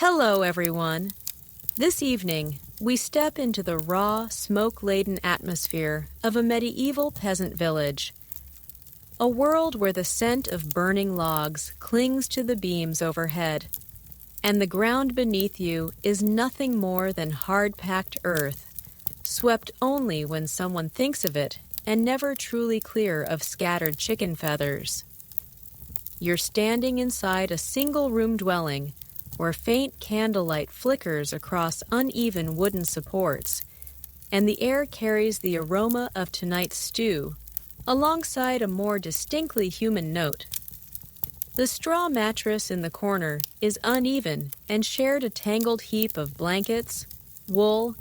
Hello, everyone. This evening, we step into the raw, smoke-laden atmosphere of a medieval peasant village. A world where the scent of burning logs clings to the beams overhead, and the ground beneath you is nothing more than hard-packed earth, swept only when someone thinks of it and never truly clear of scattered chicken feathers. You're standing inside a single-room dwelling where faint candlelight flickers across uneven wooden supports, and the air carries the aroma of tonight's stew, alongside a more distinctly human note. The straw mattress in the corner is uneven and shared a tangled heap of blankets, wool,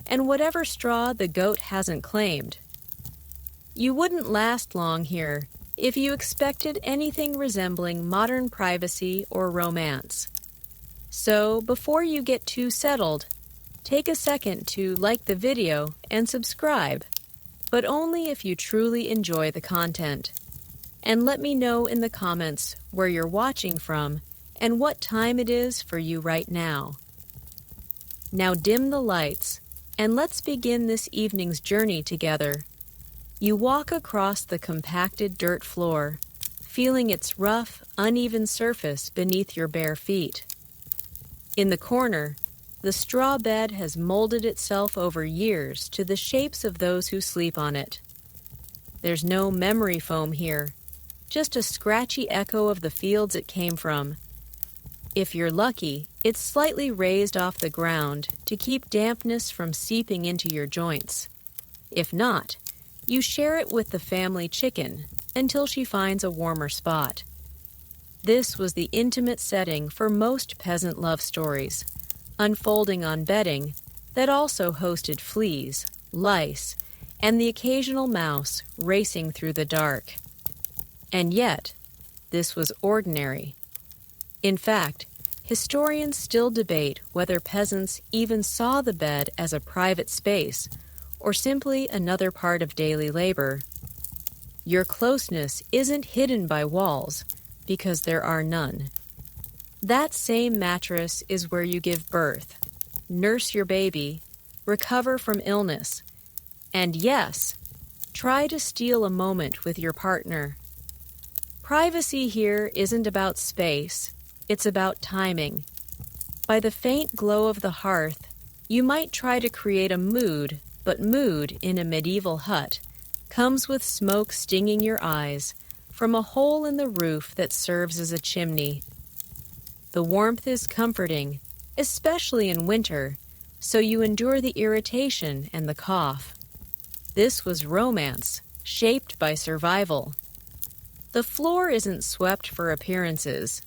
and whatever straw the goat hasn't claimed. You wouldn't last long here if you expected anything resembling modern privacy or romance. So, before you get too settled, take a second to like the video and subscribe, but only if you truly enjoy the content. And let me know in the comments where you're watching from and what time it is for you right now. Now dim the lights, and let's begin this evening's journey together. You walk across the compacted dirt floor, feeling its rough, uneven surface beneath your bare feet. In the corner, the straw bed has molded itself over years to the shapes of those who sleep on it. There's no memory foam here, just a scratchy echo of the fields it came from. If you're lucky, it's slightly raised off the ground to keep dampness from seeping into your joints. If not, you share it with the family chicken until she finds a warmer spot. This was the intimate setting for most peasant love stories, unfolding on bedding that also hosted fleas, lice, and the occasional mouse racing through the dark. And yet, this was ordinary. In fact, historians still debate whether peasants even saw the bed as a private space or simply another part of daily labor. Your closeness isn't hidden by walls, because there are none. That same mattress is where you give birth, nurse your baby, recover from illness, and yes, try to steal a moment with your partner. Privacy here isn't about space, it's about timing. By the faint glow of the hearth, you might try to create a mood, but mood in a medieval hut comes with smoke stinging your eyes from a hole in the roof that serves as a chimney. The warmth is comforting, especially in winter, so you endure the irritation and the cough. This was romance, shaped by survival. The floor isn't swept for appearances.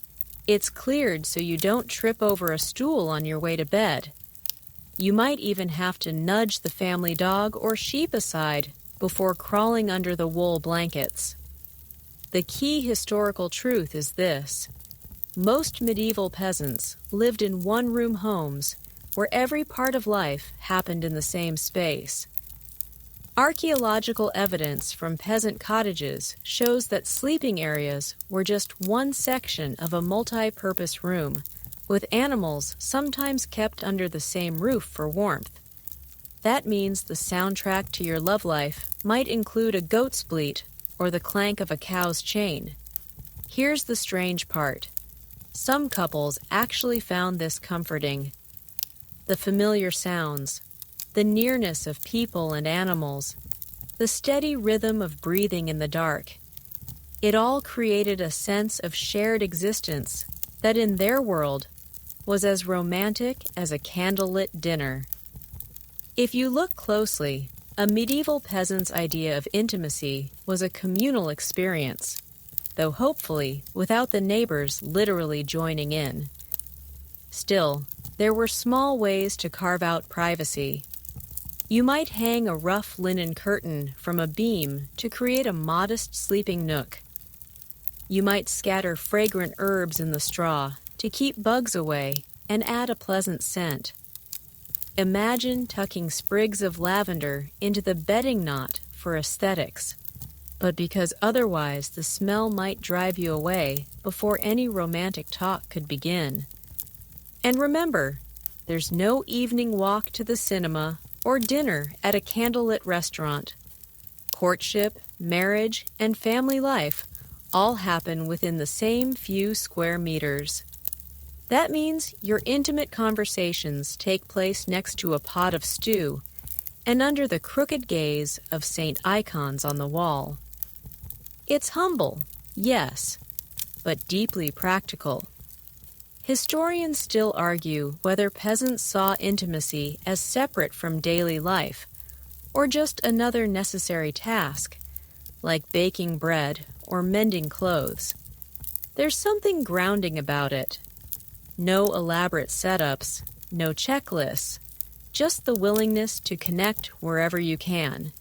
It's cleared so you don't trip over a stool on your way to bed. You might even have to nudge the family dog or sheep aside before crawling under the wool blankets. The key historical truth is this: most medieval peasants lived in one-room homes where every part of life happened in the same space. Archaeological evidence from peasant cottages shows that sleeping areas were just one section of a multi-purpose room, with animals sometimes kept under the same roof for warmth. That means the soundtrack to your love life might include a goat's bleat or the clank of a cow's chain. Here's the strange part. Some couples actually found this comforting. The familiar sounds, the nearness of people and animals, the steady rhythm of breathing in the dark. It all created a sense of shared existence that in their world was as romantic as a candlelit dinner. If you look closely, a medieval peasant's idea of intimacy was a communal experience, though hopefully without the neighbors literally joining in. Still, there were small ways to carve out privacy. You might hang a rough linen curtain from a beam to create a modest sleeping nook. You might scatter fragrant herbs in the straw to keep bugs away and add a pleasant scent. Imagine tucking sprigs of lavender into the bedding knot for aesthetics, but because otherwise the smell might drive you away before any romantic talk could begin. And remember, there's no evening walk to the cinema or dinner at a candlelit restaurant. Courtship, marriage, and family life all happen within the same few square meters. That means your intimate conversations take place next to a pot of stew and under the crooked gaze of saint icons on the wall. It's humble, yes, but deeply practical. Historians still argue whether peasants saw intimacy as separate from daily life or just another necessary task, like baking bread or mending clothes. There's something grounding about it. No elaborate setups, no checklists, just the willingness to connect wherever you can,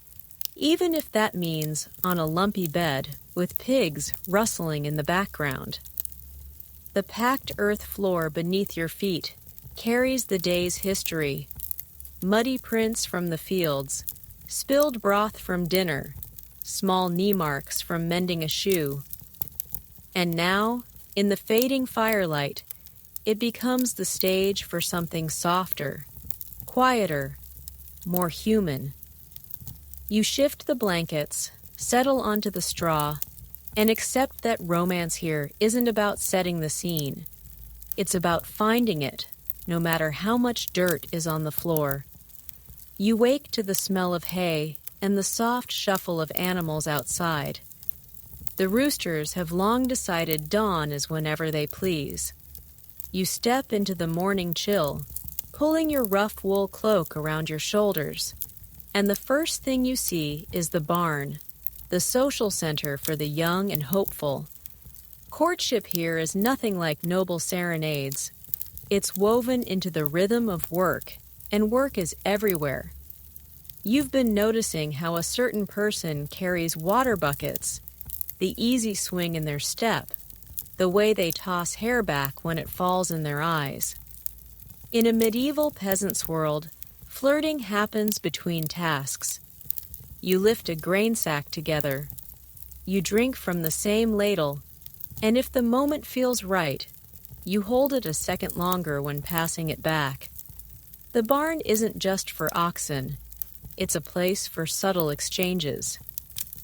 even if that means on a lumpy bed with pigs rustling in the background. The packed earth floor beneath your feet carries the day's history. Muddy prints from the fields, spilled broth from dinner, small knee marks from mending a shoe. And now, in the fading firelight, it becomes the stage for something softer, quieter, more human. You shift the blankets, settle onto the straw, and accept that romance here isn't about setting the scene. It's about finding it, no matter how much dirt is on the floor. You wake to the smell of hay and the soft shuffle of animals outside. The roosters have long decided dawn is whenever they please. You step into the morning chill, pulling your rough wool cloak around your shoulders, and the first thing you see is the barn, the social center for the young and hopeful. Courtship here is nothing like noble serenades. It's woven into the rhythm of work, and work is everywhere. You've been noticing how a certain person carries water buckets, the easy swing in their step, the way they toss hair back when it falls in their eyes. In a medieval peasant's world, flirting happens between tasks. You lift a grain sack together. You drink from the same ladle, and if the moment feels right, you hold it a second longer when passing it back. The barn isn't just for oxen. It's a place for subtle exchanges.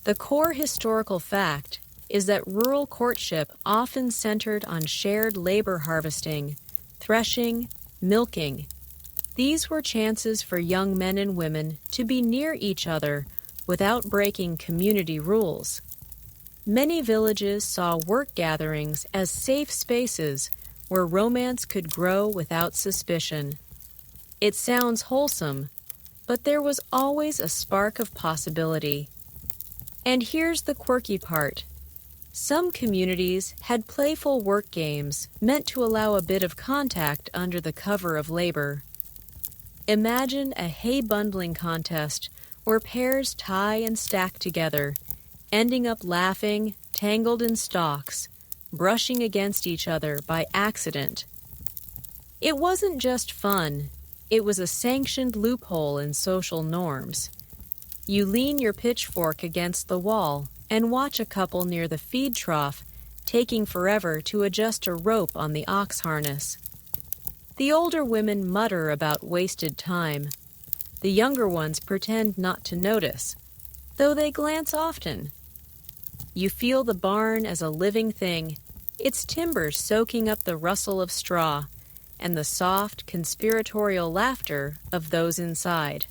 The core historical fact is that rural courtship often centered on shared labor harvesting, threshing, milking. These were chances for young men and women to be near each other without breaking community rules. Many villages saw work gatherings as safe spaces where romance could grow without suspicion. It sounds wholesome, but there was always a spark of possibility. And here's the quirky part. Some communities had playful work games meant to allow a bit of contact under the cover of labor. Imagine a hay bundling contest where pairs tie and stack together, ending up laughing, tangled in stalks, brushing against each other by accident. It wasn't just fun. It was a sanctioned loophole in social norms. You lean your pitchfork against the wall and watch a couple near the feed trough taking forever to adjust a rope on the ox harness. The older women mutter about wasted time. The younger ones pretend not to notice, though they glance often. You feel the barn as a living thing, its timbers soaking up the rustle of straw and the soft, conspiratorial laughter of those inside.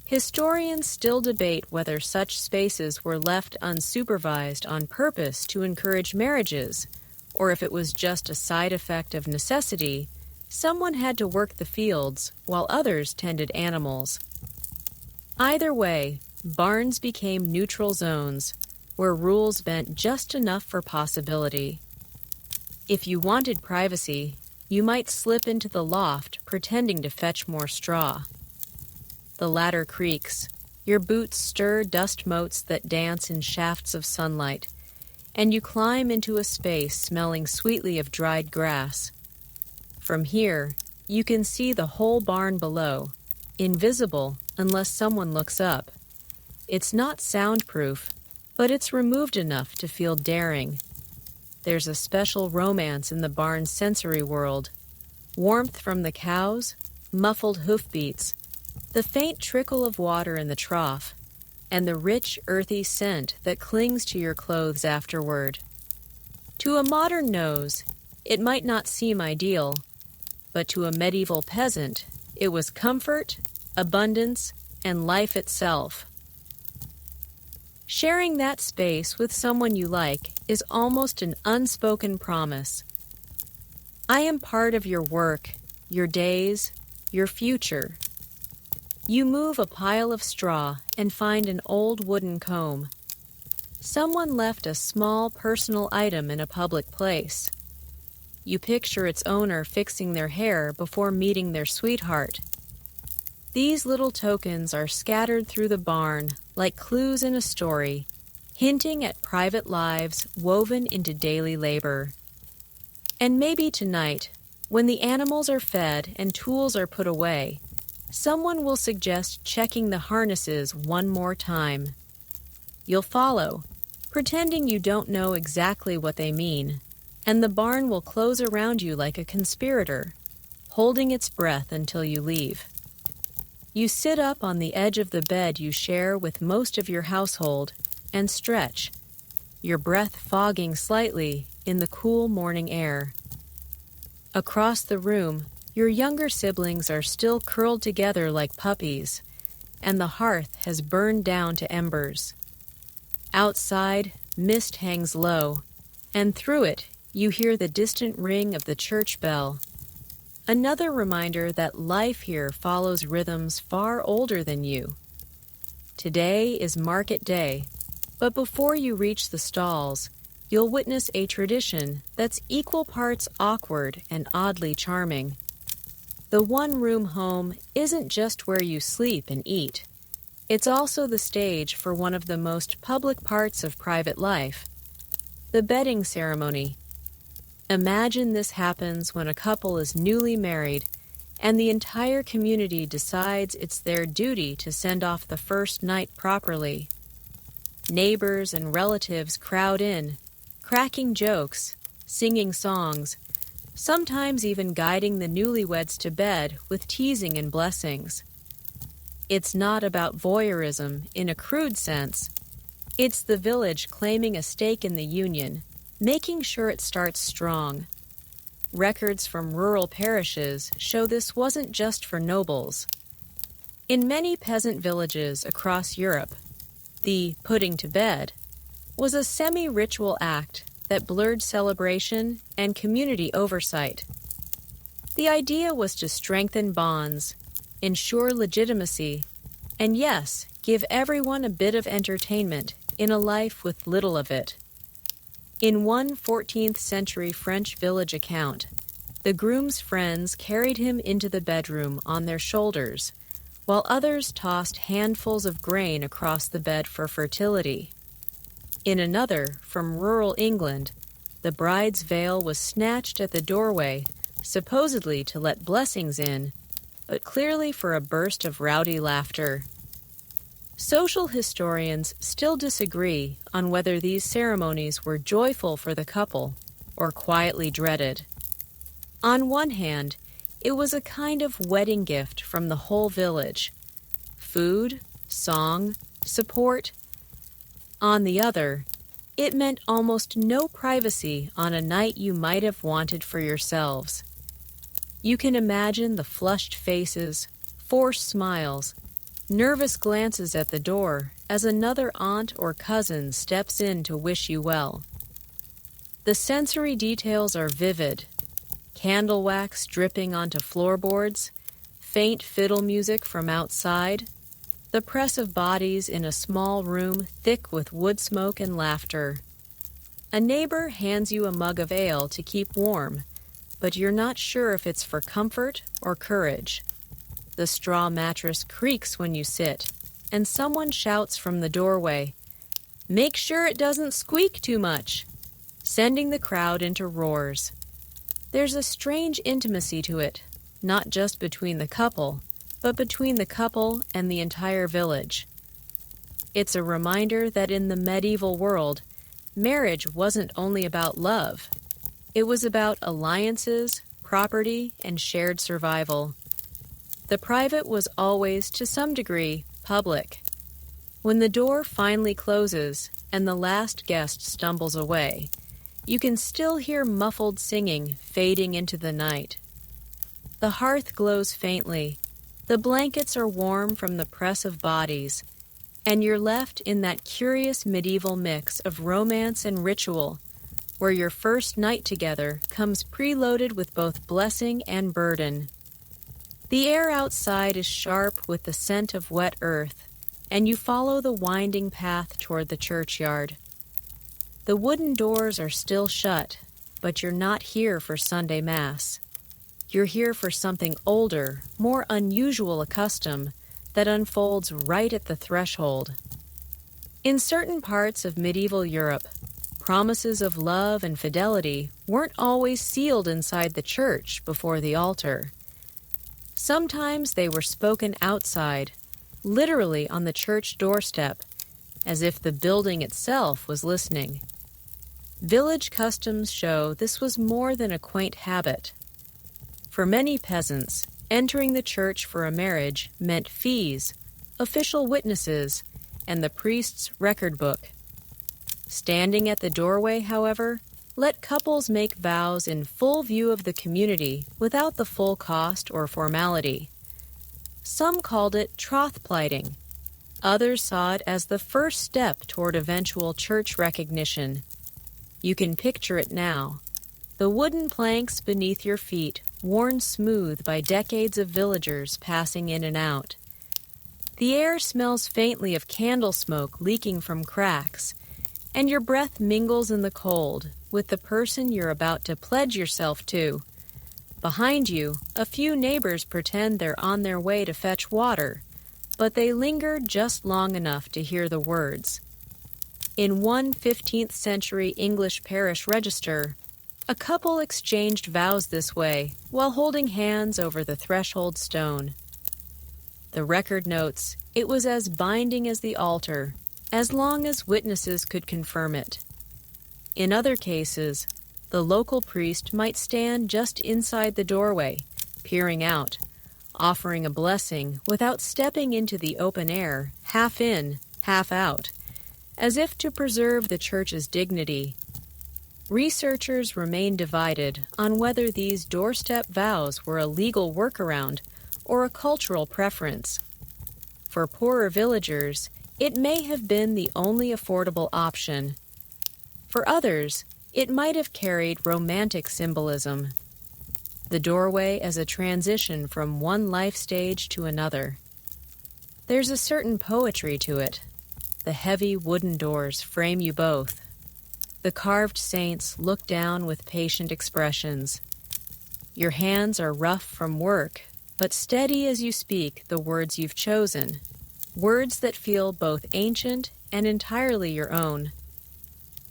Historians still debate whether such spaces were left unsupervised on purpose to encourage marriages, or if it was just a side effect of necessity. Someone had to work the fields while others tended animals. Either way, barns became neutral zones where rules meant just enough for possibility. If you wanted privacy, you might slip into the loft pretending to fetch more straw. The ladder creaks. Your boots stir dust motes that dance in shafts of sunlight, and you climb into a space smelling sweetly of dried grass. From here, you can see the whole barn below, invisible unless someone looks up. It's not soundproof, but it's removed enough to feel daring. There's a special romance in the barn's sensory world. warmth from the cows, muffled hoofbeats, the faint trickle of water in the trough, and the rich, earthy scent that clings to your clothes afterward. To a modern nose, it might not seem ideal, but to a medieval peasant, it was comfort, abundance, and life itself. Sharing that space with someone you like is almost an unspoken promise. I am part of your work, your days, your future. You move a pile of straw and find an old wooden comb. Someone left a small personal item in a public place. You picture its owner fixing their hair before meeting their sweetheart. These little tokens are scattered through the barn like clues in a story, hinting at private lives woven into daily labor. And maybe tonight, when the animals are fed and tools are put away, someone will suggest checking the harnesses one more time. You'll follow, pretending you don't know exactly what they mean, and the barn will close around you like a conspirator, holding its breath until you leave. You sit up on the edge of the bed you share with most of your household and stretch, your breath fogging slightly in the cool morning air. Across the room, your younger siblings are still curled together like puppies, and the hearth has burned down to embers. Outside, mist hangs low, and through it, you hear the distant ring of the church bell. Another reminder that life here follows rhythms far older than you. Today is market day, but before you reach the stalls, you'll witness a tradition that's equal parts awkward and oddly charming. The one-room home isn't just where you sleep and eat. It's also the stage for one of the most public parts of private life, the bedding ceremony. Imagine this happens when a couple is newly married and the entire community decides it's their duty to send off the first night properly. Neighbors and relatives crowd in, cracking jokes, singing songs, sometimes even guiding the newlyweds to bed with teasing and blessings. It's not about voyeurism in a crude sense. It's the village claiming a stake in the union, making sure it starts strong. Records from rural parishes show this wasn't just for nobles. In many peasant villages across Europe, the putting to bed was a semi-ritual act that blurred celebration and community oversight. The idea was to strengthen bonds, ensure legitimacy, and yes, give everyone a bit of entertainment in a life with little of it. In one 14th century French village account, the groom's friends carried him into the bedroom on their shoulders, while others tossed handfuls of grain across the bed for fertility. In another, from rural England, the bride's veil was snatched at the doorway, supposedly to let blessings in, but clearly for a burst of rowdy laughter. Social historians still disagree on whether these ceremonies were joyful for the couple or quietly dreaded. On one hand, it was a kind of wedding gift from the whole village. Food, song, support. On the other, it meant almost no privacy on a night you might have wanted for yourselves. You can imagine the flushed faces, forced smiles, nervous glances at the door as another aunt or cousin steps in to wish you well. The sensory details are vivid. Candle wax dripping onto floorboards, faint fiddle music from outside, the press of bodies in a small room thick with wood smoke and laughter. A neighbor hands you a mug of ale to keep warm, but you're not sure if it's for comfort or courage. The straw mattress creaks when you sit, and someone shouts from the doorway, "Make sure it doesn't squeak too much," sending the crowd into roars. There's a strange intimacy to it, not just between the couple, but between the couple and the entire village. It's a reminder that in the medieval world, marriage wasn't only about love. It was about alliances, property and shared survival. The private was always, to some degree, public. When the door finally closes and the last guest stumbles away, you can still hear muffled singing fading into the night. The hearth glows faintly, the blankets are warm from the press of bodies, and you're left in that curious medieval mix of romance and ritual, where your first night together comes preloaded with both blessing and burden. The air outside is sharp with the scent of wet earth, and you follow the winding path toward the churchyard. The wooden doors are still shut, but you're not here for Sunday Mass. You're here for something older, more unusual a custom that unfolds right at the threshold. In certain parts of medieval Europe, promises of love and fidelity weren't always sealed inside the church before the altar. Sometimes they were spoken outside, literally on the church doorstep, as if the building itself was listening. Village customs show this was more than a quaint habit. For many peasants, entering the church for a marriage meant fees, official witnesses, and the priest's record book. Standing at the doorway, however, let couples make vows in full view of the community without the full cost or formality. Some called it troth plighting. Others saw it as the first step toward eventual church recognition. You can picture it now. The wooden planks beneath your feet, worn smooth by decades of villagers passing in and out. The air smells faintly of candle smoke leaking from cracks, and your breath mingles in the cold with the person you're about to pledge yourself to. Behind you, a few neighbors pretend they're on their way to fetch water, but they linger just long enough to hear the words. In one 15th century English parish register, a couple exchanged vows this way while holding hands over the threshold stone. The record notes it was as binding as the altar, as long as witnesses could confirm it. In other cases, the local priest might stand just inside the doorway, peering out, offering a blessing without stepping into the open air, half in, half out, as if to preserve the church's dignity. Researchers remain divided on whether these doorstep vows were a legal workaround or a cultural preference. For poorer villagers, it may have been the only affordable option. For others, it might have carried romantic symbolism. The doorway as a transition from one life stage to another. There's a certain poetry to it. The heavy wooden doors frame you both. The carved saints look down with patient expressions. Your hands are rough from work, but steady as you speak the words you've chosen, words that feel both ancient and entirely your own.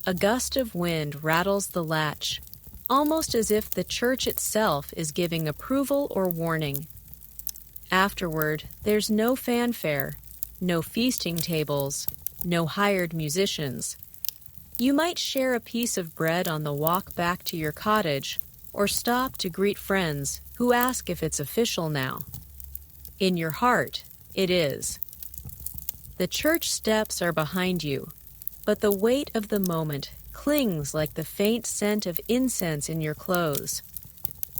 A gust of wind rattles the latch, almost as if the church itself is giving approval or warning. Afterward, there's no fanfare, no feasting tables, no hired musicians. You might share a piece of bread on the walk back to your cottage, or stop to greet friends who ask if it's official now. In your heart, it is. The church steps are behind you, but the weight of the moment clings like the faint scent of incense in your clothes.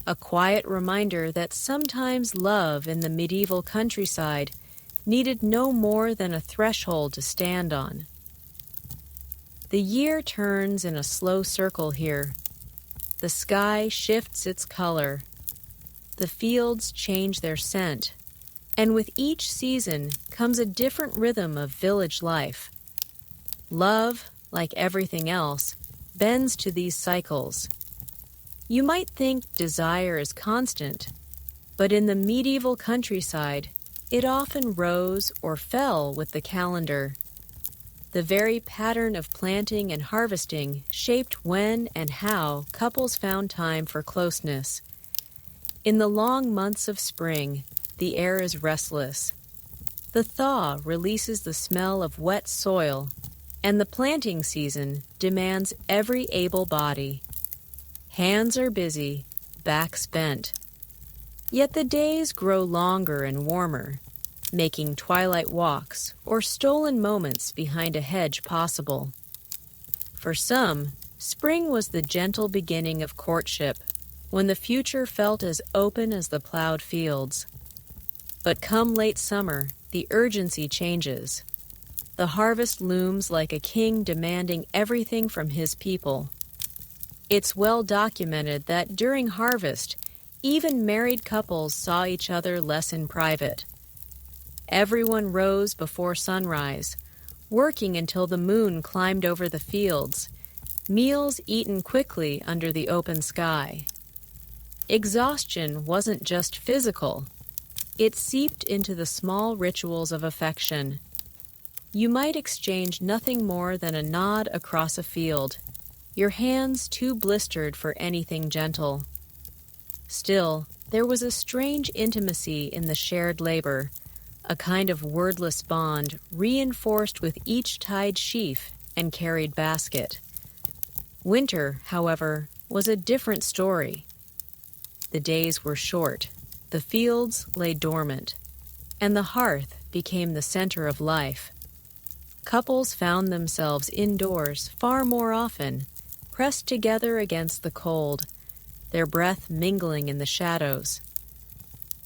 A quiet reminder that sometimes love in the medieval countryside needed no more than a threshold to stand on. The year turns in a slow circle here. The sky shifts its color. The fields change their scent. And with each season comes a different rhythm of village life. Love, like everything else, bends to these cycles. You might think desire is constant, but in the medieval countryside, it often rose or fell with the calendar. The very pattern of planting and harvesting shaped when and how couples found time for closeness. In the long months of spring, the air is restless. The thaw releases the smell of wet soil, and the planting season demands every able body. Hands are busy, backs bent. Yet the days grow longer and warmer, making twilight walks or stolen moments behind a hedge possible. For some, spring was the gentle beginning of courtship, when the future felt as open as the plowed fields. But come late summer, the urgency changes. The harvest looms like a king demanding everything from his people. It's well documented that during harvest, even married couples saw each other less in private. Everyone rose before sunrise, working until the moon climbed over the fields, meals eaten quickly under the open sky. Exhaustion wasn't just physical. It seeped into the small rituals of affection. You might exchange nothing more than a nod across a field, your hands too blistered for anything gentle. Still, there was a strange intimacy in the shared labor, a kind of wordless bond reinforced with each tied sheaf and carried basket. Winter, however, was a different story. The days were short, the fields lay dormant, and the hearth became the center of life. Couples found themselves indoors far more often, pressed together against the cold, their breath mingling in the shadows.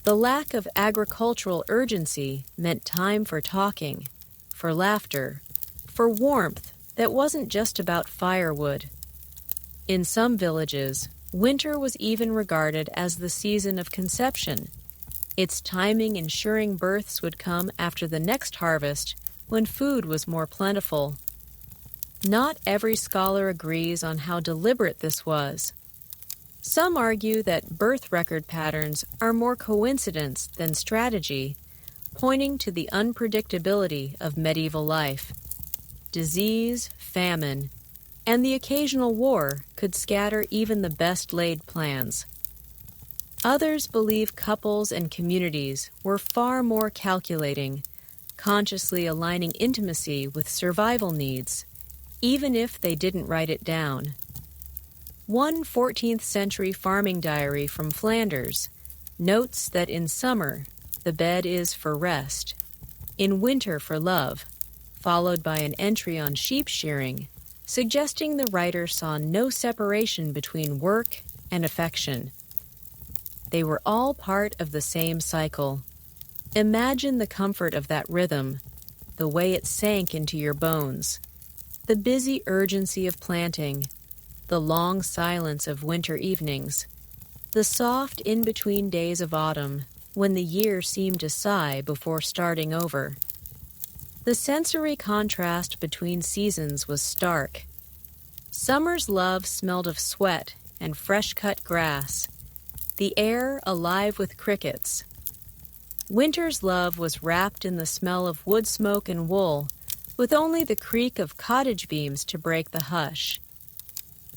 The lack of agricultural urgency meant time for talking, for laughter, for warmth that wasn't just about firewood. In some villages, winter was even regarded as the season of conception, its timing ensuring births would come after the next harvest when food was more plentiful. Not every scholar agrees on how deliberate this was. Some argue that birth record patterns are more coincidence than strategy, pointing to the unpredictability of medieval life. Disease, famine, and the occasional war could scatter even the best-laid plans. Others believe couples and communities were far more calculating, consciously aligning intimacy with survival needs, even if they didn't write it down. One 14th century farming diary from Flanders notes that in summer, the bed is for rest, in winter for love, followed by an entry on sheep shearing, suggesting the writer saw no separation between work and affection. They were all part of the same cycle. Imagine the comfort of that rhythm, the way it sank into your bones, the busy urgency of planting, the long silence of winter evenings, the soft in-between days of autumn when the year seemed to sigh before starting over. The sensory contrast between seasons was stark. Summer's love smelled of sweat and fresh-cut grass, the air alive with crickets. Winter's love was wrapped in the smell of wood smoke and wool, with only the creak of cottage beams to break the hush.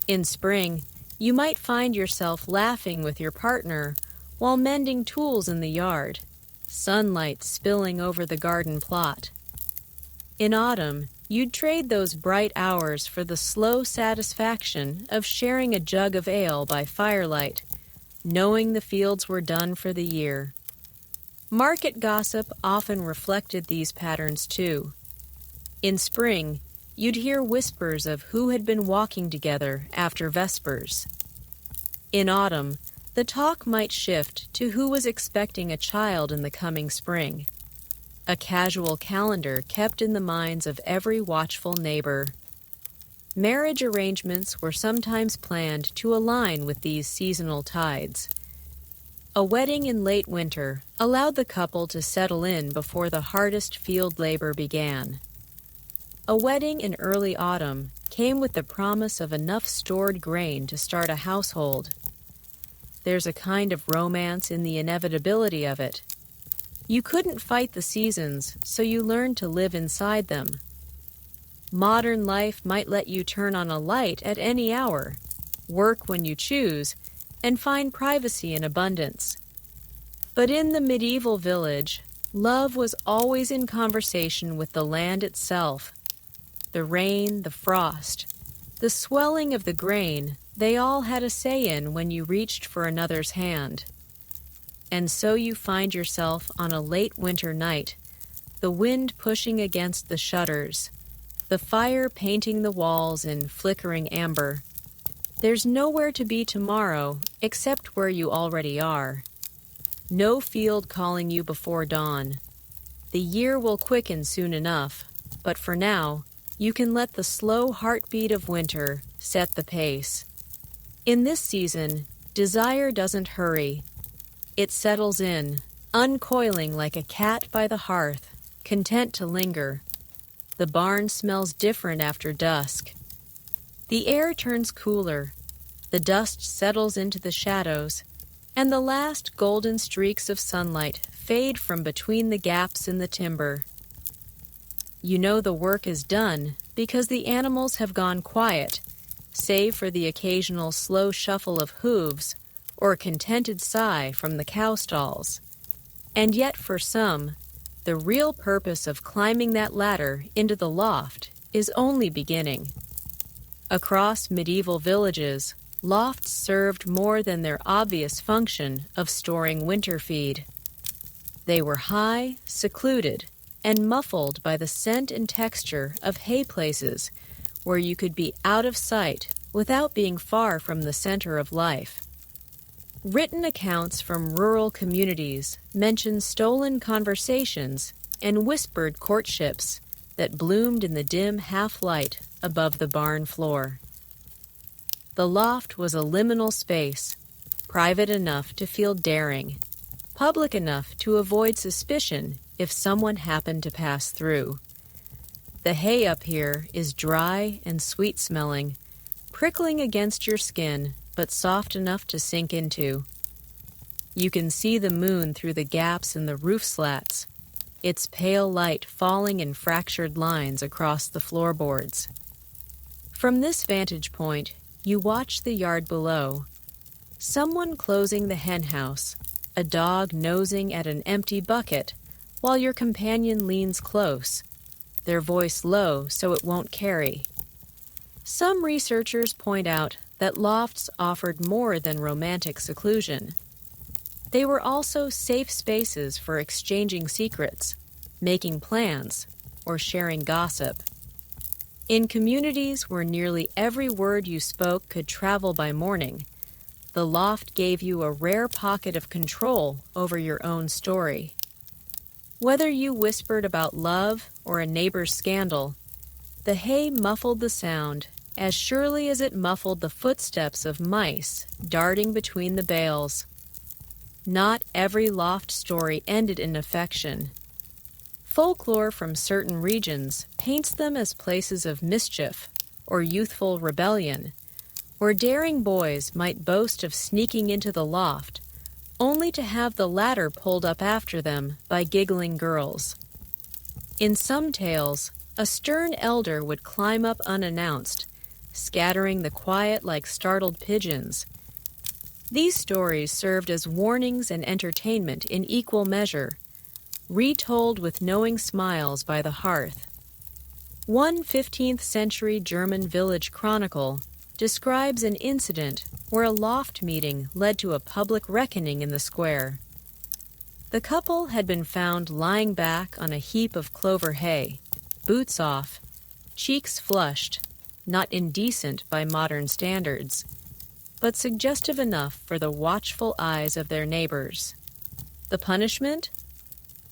In spring, you might find yourself laughing with your partner while mending tools in the yard, sunlight spilling over the garden plot. In autumn, you'd trade those bright hours for the slow satisfaction of sharing a jug of ale by firelight, knowing the fields were done for the year. Market gossip often reflected these patterns too. In spring, you'd hear whispers of who had been walking together after Vespers. In autumn, the talk might shift to who was expecting a child in the coming spring. A casual calendar kept in the minds of every watchful neighbor. Marriage arrangements were sometimes planned to align with these seasonal tides. A wedding in late winter allowed the couple to settle in before the hardest field labor began. A wedding in early autumn came with the promise of enough stored grain to start a household. There's a kind of romance in the inevitability of it. You couldn't fight the seasons, so you learned to live inside them. Modern life might let you turn on a light at any hour, work when you choose, and find privacy in abundance. But in the medieval village, love was always in conversation with the land itself. The rain, the frost, the swelling of the grain, they all had a say in when you reached for another's hand. And so you find yourself on a late winter night, the wind pushing against the shutters, the fire painting the walls in flickering amber. There's nowhere to be tomorrow except where you already are. No field calling you before dawn. The year will quicken soon enough, but for now, you can let the slow heartbeat of winter set the pace. In this season, desire doesn't hurry. It settles in, uncoiling like a cat by the hearth, content to linger. The barn smells different after dusk. The air turns cooler, the dust settles into the shadows, and the last golden streaks of sunlight fade from between the gaps in the timber. You know the work is done because the animals have gone quiet, save for the occasional slow shuffle of hooves or a contented sigh from the cow stalls. And yet for some, the real purpose of climbing that ladder into the loft is only beginning. Across medieval villages, lofts served more than their obvious function of storing winter feed. They were high, secluded, and muffled by the scent and texture of hay places where you could be out of sight without being far from the center of life. Written accounts from rural communities mention stolen conversations and whispered courtships that bloomed in the dim half-light above the barn floor. The loft was a liminal space, private enough to feel daring, public enough to avoid suspicion if someone happened to pass through. The hay up here is dry and sweet-smelling, prickling against your skin, but soft enough to sink into. You can see the moon through the gaps in the roof slats, its pale light falling in fractured lines across the floorboards. From this vantage point, you watch the yard below. Someone closing the henhouse, a dog nosing at an empty bucket, while your companion leans close, their voice low so it won't carry. Some researchers point out that lofts offered more than romantic seclusion. They were also safe spaces for exchanging secrets, making plans, or sharing gossip. In communities where nearly every word you spoke could travel by morning, the loft gave you a rare pocket of control over your own story. Whether you whispered about love or a neighbor's scandal, the hay muffled the sound as surely as it muffled the footsteps of mice darting between the bales. Not every loft story ended in affection. Folklore from certain regions paints them as places of mischief or youthful rebellion, where daring boys might boast of sneaking into the loft, only to have the ladder pulled up after them by giggling girls. In some tales, a stern elder would climb up unannounced, scattering the quiet like startled pigeons. These stories served as warnings and entertainment in equal measure, retold with knowing smiles by the hearth. One 15th century German village chronicle describes an incident where a loft meeting led to a public reckoning in the square. The couple had been found lying back on a heap of clover hay, boots off, cheeks flushed, not indecent by modern standards, but suggestive enough for the watchful eyes of their neighbors. The punishment?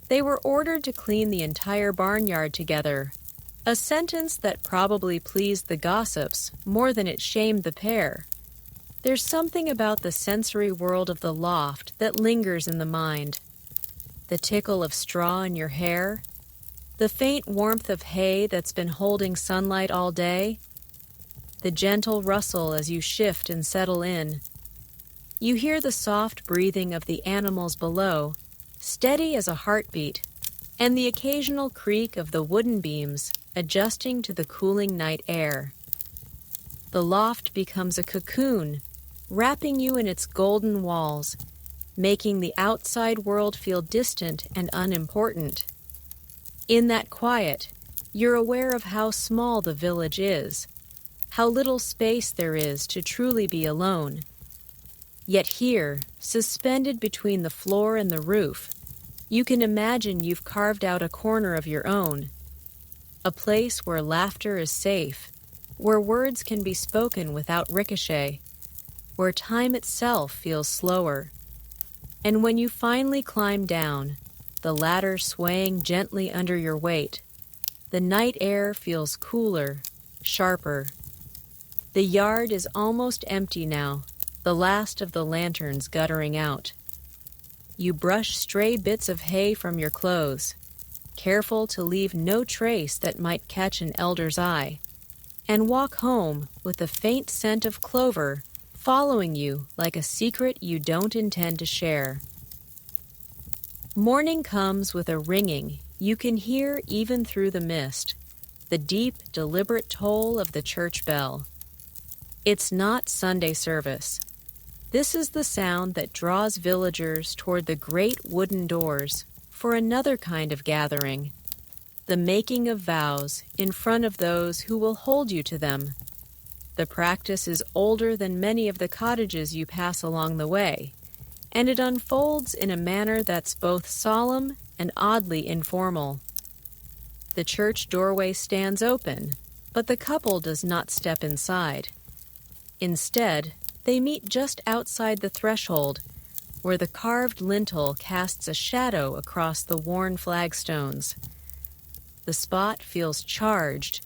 They were ordered to clean the entire barnyard together, a sentence that probably pleased the gossips more than it shamed the pair. There's something about the sensory world of the loft that lingers in the mind. The tickle of straw in your hair, the faint warmth of hay that's been holding sunlight all day, the gentle rustle as you shift and settle in. You hear the soft breathing of the animals below, steady as a heartbeat, and the occasional creak of the wooden beams adjusting to the cooling night air. The loft becomes a cocoon, wrapping you in its golden walls, making the outside world feel distant and unimportant. In that quiet, you're aware of how small the village is, how little space there is to truly be alone. Yet here, suspended between the floor and the roof, you can imagine you've carved out a corner of your own, a place where laughter is safe, where words can be spoken without ricochet, where time itself feels slower. And when you finally climb down, the ladder swaying gently under your weight, the night air feels cooler, sharper. The yard is almost empty now, the last of the lanterns guttering out. You brush stray bits of hay from your clothes, careful to leave no trace that might catch an elder's eye, and walk home with the faint scent of clover following you like a secret you don't intend to share. Morning comes with a ringing you can hear even through the mist, the deep, deliberate toll of the church bell. It's not Sunday service. This is the sound that draws villagers toward the great wooden doors for another kind of gathering, the making of vows in front of those who will hold you to them. The practice is older than many of the cottages you pass along the way, and it unfolds in a manner that's both solemn and oddly informal. The church doorway stands open, but the couple does not step inside. Instead, they meet just outside the threshold, where the carved lintel casts a shadow across the worn flagstones. The spot feels charged,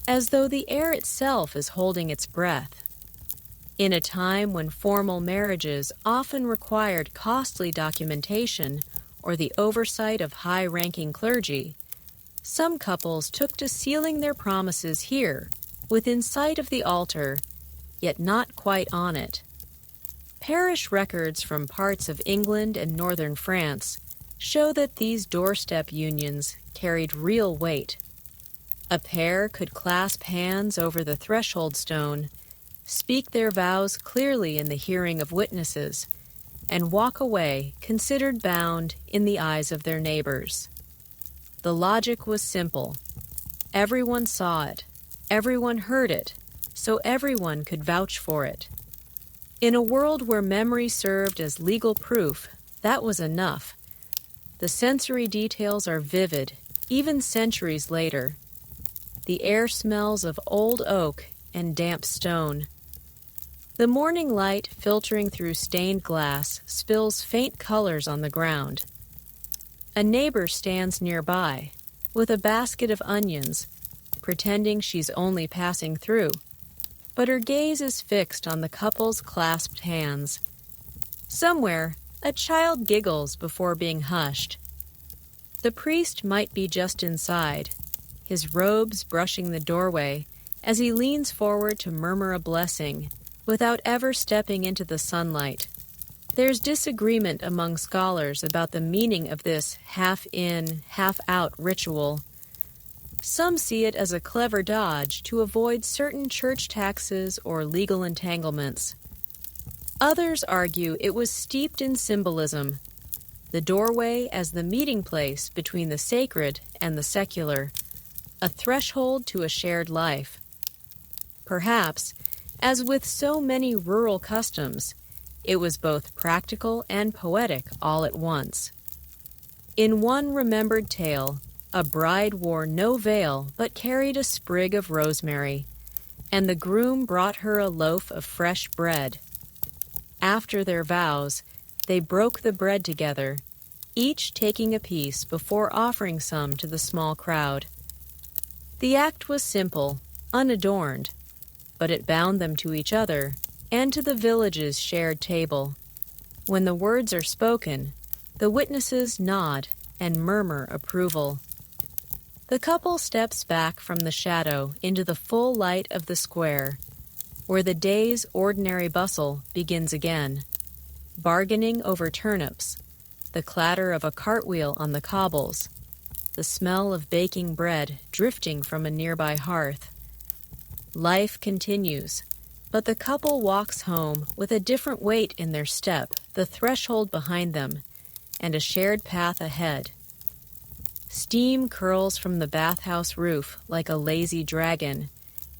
as though the air itself is holding its breath. In a time when formal marriages often required costly documentation or the oversight of high-ranking clergy, some couples took to sealing their promises here, within sight of the altar, yet not quite on it. Parish records from parts of England and northern France show that these doorstep unions carried real weight. A pair could clasp hands over the threshold stone, speak their vows clearly in the hearing of witnesses, and walk away considered bound in the eyes of their neighbors. The logic was simple. Everyone saw it, everyone heard it, so everyone could vouch for it. In a world where memory served as legal proof, that was enough. The sensory details are vivid, even centuries later. The air smells of old oak and damp stone. The morning light filtering through stained glass spills faint colors on the ground. A neighbor stands nearby, with a basket of onions, pretending she's only passing through, but her gaze is fixed on the couple's clasped hands. Somewhere, a child giggles before being hushed. The priest might be just inside, his robes brushing the doorway as he leans forward to murmur a blessing, without ever stepping into the sunlight. There's disagreement among scholars about the meaning of this half-in, half-out ritual. Some see it as a clever dodge to avoid certain church taxes or legal entanglements. Others argue it was steeped in symbolism, the doorway as the meeting place between the sacred and the secular, a threshold to a shared life. Perhaps, as with so many rural customs, it was both practical and poetic all at once. In one remembered tale, a bride wore no veil but carried a sprig of rosemary, and the groom brought her a loaf of fresh bread. After their vows, they broke the bread together, each taking a piece before offering some to the small crowd. The act was simple, unadorned, but it bound them to each other and to the village's shared table. When the words are spoken, the witnesses nod and murmur approval. The couple steps back from the shadow into the full light of the square, where the day's ordinary bustle begins again. Bargaining over turnips, the clatter of a cartwheel on the cobbles, the smell of baking bread drifting from a nearby hearth. Life continues, but the couple walks home with a different weight in their step, the threshold behind them, and a shared path ahead. Steam curls from the bathhouse roof like a lazy dragon,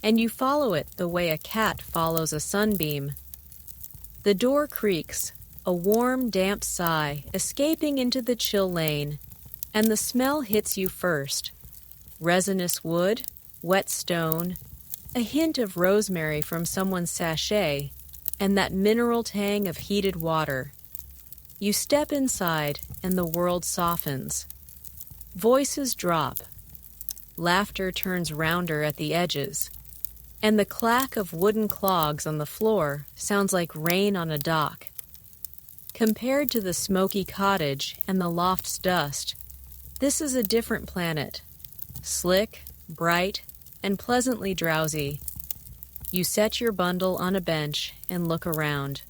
and you follow it the way a cat follows a sunbeam. The door creaks, a warm, damp sigh escaping into the chill lane, and the smell hits you first. Resinous wood, wet stone, a hint of rosemary from someone's sachet, and that mineral tang of heated water. You step inside, and the world softens. Voices drop. Laughter turns rounder at the edges, and the clack of wooden clogs on the floor sounds like rain on a dock. Compared to the smoky cottage and the loft's dust, this is a different planet. Slick, bright, and pleasantly drowsy. You set your bundle on a bench and look around.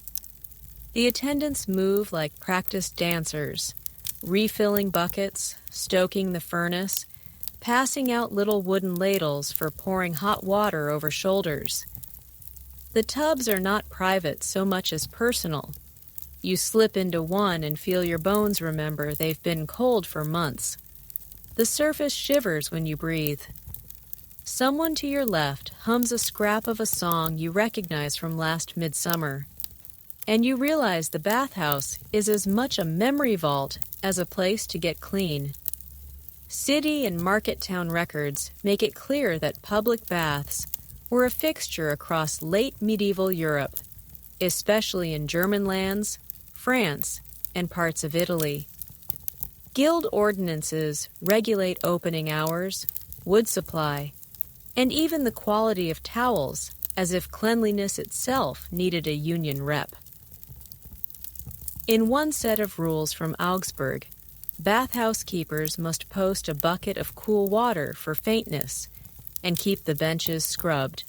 The attendants move like practiced dancers, refilling buckets, stoking the furnace, passing out little wooden ladles for pouring hot water over shoulders. The tubs are not private so much as personal. You slip into one and feel your bones remember they've been cold for months. The surface shivers when you breathe. Someone to your left hums a scrap of a song you recognize from last midsummer, and you realize the bathhouse is as much a memory vault as a place to get clean. City and market town records make it clear that public baths were a fixture across late medieval Europe, especially in German lands, France, and parts of Italy. Guild ordinances regulate opening hours, wood supply, and even the quality of towels, as if cleanliness itself needed a union rep. In one set of rules from Augsburg, bathhouse keepers must post a bucket of cool water for faintness and keep the benches scrubbed,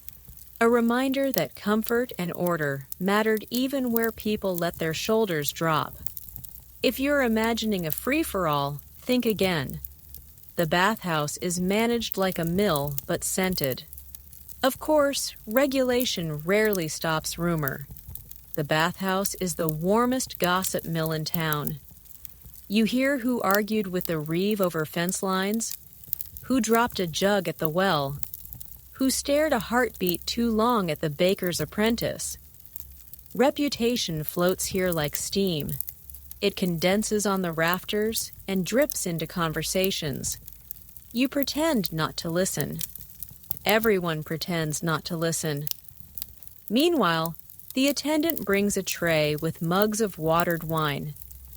a reminder that comfort and order mattered even where people let their shoulders drop. If you're imagining a free-for-all, think again. The bathhouse is managed like a mill, but scented. Of course, regulation rarely stops rumor. The bathhouse is the warmest gossip mill in town. You hear who argued with the reeve over fence lines, who dropped a jug at the well, who stared a heartbeat too long at the baker's apprentice. Reputation floats here like steam. It condenses on the rafters and drips into conversations. You pretend not to listen. Everyone pretends not to listen. Meanwhile, the attendant brings a tray with mugs of watered wine,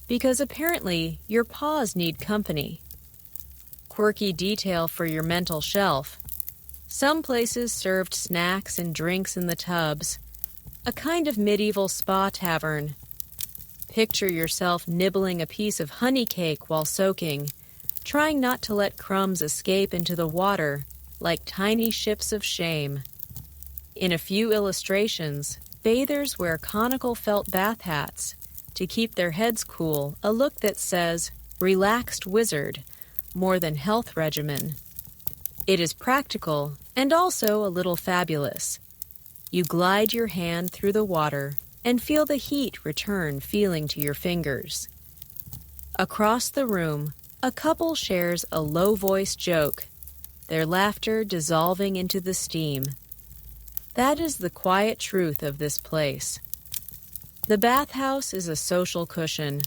because apparently your paws need company. Quirky detail for your mental shelf. Some places served snacks and drinks in the tubs, a kind of medieval spa tavern. Picture yourself nibbling a piece of honey cake while soaking, trying not to let crumbs escape into the water like tiny ships of shame. In a few illustrations, bathers wear conical felt bath hats to keep their heads cool, a look that says, relaxed wizard, more than health regimen. It is practical and also a little fabulous. You glide your hand through the water and feel the heat return feeling to your fingers. Across the room, a couple shares a low-voiced joke, their laughter dissolving into the steam. That is the quiet truth of this place. The bathhouse is a social cushion,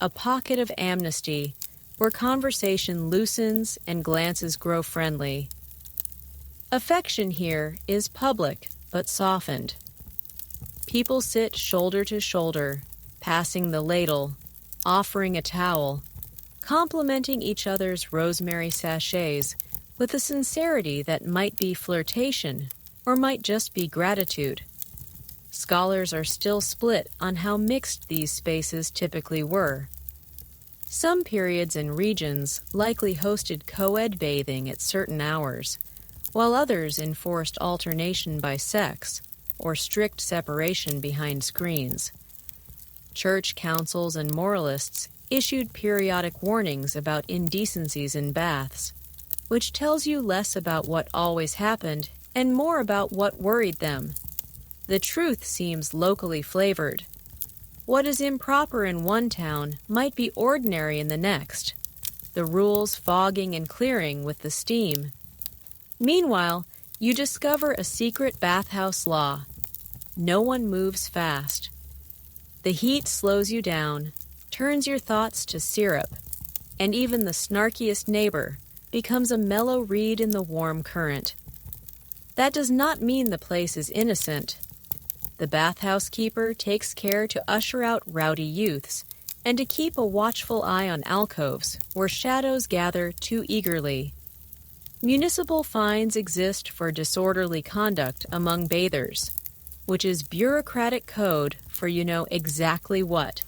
a pocket of amnesty where conversation loosens and glances grow friendly. Affection here is public but softened. People sit shoulder to shoulder, passing the ladle, offering a towel, complimenting each other's rosemary sachets with a sincerity that might be flirtation or might just be gratitude. Scholars are still split on how mixed these spaces typically were. Some periods and regions likely hosted co-ed bathing at certain hours, while others enforced alternation by sex or strict separation behind screens. Church councils and moralists issued periodic warnings about indecencies in baths, which tells you less about what always happened and more about what worried them. The truth seems locally flavored. What is improper in one town might be ordinary in the next, the rules fogging and clearing with the steam. Meanwhile, you discover a secret bathhouse law. No one moves fast. The heat slows you down, turns your thoughts to syrup, and even the snarkiest neighbor becomes a mellow reed in the warm current. That does not mean the place is innocent. The bathhouse keeper takes care to usher out rowdy youths and to keep a watchful eye on alcoves where shadows gather too eagerly. Municipal fines exist for disorderly conduct among bathers, which is bureaucratic code for you know exactly what.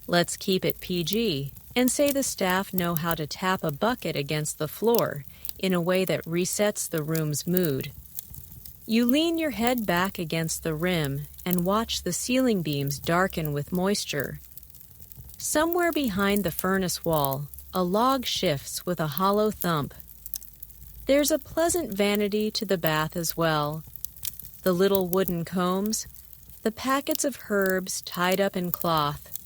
Let's keep it PG and say the staff know how to tap a bucket against the floor in a way that resets the room's mood. You lean your head back against the rim and watch the ceiling beams darken with moisture. Somewhere behind the furnace wall, a log shifts with a hollow thump. There's a pleasant vanity to the bath as well. The little wooden combs, the packets of herbs tied up in cloth,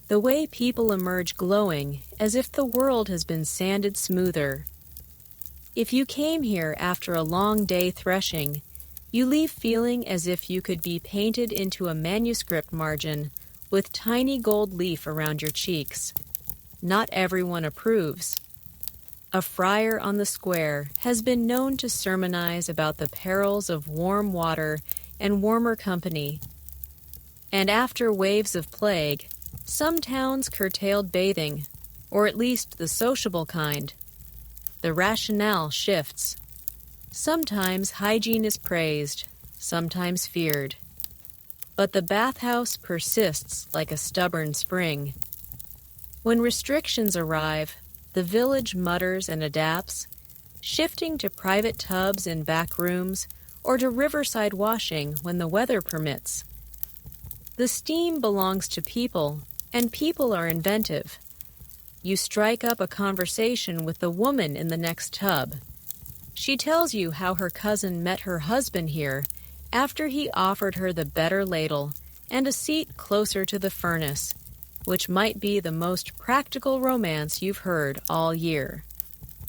the way people emerge glowing as if the world has been sanded smoother. If you came here after a long day threshing, you leave feeling as if you could be painted into a manuscript margin with tiny gold leaf around your cheeks. Not everyone approves. A friar on the square has been known to sermonize about the perils of warm water and warmer company. And after waves of plague, some towns curtailed bathing, or at least the sociable kind. The rationale shifts. Sometimes hygiene is praised, sometimes feared. But the bathhouse persists like a stubborn spring. When restrictions arrive, the village mutters and adapts, shifting to private tubs in back rooms or to riverside washing when the weather permits. The steam belongs to people, and people are inventive. You strike up a conversation with the woman in the next tub. She tells you how her cousin met her husband here after he offered her the better ladle and a seat closer to the furnace, which might be the most practical romance you've heard all year.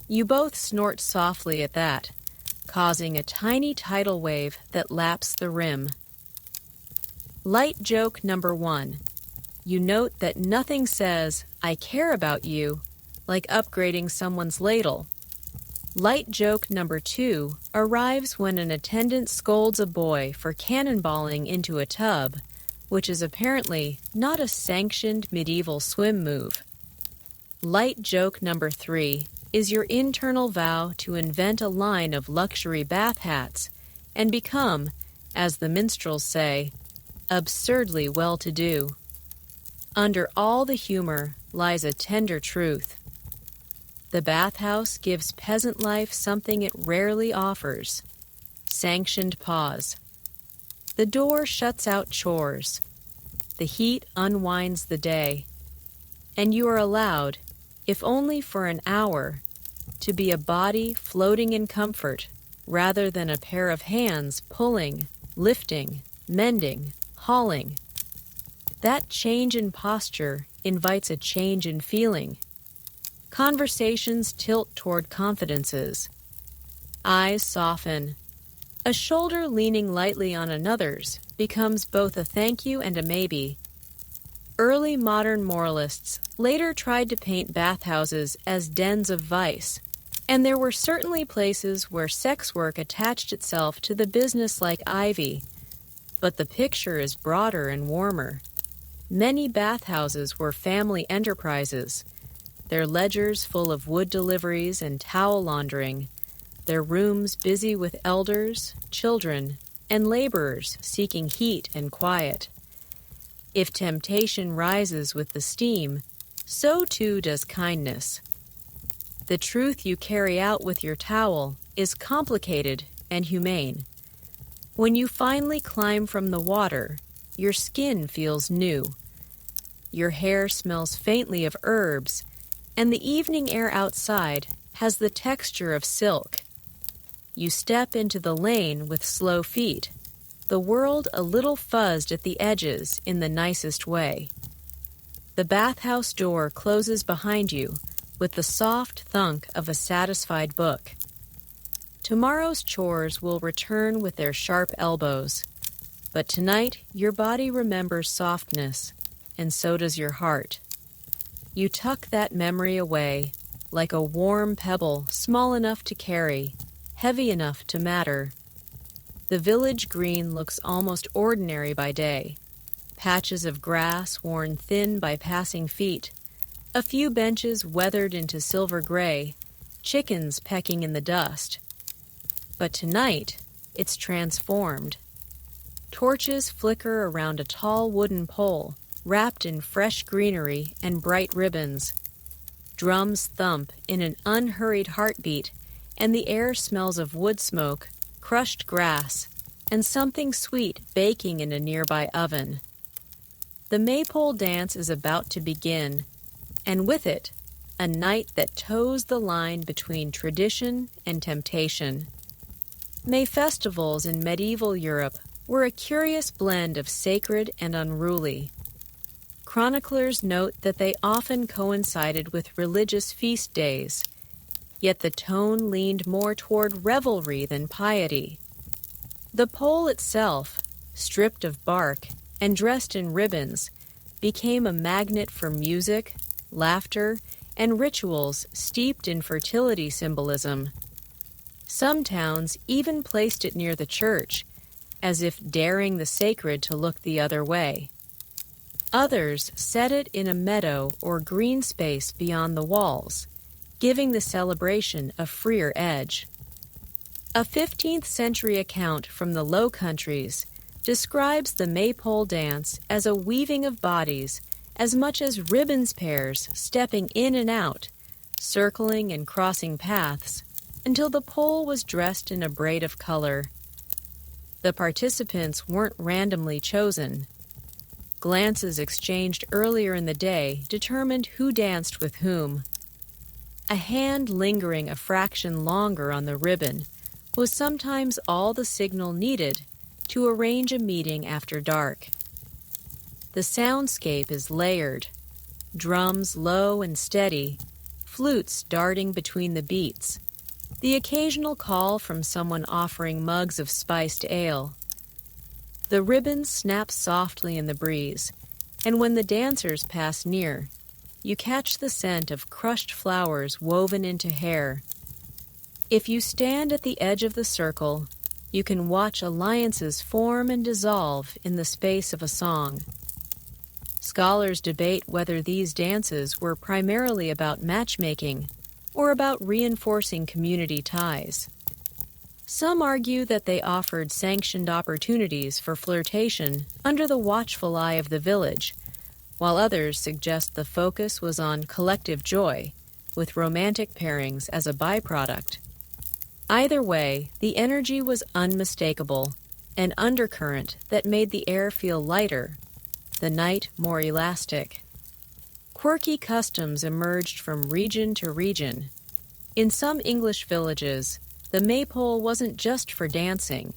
You both snort softly at that, causing a tiny tidal wave that laps the rim. Light joke number 1. You note that nothing says, "I care about you," like upgrading someone's ladle. Light joke number 2 arrives when an attendant scolds a boy for cannonballing into a tub, which is apparently not a sanctioned medieval swim move. Light joke number 3 is your internal vow to invent a line of luxury bath hats and become, as the minstrels say, absurdly well-to-do. Under all the humor lies a tender truth. The bathhouse gives peasant life something it rarely offers: sanctioned pause. The door shuts out chores. The heat unwinds the day. And you are allowed, if only for an hour, to be a body floating in comfort rather than a pair of hands pulling, lifting, mending, hauling. That change in posture invites a change in feeling. Conversations tilt toward confidences. Eyes soften. A shoulder leaning lightly on another's becomes both a thank you and a maybe. Early modern moralists later tried to paint bathhouses as dens of vice, and there were certainly places where sex work attached itself to the business like ivy. But the picture is broader and warmer. Many bathhouses were family enterprises, their ledgers full of wood deliveries and towel laundering, their rooms busy with elders, children, and laborers seeking heat and quiet. If temptation rises with the steam, so too does kindness. The truth you carry out with your towel is complicated and humane. When you finally climb from the water, your skin feels new. Your hair smells faintly of herbs, and the evening air outside has the texture of silk. You step into the lane with slow feet, the world a little fuzzed at the edges in the nicest way. The bathhouse door closes behind you with the soft thunk of a satisfied book. Tomorrow's chores will return with their sharp elbows. But tonight, your body remembers softness, and so does your heart. You tuck that memory away, like a warm pebble small enough to carry, heavy enough to matter. The village green looks almost ordinary by day. Patches of grass worn thin by passing feet, a few benches weathered into silver gray, chickens pecking in the dust. But tonight, it's transformed. Torches flicker around a tall wooden pole, wrapped in fresh greenery and bright ribbons. Drums thump in an unhurried heartbeat, and the air smells of wood smoke, crushed grass, and something sweet baking in a nearby oven. The maypole dance is about to begin, and with it, a night that toes the line between tradition and temptation. May festivals in medieval Europe were a curious blend of sacred and unruly. Chroniclers note that they often coincided with religious feast days, yet the tone leaned more toward revelry than piety. The pole itself, stripped of bark and dressed in ribbons, became a magnet for music, laughter, and rituals steeped in fertility symbolism. Some towns even placed it near the church, as if daring the sacred to look the other way. Others set it in a meadow or green space beyond the walls, giving the celebration a freer edge. A 15th century account from the Low Countries describes the maypole dance as a weaving of bodies as much as ribbons pairs stepping in and out, circling and crossing paths, until the pole was dressed in a braid of color. The participants weren't randomly chosen. Glances exchanged earlier in the day determined who danced with whom. A hand lingering a fraction longer on the ribbon was sometimes all the signal needed to arrange a meeting after dark. The soundscape is layered, drums low and steady, flutes darting between the beats, the occasional call from someone offering mugs of spiced ale. The ribbons snap softly in the breeze, and when the dancers pass near, you catch the scent of crushed flowers woven into hair. If you stand at the edge of the circle, you can watch alliances form and dissolve in the space of a song. Scholars debate whether these dances were primarily about matchmaking or about reinforcing community ties. Some argue that they offered sanctioned opportunities for flirtation under the watchful eye of the village, while others suggest the focus was on collective joy, with romantic pairings as a byproduct. Either way, the energy was unmistakable, an undercurrent that made the air feel lighter, the night more elastic. Quirky customs emerged from region to region. In some English villages, the maypole wasn't just for dancing.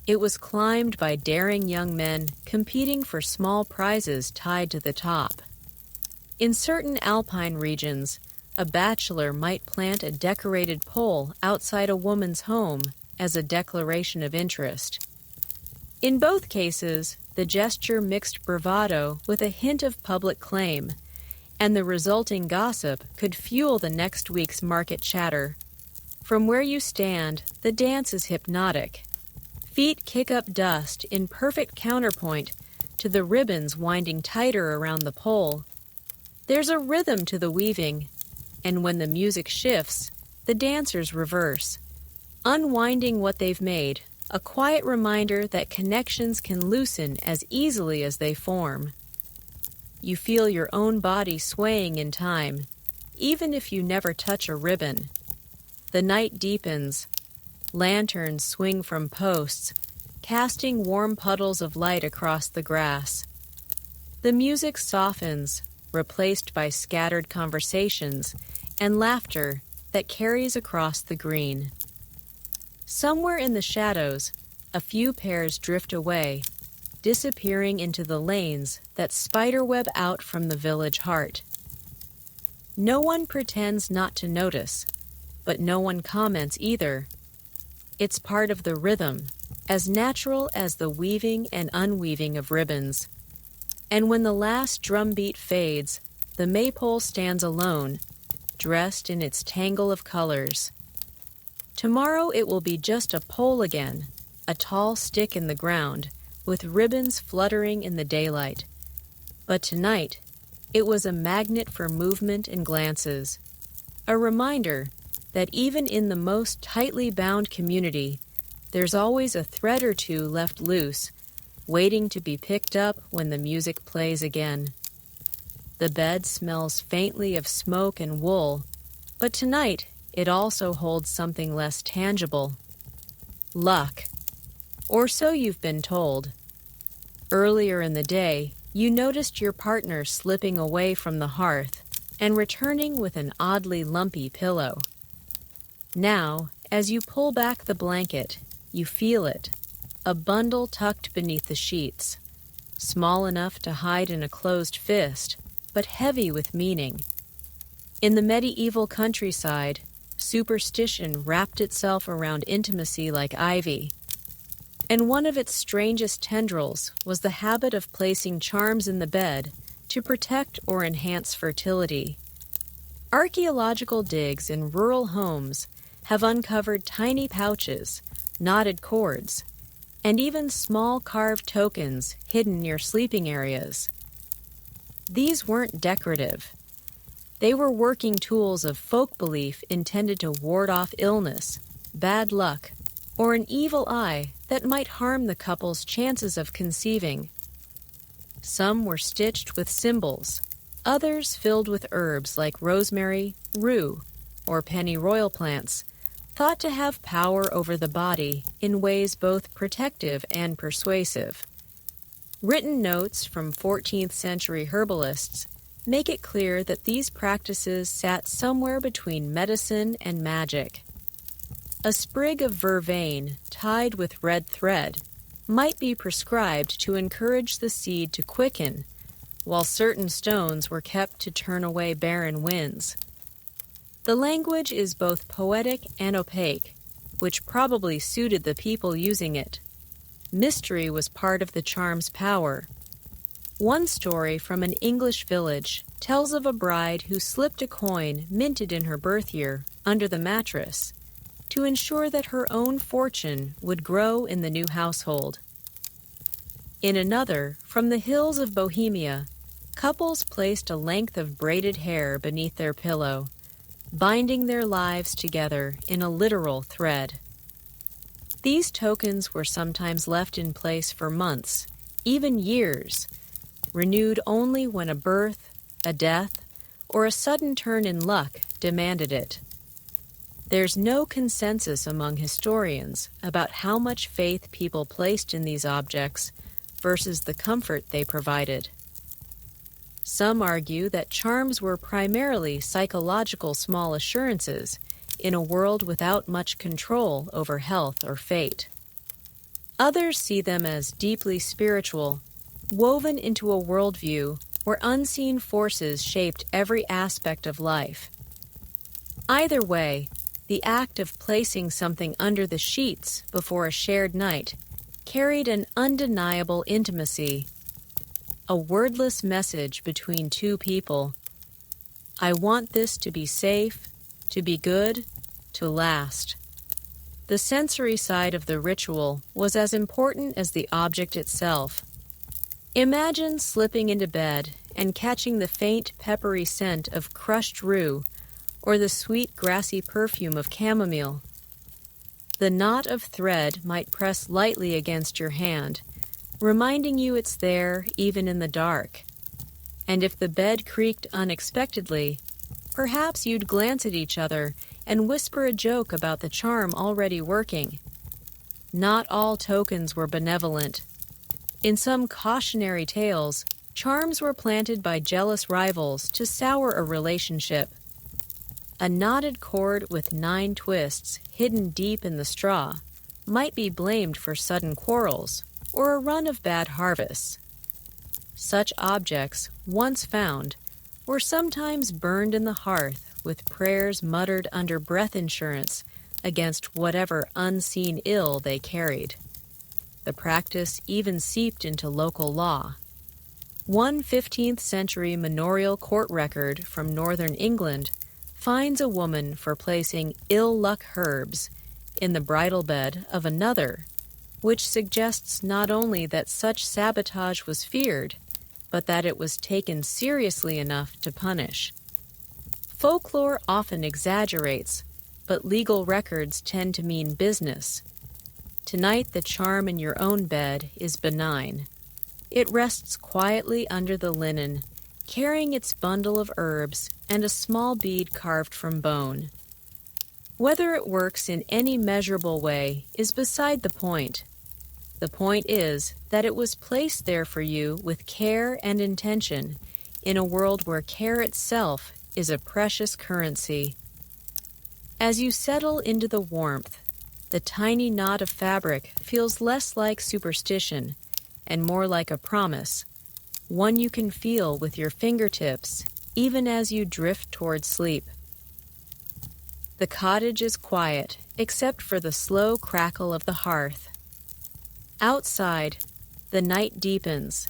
It was climbed by daring young men competing for small prizes tied to the top. In certain alpine regions, a bachelor might plant a decorated pole outside a woman's home as a declaration of interest. In both cases, the gesture mixed bravado with a hint of public claim, and the resulting gossip could fuel the next week's market chatter. From where you stand, the dance is hypnotic. Feet kick up dust in perfect counterpoint to the ribbons winding tighter around the pole. There's a rhythm to the weaving, and when the music shifts, the dancers reverse, unwinding what they've made, a quiet reminder that connections can loosen as easily as they form. You feel your own body swaying in time, even if you never touch a ribbon. The night deepens. Lanterns swing from posts, casting warm puddles of light across the grass. The music softens, replaced by scattered conversations and laughter that carries across the green. Somewhere in the shadows, a few pairs drift away, disappearing into the lanes that spiderweb out from the village heart. No one pretends not to notice, but no one comments either. It's part of the rhythm, as natural as the weaving and unweaving of ribbons. And when the last drumbeat fades, the maypole stands alone, dressed in its tangle of colors. Tomorrow it will be just a pole again, a tall stick in the ground, with ribbons fluttering in the daylight. But tonight, it was a magnet for movement and glances, a reminder that even in the most tightly bound community, there's always a thread or two left loose, waiting to be picked up when the music plays again. The bed smells faintly of smoke and wool, but tonight it also holds something less tangible. Luck. Or so you've been told. Earlier in the day, you noticed your partner slipping away from the hearth and returning with an oddly lumpy pillow. Now, as you pull back the blanket, you feel it, a bundle tucked beneath the sheets, small enough to hide in a closed fist, but heavy with meaning. In the medieval countryside, superstition wrapped itself around intimacy like ivy, and one of its strangest tendrils was the habit of placing charms in the bed to protect or enhance fertility. Archaeological digs in rural homes have uncovered tiny pouches, knotted cords, and even small carved tokens hidden near sleeping areas. These weren't decorative. They were working tools of folk belief intended to ward off illness, bad luck, or an evil eye that might harm the couple's chances of conceiving. Some were stitched with symbols, others filled with herbs like rosemary, rue, or pennyroyal plants, thought to have power over the body in ways both protective and persuasive. Written notes from 14th century herbalists make it clear that these practices sat somewhere between medicine and magic. A sprig of vervain tied with red thread might be prescribed to encourage the seed to quicken, while certain stones were kept to turn away barren winds. The language is both poetic and opaque, which probably suited the people using it. Mystery was part of the charm's power. One story from an English village tells of a bride who slipped a coin minted in her birth year under the mattress to ensure that her own fortune would grow in the new household. In another, from the hills of Bohemia, couples placed a length of braided hair beneath their pillow, binding their lives together in a literal thread. These tokens were sometimes left in place for months, even years, renewed only when a birth, a death, or a sudden turn in luck demanded it. There's no consensus among historians about how much faith people placed in these objects versus the comfort they provided. Some argue that charms were primarily psychological small assurances in a world without much control over health or fate. Others see them as deeply spiritual, woven into a worldview where unseen forces shaped every aspect of life. Either way, the act of placing something under the sheets before a shared night carried an undeniable intimacy, a wordless message between two people. I want this to be safe, to be good, to last. The sensory side of the ritual was as important as the object itself. Imagine slipping into bed and catching the faint peppery scent of crushed rue or the sweet grassy perfume of chamomile. The knot of thread might press lightly against your hand, reminding you it's there even in the dark. And if the bed creaked unexpectedly, perhaps you'd glance at each other and whisper a joke about the charm already working. Not all tokens were benevolent. In some cautionary tales, charms were planted by jealous rivals to sour a relationship. A knotted cord with 9 twists hidden deep in the straw might be blamed for sudden quarrels or a run of bad harvests. Such objects, once found, were sometimes burned in the hearth with prayers muttered under breath insurance against whatever unseen ill they carried. The practice even seeped into local law. One 15th century manorial court record from northern England fines a woman for placing ill-luck herbs in the bridal bed of another, which suggests not only that such sabotage was feared, but that it was taken seriously enough to punish. Folklore often exaggerates, but legal records tend to mean business. Tonight, the charm in your own bed is benign. It rests quietly under the linen, carrying its bundle of herbs and a small bead carved from bone. Whether it works in any measurable way is beside the point. The point is that it was placed there for you with care and intention in a world where care itself is a precious currency. As you settle into the warmth, the tiny knot of fabric feels less like superstition and more like a promise, one you can feel with your fingertips even as you drift toward sleep. The cottage is quiet except for the slow crackle of the hearth. Outside, the night deepens,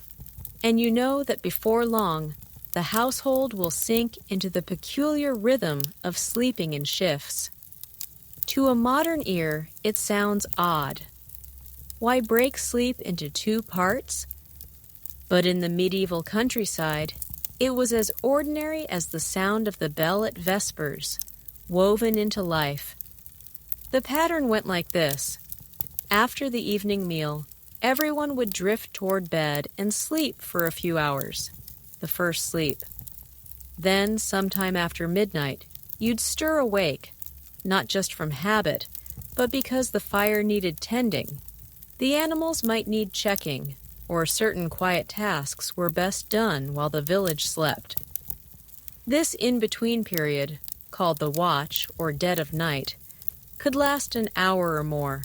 and you know that before long, the household will sink into the peculiar rhythm of sleeping in shifts. To a modern ear, it sounds odd. Why break sleep into two parts? But in the medieval countryside, it was as ordinary as the sound of the bell at vespers, woven into life. The pattern went like this. After the evening meal, everyone would drift toward bed and sleep for a few hours, the first sleep. Then, sometime after midnight, you'd stir awake, not just from habit, but because the fire needed tending. The animals might need checking, or certain quiet tasks were best done while the village slept. This in-between period, called the watch or dead of night, could last an hour or more.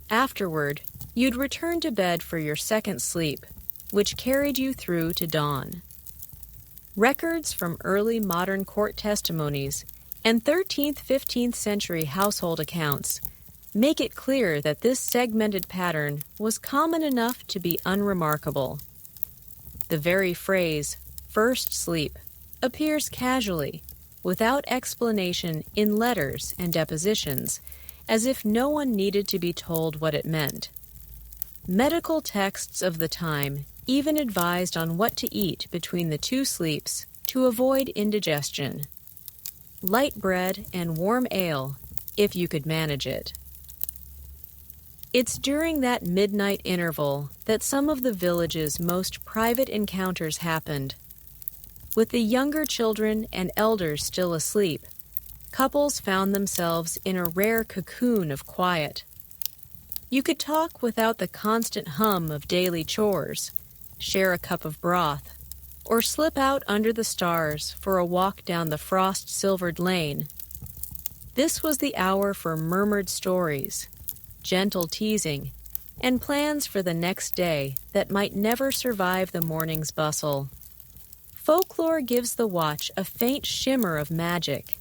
Afterward, you'd return to bed for your second sleep, which carried you through to dawn. Records from early modern court testimonies and 13th-15th century household accounts make it clear that this segmented pattern was common enough to be unremarkable. The very phrase, first sleep, appears casually, without explanation in letters and depositions, as if no one needed to be told what it meant. Medical texts of the time even advised on what to eat between the two sleeps to avoid indigestion. Light bread and warm ale, if you could manage it. It's during that midnight interval that some of the village's most private encounters happened. With the younger children and elders still asleep, couples found themselves in a rare cocoon of quiet. You could talk without the constant hum of daily chores, share a cup of broth, or slip out under the stars for a walk down the frost-silvered lane. This was the hour for murmured stories, gentle teasing, and plans for the next day that might never survive the morning's bustle. Folklore gives the watch a faint shimmer of magic.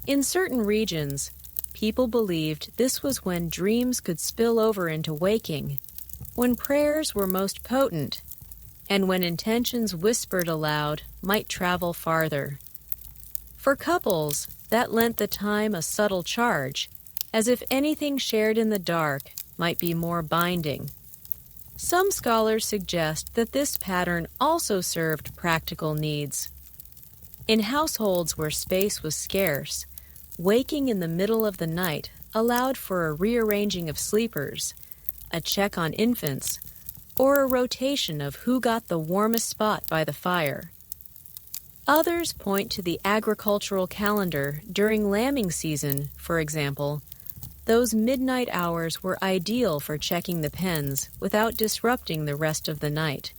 In certain regions, people believed this was when dreams could spill over into waking, when prayers were most potent, and when intentions whispered aloud might travel farther. For couples, that lent the time a subtle charge, as if anything shared in the dark might be more binding. Some scholars suggest that this pattern also served practical needs. In households where space was scarce, waking in the middle of the night allowed for a rearranging of sleepers, a check on infants, or a rotation of who got the warmest spot by the fire. Others point to the agricultural calendar during lambing season, for example. Those midnight hours were ideal for checking the pens without disrupting the rest of the night.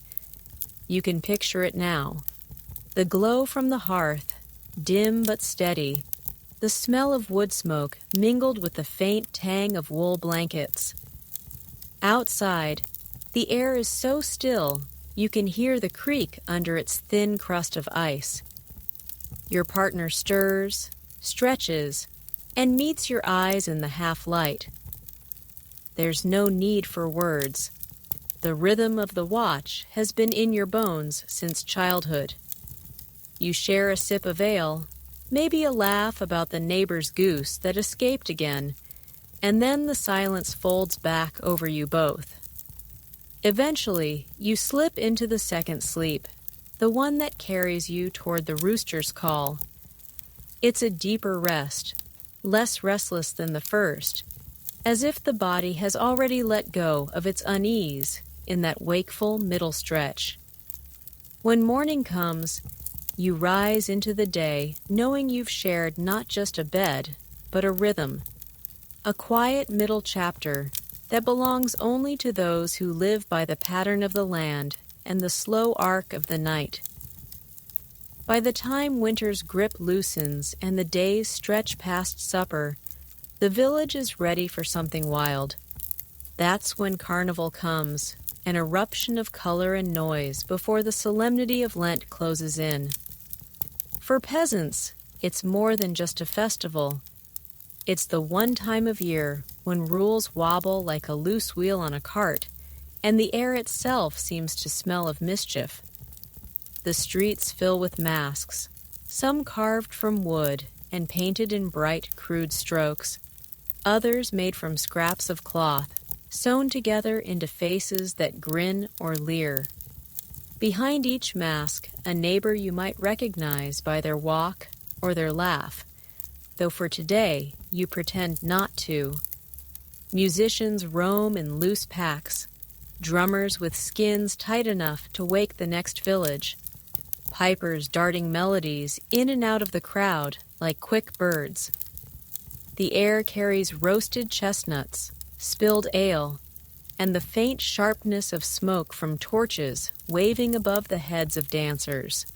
You can picture it now. The glow from the hearth, dim but steady, the smell of wood smoke mingled with the faint tang of wool blankets. Outside, the air is so still you can hear the creak under its thin crust of ice. Your partner stirs, stretches, and meets your eyes in the half-light. There's no need for words. The rhythm of the watch has been in your bones since childhood. You share a sip of ale, maybe a laugh about the neighbor's goose that escaped again, and then the silence folds back over you both. Eventually, you slip into the second sleep, the one that carries you toward the rooster's call. It's a deeper rest, less restless than the first, as if the body has already let go of its unease in that wakeful middle stretch. When morning comes, you rise into the day knowing you've shared not just a bed, but a rhythm, a quiet middle chapter that belongs only to those who live by the pattern of the land and the slow arc of the night. By the time winter's grip loosens and the days stretch past supper, the village is ready for something wild. That's when Carnival comes, an eruption of color and noise before the solemnity of Lent closes in. For peasants, it's more than just a festival. It's the one time of year when rules wobble like a loose wheel on a cart, and the air itself seems to smell of mischief. The streets fill with masks, some carved from wood and painted in bright, crude strokes, others made from scraps of cloth, sewn together into faces that grin or leer. Behind each mask, a neighbor you might recognize by their walk or their laugh, though for today, you pretend not to. Musicians roam in loose packs, drummers with skins tight enough to wake the next village, pipers darting melodies in and out of the crowd like quick birds. The air carries roasted chestnuts, spilled ale, and the faint sharpness of smoke from torches waving above the heads of dancers.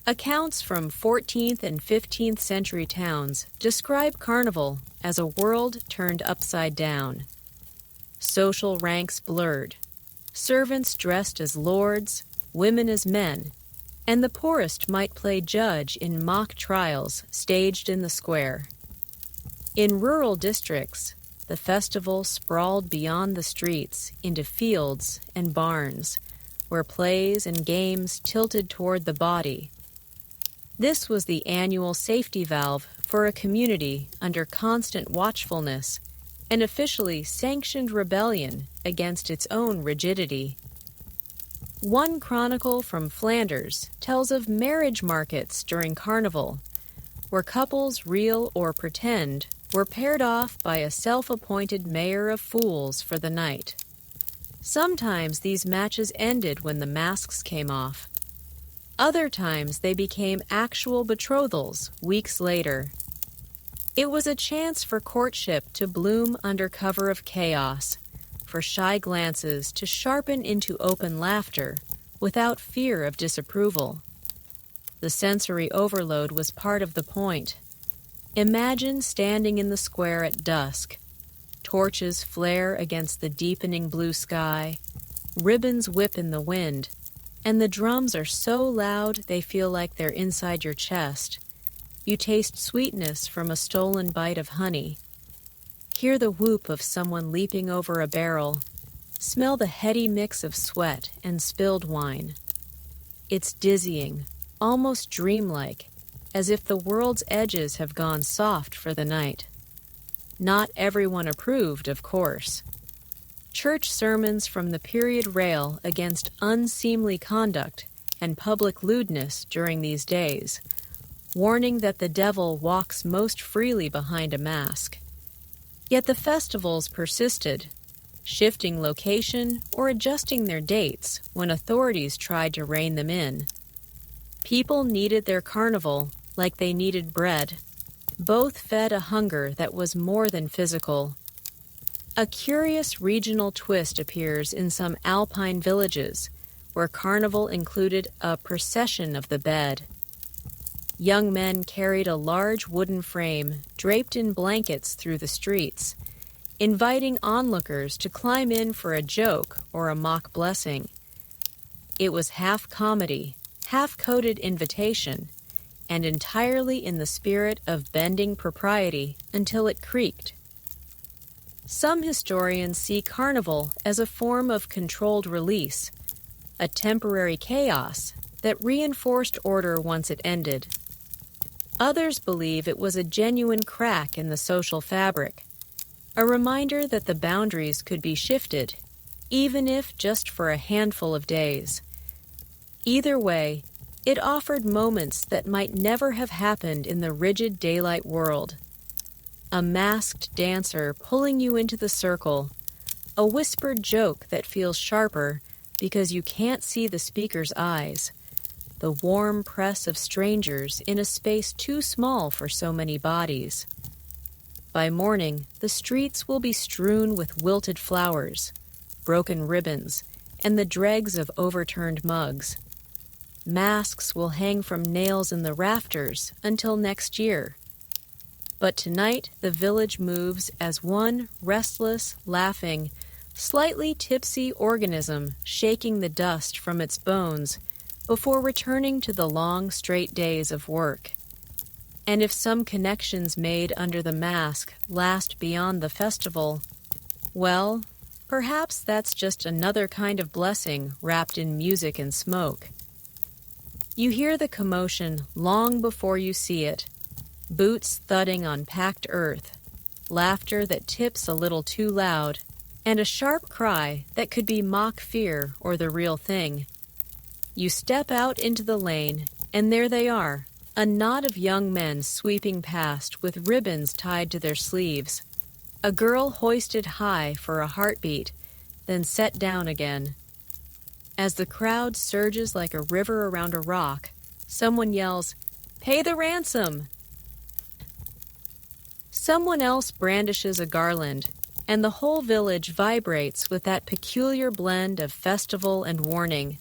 Accounts from 14th and 15th century towns describe Carnival as a world turned upside down. Social ranks blurred, servants dressed as lords, women as men, and the poorest might play judge in mock trials staged in the square. In rural districts, the festival sprawled beyond the streets into fields and barns, where plays and games tilted toward the body. This was the annual safety valve for a community under constant watchfulness, an officially sanctioned rebellion against its own rigidity. One chronicle from Flanders tells of marriage markets during Carnival, where couples, real or pretend, were paired off by a self-appointed mayor of fools for the night. Sometimes these matches ended when the masks came off. Other times they became actual betrothals weeks later. It was a chance for courtship to bloom under cover of chaos, for shy glances to sharpen into open laughter without fear of disapproval. The sensory overload was part of the point. Imagine standing in the square at dusk. Torches flare against the deepening blue sky, ribbons whip in the wind, and the drums are so loud they feel like they're inside your chest. You taste sweetness from a stolen bite of honey. Hear the whoop of someone leaping over a barrel. Smell the heady mix of sweat and spilled wine. It's dizzying, almost dreamlike, as if the world's edges have gone soft for the night. Not everyone approved, of course. Church sermons from the period rail against unseemly conduct and public lewdness during these days, warning that the devil walks most freely behind a mask. Yet the festivals persisted, shifting location or adjusting their dates when authorities tried to rein them in. People needed their carnival like they needed bread. Both fed a hunger that was more than physical. A curious regional twist appears in some alpine villages, where carnival included a procession of the bed. Young men carried a large wooden frame draped in blankets through the streets, inviting onlookers to climb in for a joke or a mock blessing. It was half comedy, half coded invitation, and entirely in the spirit of bending propriety until it creaked. Some historians see carnival as a form of controlled release, a temporary chaos that reinforced order once it ended. Others believe it was a genuine crack in the social fabric, a reminder that the boundaries could be shifted, even if just for a handful of days. Either way, it offered moments that might never have happened in the rigid daylight world. A masked dancer pulling you into the circle, a whispered joke that feels sharper because you can't see the speaker's eyes, the warm press of strangers in a space too small for so many bodies. By morning, the streets will be strewn with wilted flowers, broken ribbons, and the dregs of overturned mugs. Masks will hang from nails in the rafters until next year. But tonight, the village moves as one restless, laughing, slightly tipsy organism shaking the dust from its bones before returning to the long, straight days of work. And if some connections made under the mask last beyond the festival, well, perhaps that's just another kind of blessing wrapped in music and smoke. You hear the commotion long before you see it, boots thudding on packed earth, laughter that tips a little too loud, and a sharp cry that could be mock fear or the real thing. You step out into the lane, and there they are, a knot of young men sweeping past with ribbons tied to their sleeves, a girl hoisted high for a heartbeat, then set down again. As the crowd surges like a river around a rock, someone yells, "Pay the ransom!" Someone else brandishes a garland, and the whole village vibrates with that peculiar blend of festival and warning.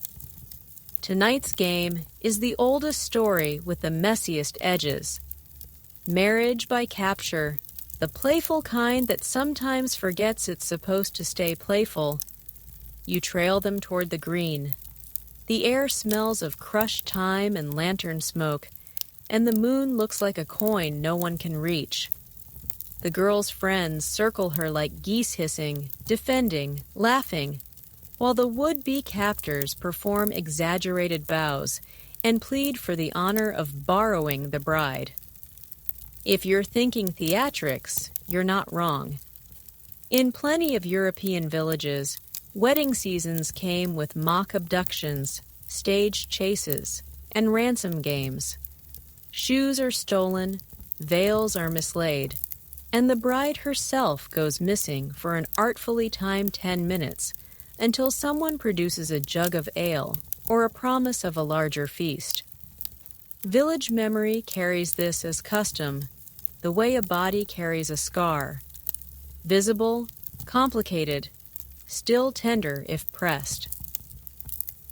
Tonight's game is the oldest story with the messiest edges. Marriage by capture, the playful kind that sometimes forgets it's supposed to stay playful. You trail them toward the green. The air smells of crushed thyme and lantern smoke, and the moon looks like a coin no one can reach. The girl's friends circle her like geese hissing, defending, laughing, while the would-be captors perform exaggerated bows and plead for the honor of borrowing the bride. If you're thinking theatrics, you're not wrong. In plenty of European villages, wedding seasons came with mock abductions, staged chases, and ransom games. Shoes are stolen, veils are mislaid, and the bride herself goes missing for an artfully timed 10 minutes until someone produces a jug of ale or a promise of a larger feast. Village memory carries this as custom, the way a body carries a scar. Visible, complicated, still tender if pressed.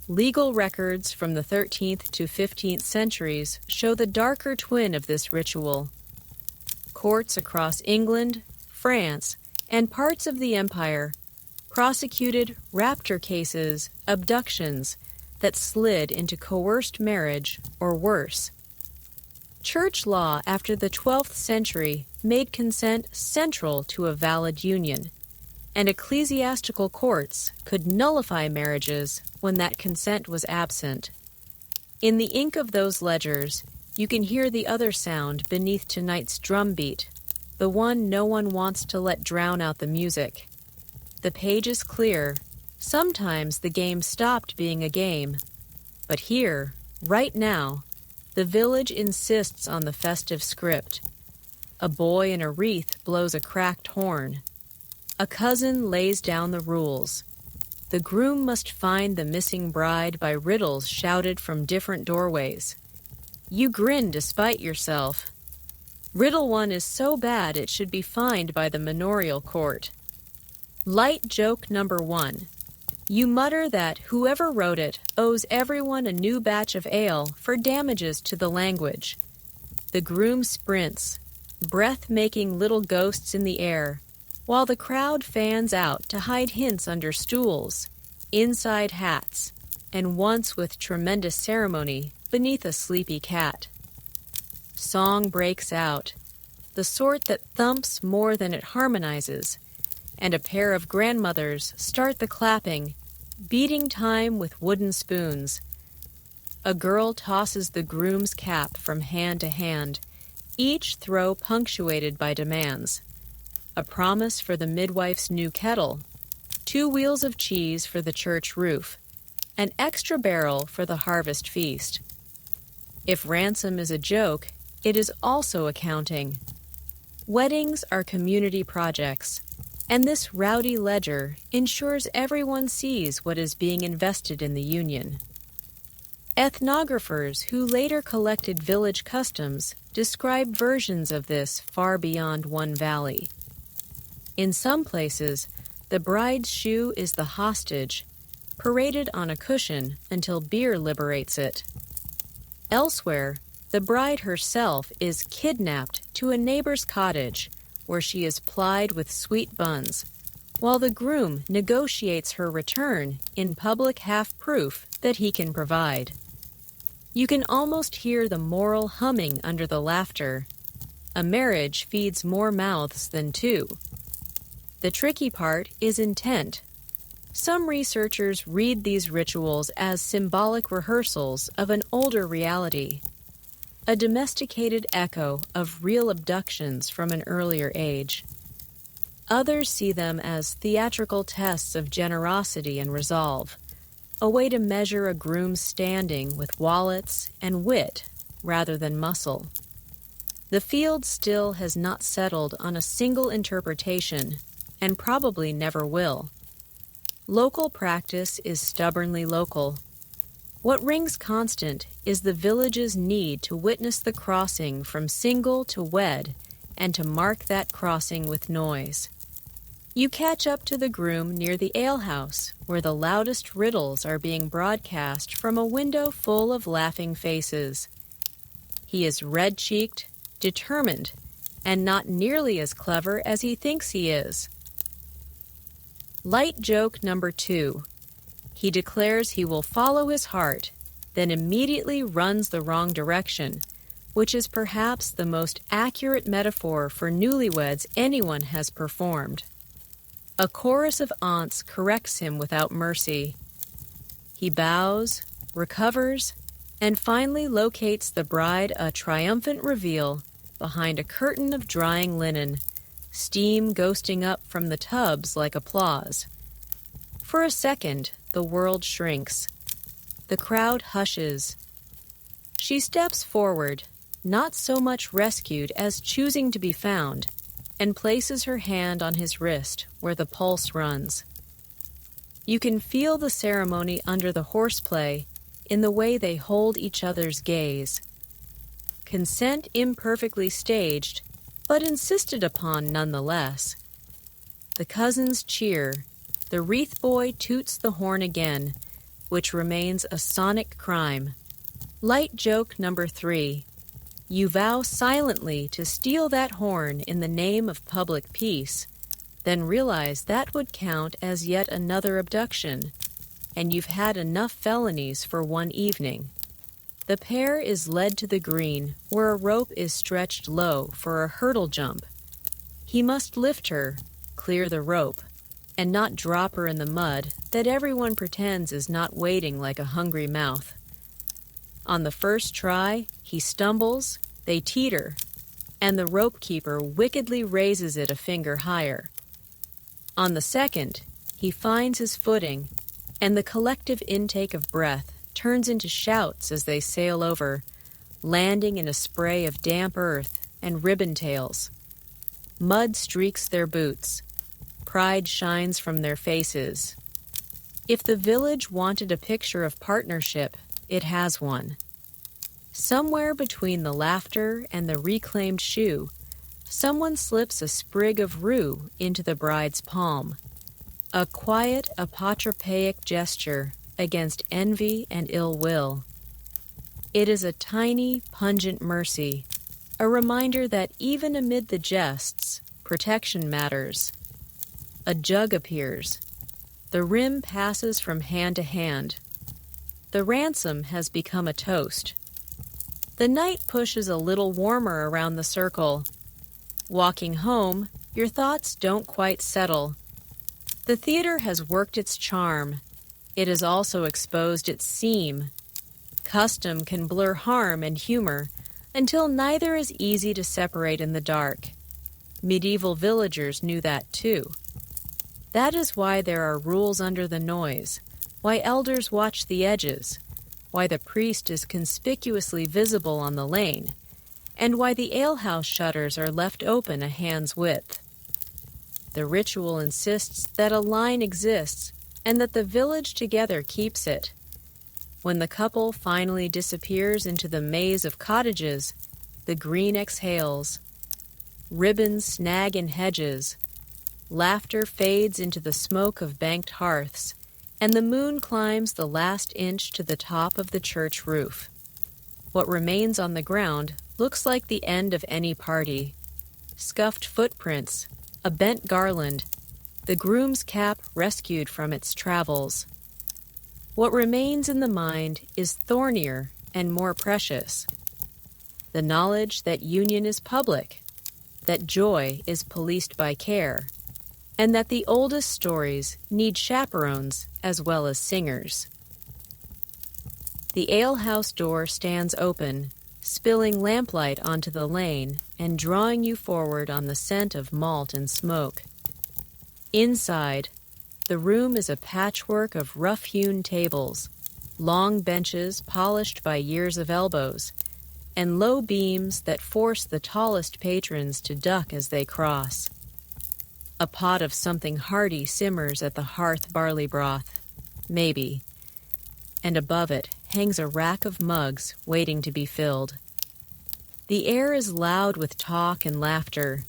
Legal records from the 13th to 15th centuries show the darker twin of this ritual. Courts across England, France, and parts of the Empire prosecuted rapture cases, abductions that slid into coerced marriage or worse. Church law after the 12th century made consent central to a valid union, and ecclesiastical courts could nullify marriages when that consent was absent. In the ink of those ledgers, you can hear the other sound beneath tonight's drumbeat, the one no one wants to let drown out the music. The page is clear. Sometimes the game stopped being a game. But here, right now, the village insists on the festive script. A boy in a wreath blows a cracked horn. A cousin lays down the rules. The groom must find the missing bride by riddles shouted from different doorways. You grin despite yourself. Riddle 1 is so bad it should be fined by the manorial court. Light joke number 1. You mutter that whoever wrote it owes everyone a new batch of ale for damages to the language. The groom sprints, breath-making little ghosts in the air, while the crowd fans out to hide hints under stools, inside hats, and once with tremendous ceremony beneath a sleepy cat. song breaks out, the sort that thumps more than it harmonizes, and a pair of grandmothers start the clapping, beating time with wooden spoons. A girl tosses the groom's cap from hand to hand, each throw punctuated by demands. A promise for the midwife's new kettle, 2 wheels of cheese for the church roof, an extra barrel for the harvest feast. If ransom is a joke, it is also accounting. Weddings are community projects, and this rowdy ledger ensures everyone sees what is being invested in the union. Ethnographers who later collected village customs describe versions of this far beyond one valley. In some places, the bride's shoe is the hostage, paraded on a cushion until beer liberates it. Elsewhere, the bride herself is kidnapped to a neighbor's cottage, where she is plied with sweet buns, while the groom negotiates her return in public half-proof that he can provide. You can almost hear the moral humming under the laughter. A marriage feeds more mouths than 2. The tricky part is intent. Some researchers read these rituals as symbolic rehearsals of an older reality, a domesticated echo of real abductions from an earlier age. Others see them as theatrical tests of generosity and resolve, a way to measure a groom's standing with wallets and wit rather than muscle. The field still has not settled on a single interpretation, and probably never will. Local practice is stubbornly local. What rings constant is the village's need to witness the crossing from single to wed and to mark that crossing with noise. You catch up to the groom near the alehouse, where the loudest riddles are being broadcast from a window full of laughing faces. He is red-cheeked, determined, and not nearly as clever as he thinks he is. Light joke number 2. He declares he will follow his heart, then immediately runs the wrong direction, which is perhaps the most accurate metaphor for newlyweds anyone has performed. A chorus of aunts corrects him without mercy. He bows, recovers, and finally locates the bride a triumphant reveal behind a curtain of drying linen, steam ghosting up from the tubs like applause. For a second, the world shrinks. The crowd hushes. She steps forward, not so much rescued as choosing to be found, and places her hand on his wrist where the pulse runs. You can feel the ceremony under the horseplay in the way they hold each other's gaze. Consent imperfectly staged, but insisted upon nonetheless. The cousins cheer. The wreath boy toots the horn again, which remains a sonic crime. Light joke number 3. You vow silently to steal that horn in the name of public peace, then realize that would count as yet another abduction, and you've had enough felonies for one evening. The pair is led to the green, where a rope is stretched low for a hurdle jump. He must lift her, clear the rope, and not drop her in the mud that everyone pretends is not waiting like a hungry mouth. On the first try, he stumbles, they teeter, and the rope keeper wickedly raises it a finger higher. On the second, he finds his footing, and the collective intake of breath turns into shouts as they sail over, landing in a spray of damp earth and ribbon tails. Mud streaks their boots. Pride shines from their faces. If the village wanted a picture of partnership, it has one. Somewhere between the laughter and the reclaimed shoe, someone slips a sprig of rue into the bride's palm. A quiet apotropaic gesture against envy and ill will. It is a tiny, pungent mercy, a reminder that even amid the jests, protection matters. A jug appears. The rim passes from hand to hand. The ransom has become a toast. The night pushes a little warmer around the circle. Walking home, your thoughts don't quite settle. The theater has worked its charm. It has also exposed its seam. Custom can blur harm and humor until neither is easy to separate in the dark. Medieval villagers knew that too. That is why there are rules under the noise, why elders watch the edges, why the priest is conspicuously visible on the lane, and why the alehouse shutters are left open a hand's width. The ritual insists that a line exists and that the village together keeps it. When the couple finally disappears into the maze of cottages, the green exhales. Ribbons snag in hedges. Laughter fades into the smoke of banked hearths, and the moon climbs the last inch to the top of the church roof. What remains on the ground looks like the end of any party. Scuffed footprints, a bent garland, the groom's cap rescued from its travels. What remains in the mind is thornier and more precious. The knowledge that union is public, that joy is policed by care, and that the oldest stories need chaperones as well as singers. The alehouse door stands open, spilling lamplight onto the lane and drawing you forward on the scent of malt and smoke. Inside, the room is a patchwork of rough-hewn tables, long benches polished by years of elbows, and low beams that force the tallest patrons to duck as they cross. A pot of something hearty simmers at the hearth barley broth, maybe, and above it hangs a rack of mugs waiting to be filled. The air is loud with talk and laughter,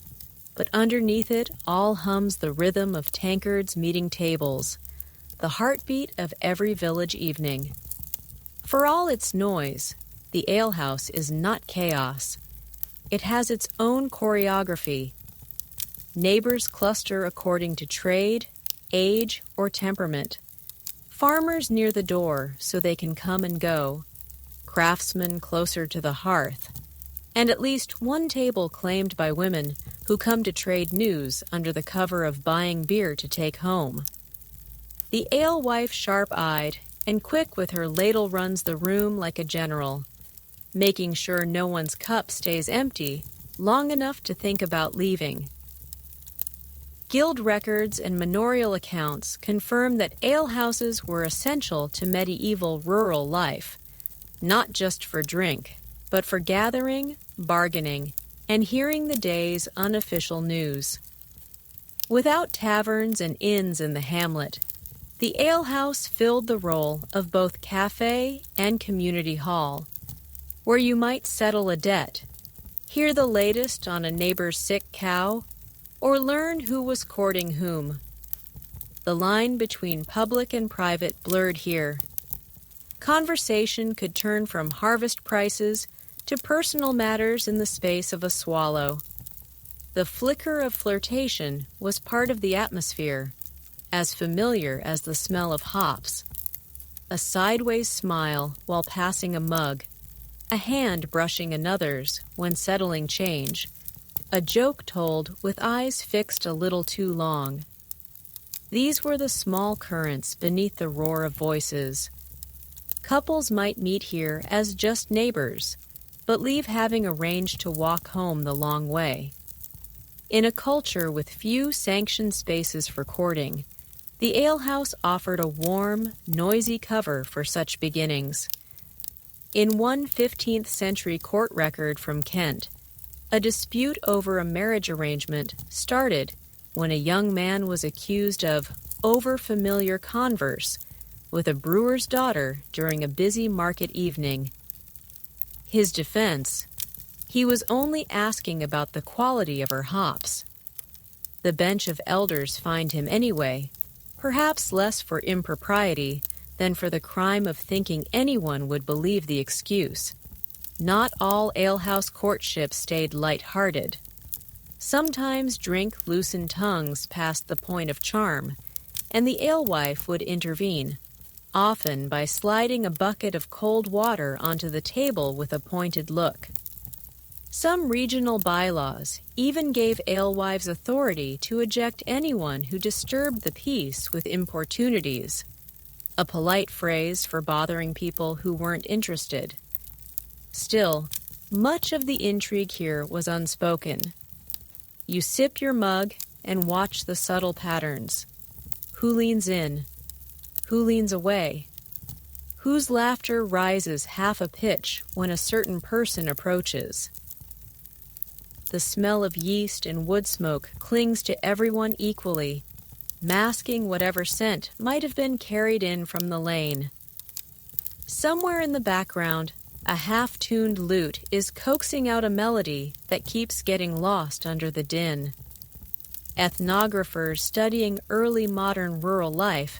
but underneath it all hums the rhythm of tankards meeting tables, the heartbeat of every village evening. For all its noise, the alehouse is not chaos. It has its own choreography. Neighbors cluster according to trade, age, or temperament. Farmers near the door so they can come and go. Craftsmen closer to the hearth. And at least one table claimed by women who come to trade news under the cover of buying beer to take home. The alewife sharp-eyed and quick with her ladle runs the room like a general, making sure no one's cup stays empty long enough to think about leaving. Guild records and manorial accounts confirm that alehouses were essential to medieval rural life, not just for drink, but for gathering, bargaining, and hearing the day's unofficial news. Without taverns and inns in the hamlet, the alehouse filled the role of both cafe and community hall, where you might settle a debt, hear the latest on a neighbor's sick cow, or learn who was courting whom. The line between public and private blurred here. Conversation could turn from harvest prices to personal matters in the space of a swallow. The flicker of flirtation was part of the atmosphere, as familiar as the smell of hops. A sideways smile while passing a mug, a hand brushing another's when settling change, a joke told with eyes fixed a little too long. These were the small currents beneath the roar of voices. Couples might meet here as just neighbors, but leave having arranged to walk home the long way. In a culture with few sanctioned spaces for courting, the alehouse offered a warm, noisy cover for such beginnings. In one 15th century court record from Kent, a dispute over a marriage arrangement started when a young man was accused of over-familiar converse with a brewer's daughter during a busy market evening. His defense: he was only asking about the quality of her hops. The bench of elders fined him anyway, perhaps less for impropriety than for the crime of thinking anyone would believe the excuse. Not all alehouse courtship stayed light-hearted. Sometimes drink loosened tongues past the point of charm, and the alewife would intervene, often by sliding a bucket of cold water onto the table with a pointed look. Some regional bylaws even gave alewives authority to eject anyone who disturbed the peace with importunities, a polite phrase for bothering people who weren't interested. Still, much of the intrigue here was unspoken. You sip your mug and watch the subtle patterns. Who leans in? Who leans away? Whose laughter rises half a pitch when a certain person approaches? The smell of yeast and wood smoke clings to everyone equally, masking whatever scent might have been carried in from the lane. Somewhere in the background, a half-tuned lute is coaxing out a melody that keeps getting lost under the din. Ethnographers studying early modern rural life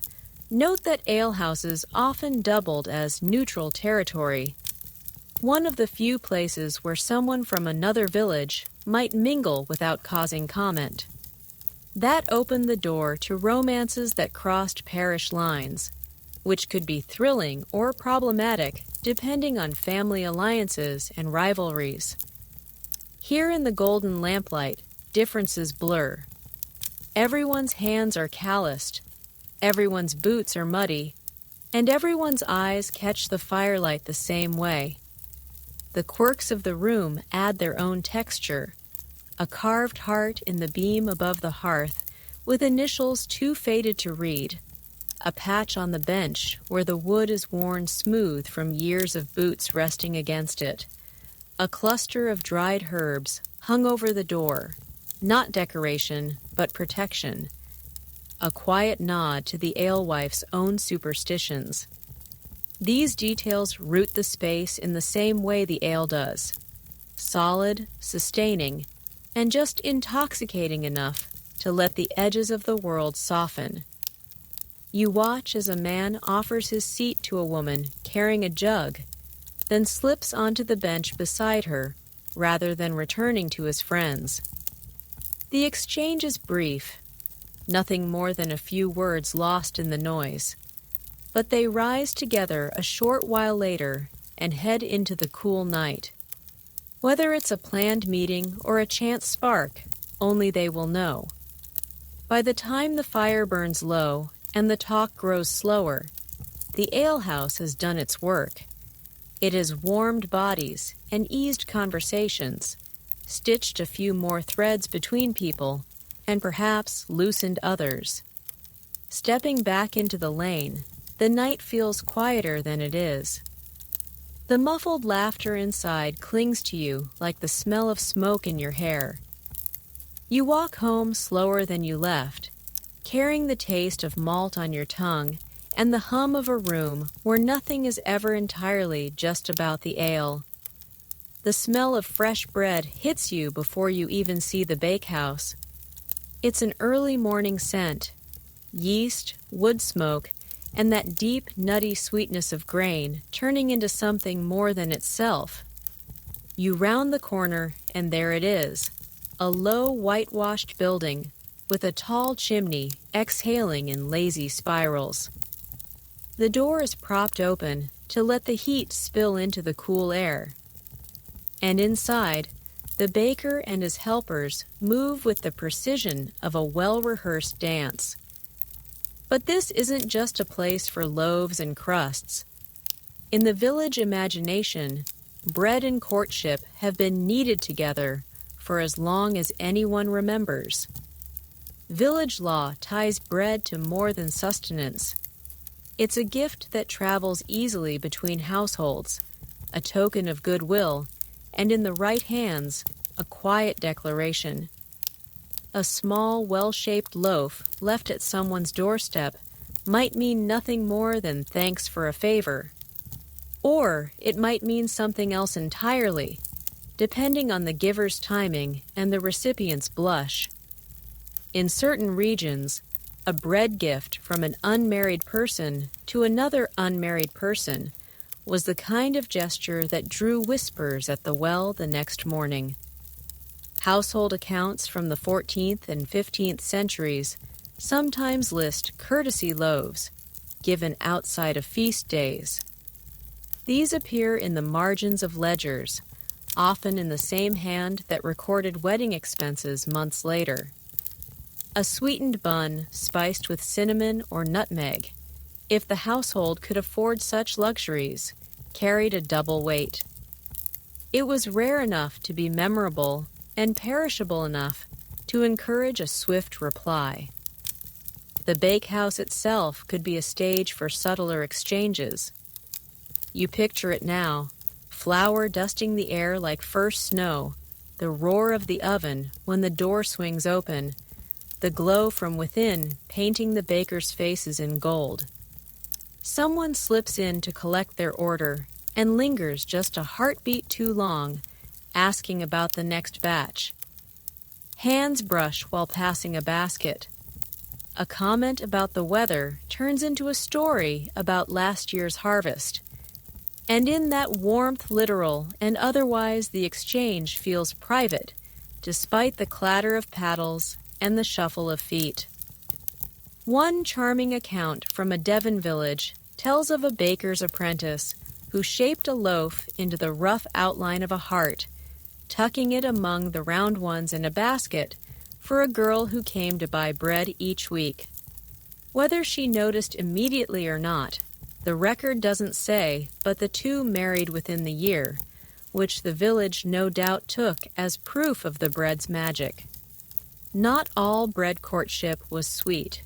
note that alehouses often doubled as neutral territory, one of the few places where someone from another village might mingle without causing comment. That opened the door to romances that crossed parish lines, which could be thrilling or problematic depending on family alliances and rivalries. Here in the golden lamplight, differences blur. Everyone's hands are calloused, everyone's boots are muddy, and everyone's eyes catch the firelight the same way. The quirks of the room add their own texture, a carved heart in the beam above the hearth with initials too faded to read, a patch on the bench where the wood is worn smooth from years of boots resting against it, a cluster of dried herbs hung over the door, not decoration, but protection, a quiet nod to the alewife's own superstitions. These details root the space in the same way the ale does, solid, sustaining, and just intoxicating enough to let the edges of the world soften. You watch as a man offers his seat to a woman carrying a jug, then slips onto the bench beside her rather than returning to his friends. The exchange is brief, nothing more than a few words lost in the noise, but they rise together a short while later and head into the cool night. Whether it's a planned meeting or a chance spark, only they will know. By the time the fire burns low and the talk grows slower, the alehouse has done its work. It has warmed bodies and eased conversations, stitched a few more threads between people, and perhaps loosened others. Stepping back into the lane, the night feels quieter than it is. The muffled laughter inside clings to you like the smell of smoke in your hair. You walk home slower than you left, carrying the taste of malt on your tongue and the hum of a room where nothing is ever entirely just about the ale. The smell of fresh bread hits you before you even see the bakehouse. It's an early morning scent, yeast, wood smoke, and that deep, nutty sweetness of grain turning into something more than itself. You round the corner, and there it is, a low, whitewashed building with a tall chimney exhaling in lazy spirals. The door is propped open to let the heat spill into the cool air. And inside, the baker and his helpers move with the precision of a well-rehearsed dance. But this isn't just a place for loaves and crusts. In the village imagination, bread and courtship have been kneaded together for as long as anyone remembers. Village law ties bread to more than sustenance. It's a gift that travels easily between households, a token of goodwill, and in the right hands, a quiet declaration. A small, well-shaped loaf left at someone's doorstep might mean nothing more than thanks for a favor. Or it might mean something else entirely, depending on the giver's timing and the recipient's blush. In certain regions, a bread gift from an unmarried person to another unmarried person was the kind of gesture that drew whispers at the well the next morning. Household accounts from the 14th and 15th centuries sometimes list courtesy loaves, given outside of feast days. These appear in the margins of ledgers, often in the same hand that recorded wedding expenses months later. A sweetened bun spiced with cinnamon or nutmeg, if the household could afford such luxuries, carried a double weight. It was rare enough to be memorable and perishable enough to encourage a swift reply. The bakehouse itself could be a stage for subtler exchanges. You picture it now, flour dusting the air like first snow, the roar of the oven when the door swings open, the glow from within painting the bakers' faces in gold. Someone slips in to collect their order and lingers just a heartbeat too long, asking about the next batch. Hands brush while passing a basket. A comment about the weather turns into a story about last year's harvest. And in that warmth literal and otherwise the exchange feels private, despite the clatter of paddles and the shuffle of feet. One charming account from a Devon village tells of a baker's apprentice who shaped a loaf into the rough outline of a heart, tucking it among the round ones in a basket for a girl who came to buy bread each week. Whether she noticed immediately or not, the record doesn't say, but the two married within the year, which the village no doubt took as proof of the bread's magic. Not all bread courtship was sweet.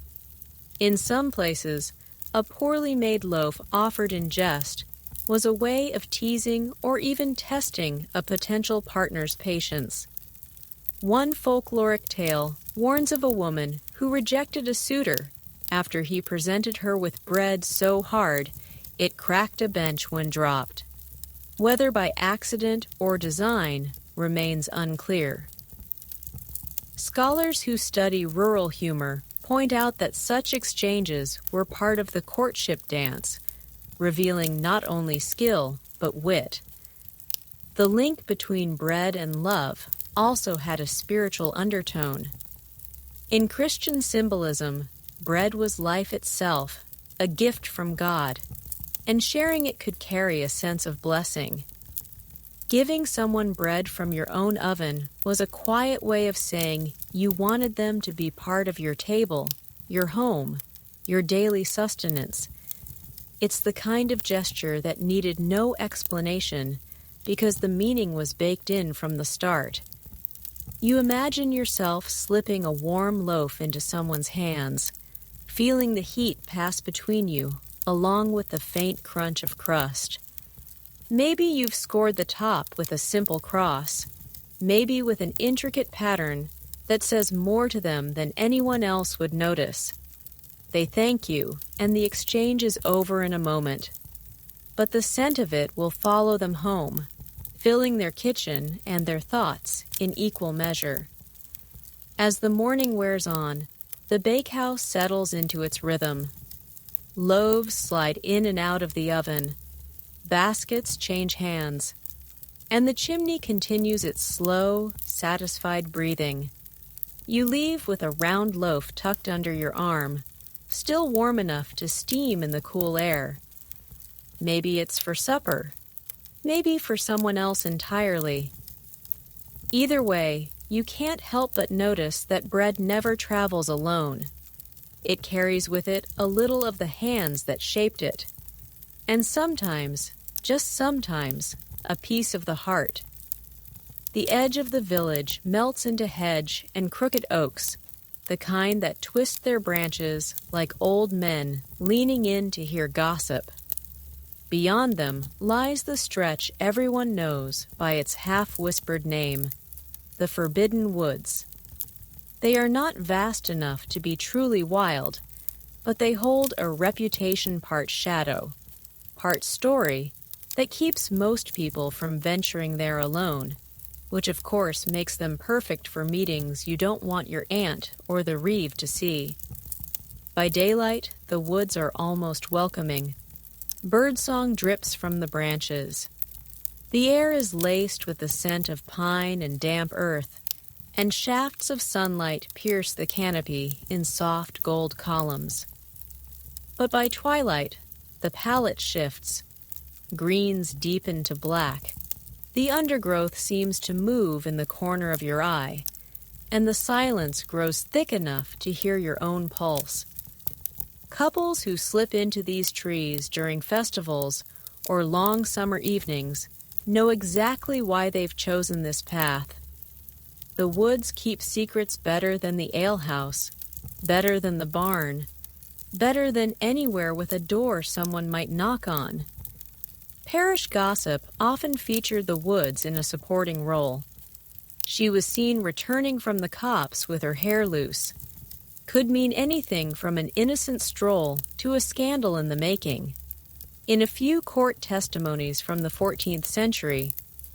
In some places, a poorly made loaf offered in jest was a way of teasing or even testing a potential partner's patience. One folkloric tale warns of a woman who rejected a suitor after he presented her with bread so hard it cracked a bench when dropped. Whether by accident or design remains unclear. Scholars who study rural humor point out that such exchanges were part of the courtship dance, revealing not only skill but wit. The link between bread and love also had a spiritual undertone. In Christian symbolism, bread was life itself, a gift from God, and sharing it could carry a sense of blessing. Giving someone bread from your own oven was a quiet way of saying you wanted them to be part of your table, your home, your daily sustenance. It's the kind of gesture that needed no explanation because the meaning was baked in from the start. You imagine yourself slipping a warm loaf into someone's hands, feeling the heat pass between you, along with the faint crunch of crust. Maybe you've scored the top with a simple cross, maybe with an intricate pattern that says more to them than anyone else would notice. They thank you, and the exchange is over in a moment. But the scent of it will follow them home, filling their kitchen and their thoughts in equal measure. As the morning wears on, the bakehouse settles into its rhythm. Loaves slide in and out of the oven. Baskets change hands. And the chimney continues its slow, satisfied breathing. You leave with a round loaf tucked under your arm, still warm enough to steam in the cool air. Maybe it's for supper. Maybe for someone else entirely. Either way, you can't help but notice that bread never travels alone. It carries with it a little of the hands that shaped it. And sometimes, just sometimes, a piece of the heart. The edge of the village melts into hedge and crooked oaks, the kind that twist their branches like old men leaning in to hear gossip. Beyond them lies the stretch everyone knows by its half-whispered name, the Forbidden Woods. They are not vast enough to be truly wild, but they hold a reputation part shadow, part story, that keeps most people from venturing there alone, which of course makes them perfect for meetings you don't want your aunt or the reeve to see. By daylight, the woods are almost welcoming. Birdsong drips from the branches. The air is laced with the scent of pine and damp earth, and shafts of sunlight pierce the canopy in soft gold columns. But by twilight, the palette shifts. Greens deepen to black. The undergrowth seems to move in the corner of your eye, and the silence grows thick enough to hear your own pulse. Couples who slip into these trees during festivals or long summer evenings know exactly why they've chosen this path. The woods keep secrets better than the alehouse, better than the barn, better than anywhere with a door someone might knock on. Parish gossip often featured the woods in a supporting role. She was seen returning from the copse with her hair loose. Could mean anything from an innocent stroll to a scandal in the making. In a few court testimonies from the 14th century,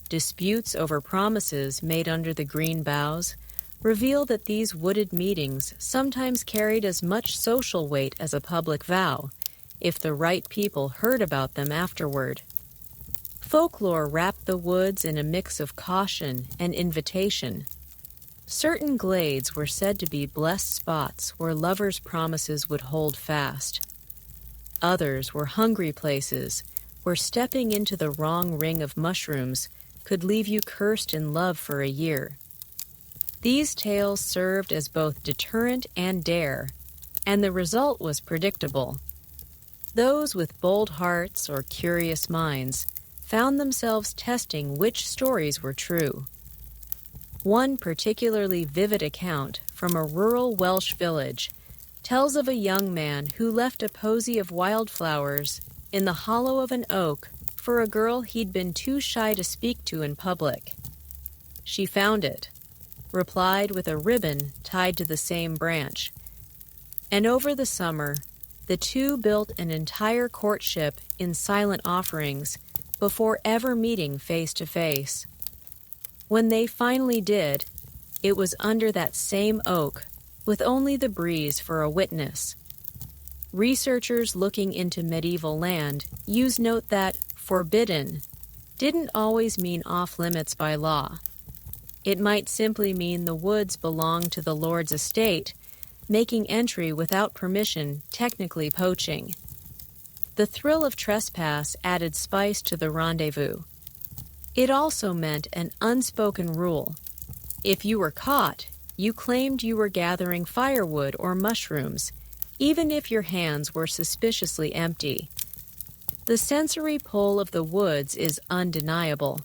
disputes over promises made under the green boughs reveal that these wooded meetings sometimes carried as much social weight as a public vow, if the right people heard about them afterward. Folklore wrapped the woods in a mix of caution and invitation. Certain glades were said to be blessed spots where lovers' promises would hold fast. Others were hungry places where stepping into the wrong ring of mushrooms could leave you cursed in love for a year. These tales served as both deterrent and dare, and the result was predictable. Those with bold hearts or curious minds found themselves testing which stories were true. One particularly vivid account from a rural Welsh village tells of a young man who left a posy of wildflowers in the hollow of an oak for a girl he'd been too shy to speak to in public. She found it, replied with a ribbon tied to the same branch, and over the summer, the two built an entire courtship in silent offerings before ever meeting face to face. When they finally did, it was under that same oak, with only the breeze for a witness. Researchers looking into medieval land use note that forbidden didn't always mean off-limits by law. It might simply mean the woods belonged to the lord's estate, making entry without permission technically poaching. The thrill of trespass added spice to the rendezvous. It also meant an unspoken rule. If you were caught, you claimed you were gathering firewood or mushrooms, even if your hands were suspiciously empty. The sensory pull of the woods is undeniable.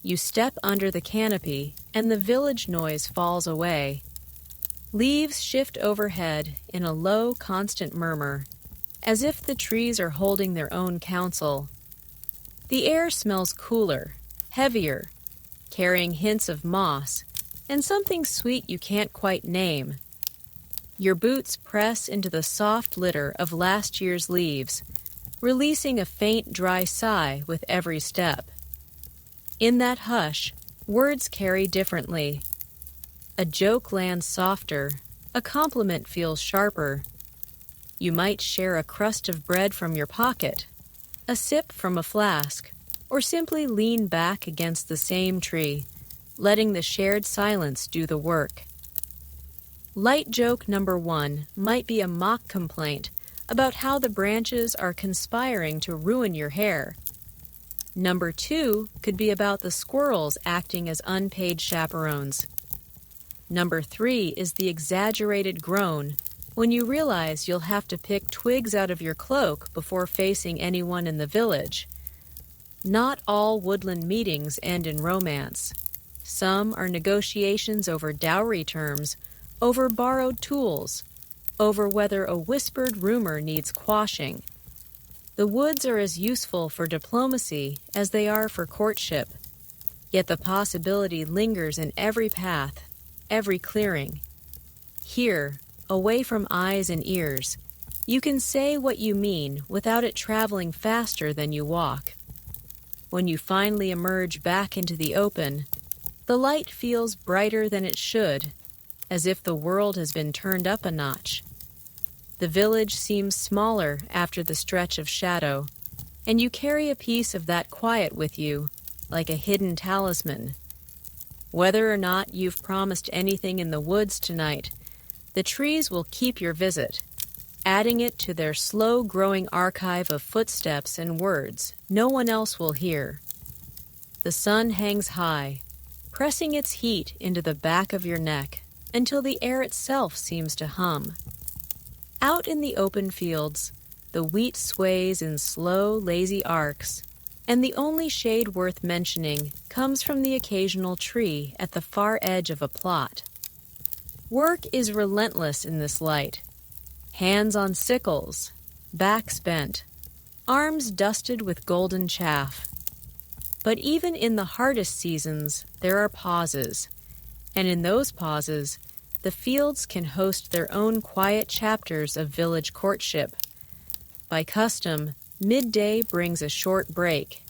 You step under the canopy, and the village noise falls away. Leaves shift overhead in a low, constant murmur, as if the trees are holding their own counsel. The air smells cooler, heavier, carrying hints of moss, and something sweet you can't quite name. Your boots press into the soft litter of last year's leaves, releasing a faint, dry sigh with every step. In that hush, words carry differently. A joke lands softer, a compliment feels sharper. You might share a crust of bread from your pocket, a sip from a flask, or simply lean back against the same tree, letting the shared silence do the work. Light joke number 1 might be a mock complaint about how the branches are conspiring to ruin your hair. Number 2 could be about the squirrels acting as unpaid chaperones. Number 3 is the exaggerated groan when you realize you'll have to pick twigs out of your cloak before facing anyone in the village. Not all woodland meetings end in romance. Some are negotiations over dowry terms, over borrowed tools, over whether a whispered rumor needs quashing. The woods are as useful for diplomacy as they are for courtship, yet the possibility lingers in every path, every clearing. Here, away from eyes and ears, you can say what you mean without it traveling faster than you walk. When you finally emerge back into the open, the light feels brighter than it should, as if the world has been turned up a notch. The village seems smaller after the stretch of shadow, and you carry a piece of that quiet with you, like a hidden talisman. Whether or not you've promised anything in the woods tonight, the trees will keep your visit. adding it to their slow-growing archive of footsteps and words no one else will hear. The sun hangs high, pressing its heat into the back of your neck until the air itself seems to hum. Out in the open fields, the wheat sways in slow, lazy arcs, and the only shade worth mentioning comes from the occasional tree at the far edge of a plot. Work is relentless in this light. Hands on sickles, backs bent, arms dusted with golden chaff. But even in the hardest seasons, there are pauses, and in those pauses, the fields can host their own quiet chapters of village courtship. By custom, midday brings a short break.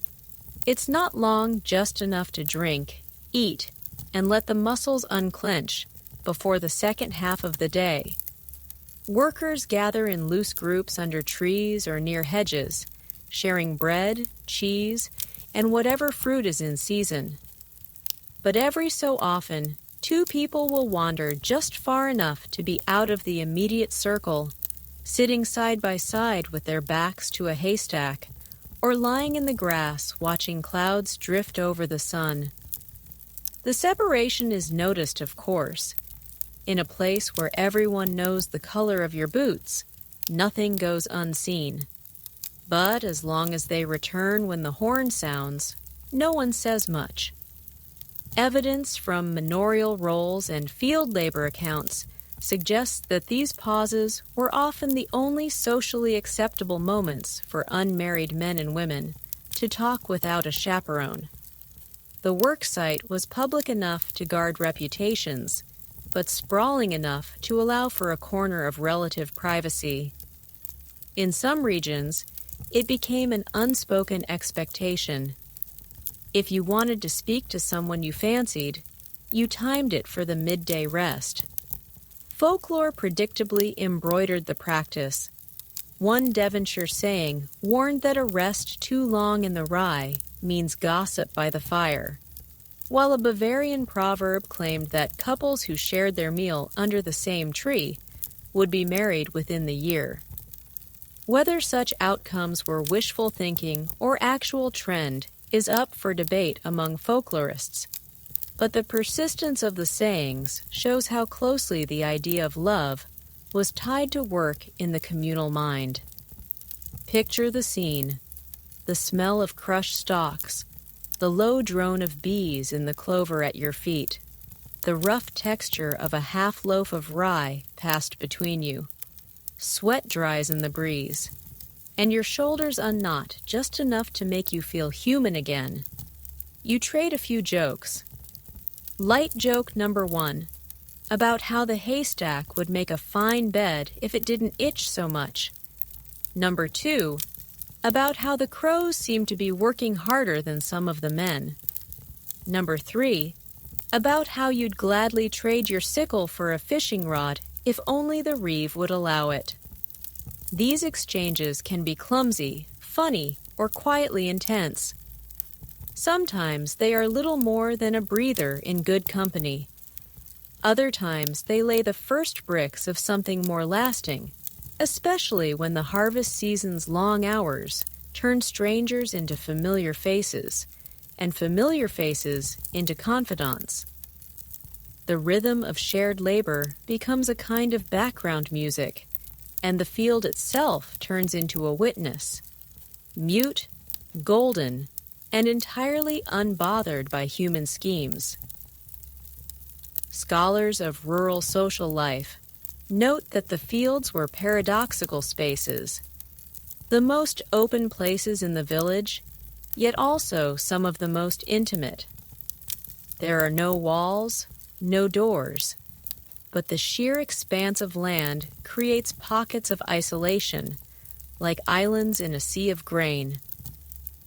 It's not long, just enough to drink, eat, and let the muscles unclench before the second half of the day. Workers gather in loose groups under trees or near hedges, sharing bread, cheese, and whatever fruit is in season. But every so often, two people will wander just far enough to be out of the immediate circle, sitting side by side with their backs to a haystack, or lying in the grass watching clouds drift over the sun. The separation is noticed, of course. In a place where everyone knows the color of your boots, nothing goes unseen. But as long as they return when the horn sounds, no one says much. Evidence from manorial rolls and field labor accounts suggests that these pauses were often the only socially acceptable moments for unmarried men and women to talk without a chaperone. The worksite was public enough to guard reputations, but sprawling enough to allow for a corner of relative privacy. In some regions, it became an unspoken expectation. If you wanted to speak to someone you fancied, you timed it for the midday rest. Folklore predictably embroidered the practice. One Devonshire saying warned that a rest too long in the rye means gossip by the fire, while a Bavarian proverb claimed that couples who shared their meal under the same tree would be married within the year. Whether such outcomes were wishful thinking or actual trend is up for debate among folklorists, but the persistence of the sayings shows how closely the idea of love was tied to work in the communal mind. Picture the scene: the smell of crushed stalks, the low drone of bees in the clover at your feet, the rough texture of a half loaf of rye passed between you. Sweat dries in the breeze, and your shoulders unknot just enough to make you feel human again. You trade a few jokes. Light joke number 1, about how the haystack would make a fine bed if it didn't itch so much. Number 2, about how the crows seemed to be working harder than some of the men. Number 3, about how you'd gladly trade your sickle for a fishing rod if only the reeve would allow it. These exchanges can be clumsy, funny, or quietly intense. Sometimes they are little more than a breather in good company. Other times they lay the first bricks of something more lasting, especially when the harvest season's long hours turn strangers into familiar faces, and familiar faces into confidants. The rhythm of shared labor becomes a kind of background music, and the field itself turns into a witness, mute, golden, and entirely unbothered by human schemes. Scholars of rural social life note that the fields were paradoxical spaces, the most open places in the village, yet also some of the most intimate. There are no walls, no doors, but the sheer expanse of land creates pockets of isolation, like islands in a sea of grain.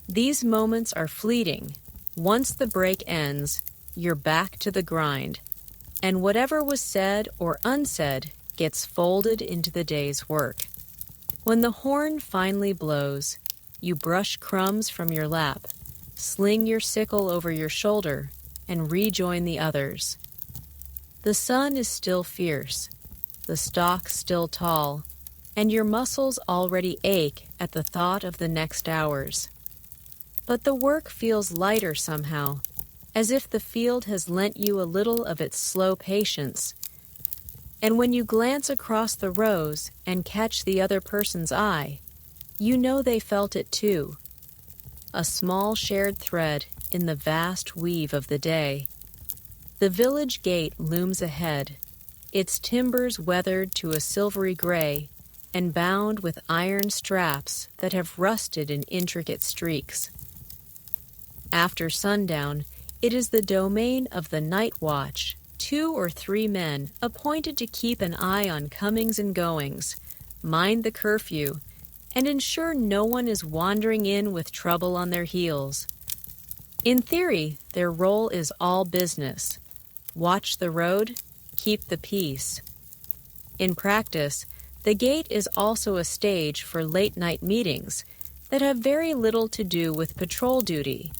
These moments are fleeting. Once the break ends, you're back to the grind, and whatever was said or unsaid gets folded into the day's work. When the horn finally blows, you brush crumbs from your lap, sling your sickle over your shoulder, and rejoin the others. The sun is still fierce, the stalk still tall, and your muscles already ache at the thought of the next hours. But the work feels lighter somehow, as if the field has lent you a little of its slow patience. And when you glance across the rows and catch the other person's eye, you know they felt it too. A small shared thread in the vast weave of the day. The village gate looms ahead, its timbers weathered to a silvery gray and bound with iron straps that have rusted in intricate streaks. After sundown, it is the domain of the night watch, 2 or 3 men appointed to keep an eye on comings and goings, mind the curfew, and ensure no one is wandering in with trouble on their heels. In theory, their role is all business. Watch the road, keep the peace. In practice, the gate is also a stage for late-night meetings that have very little to do with patrol duty.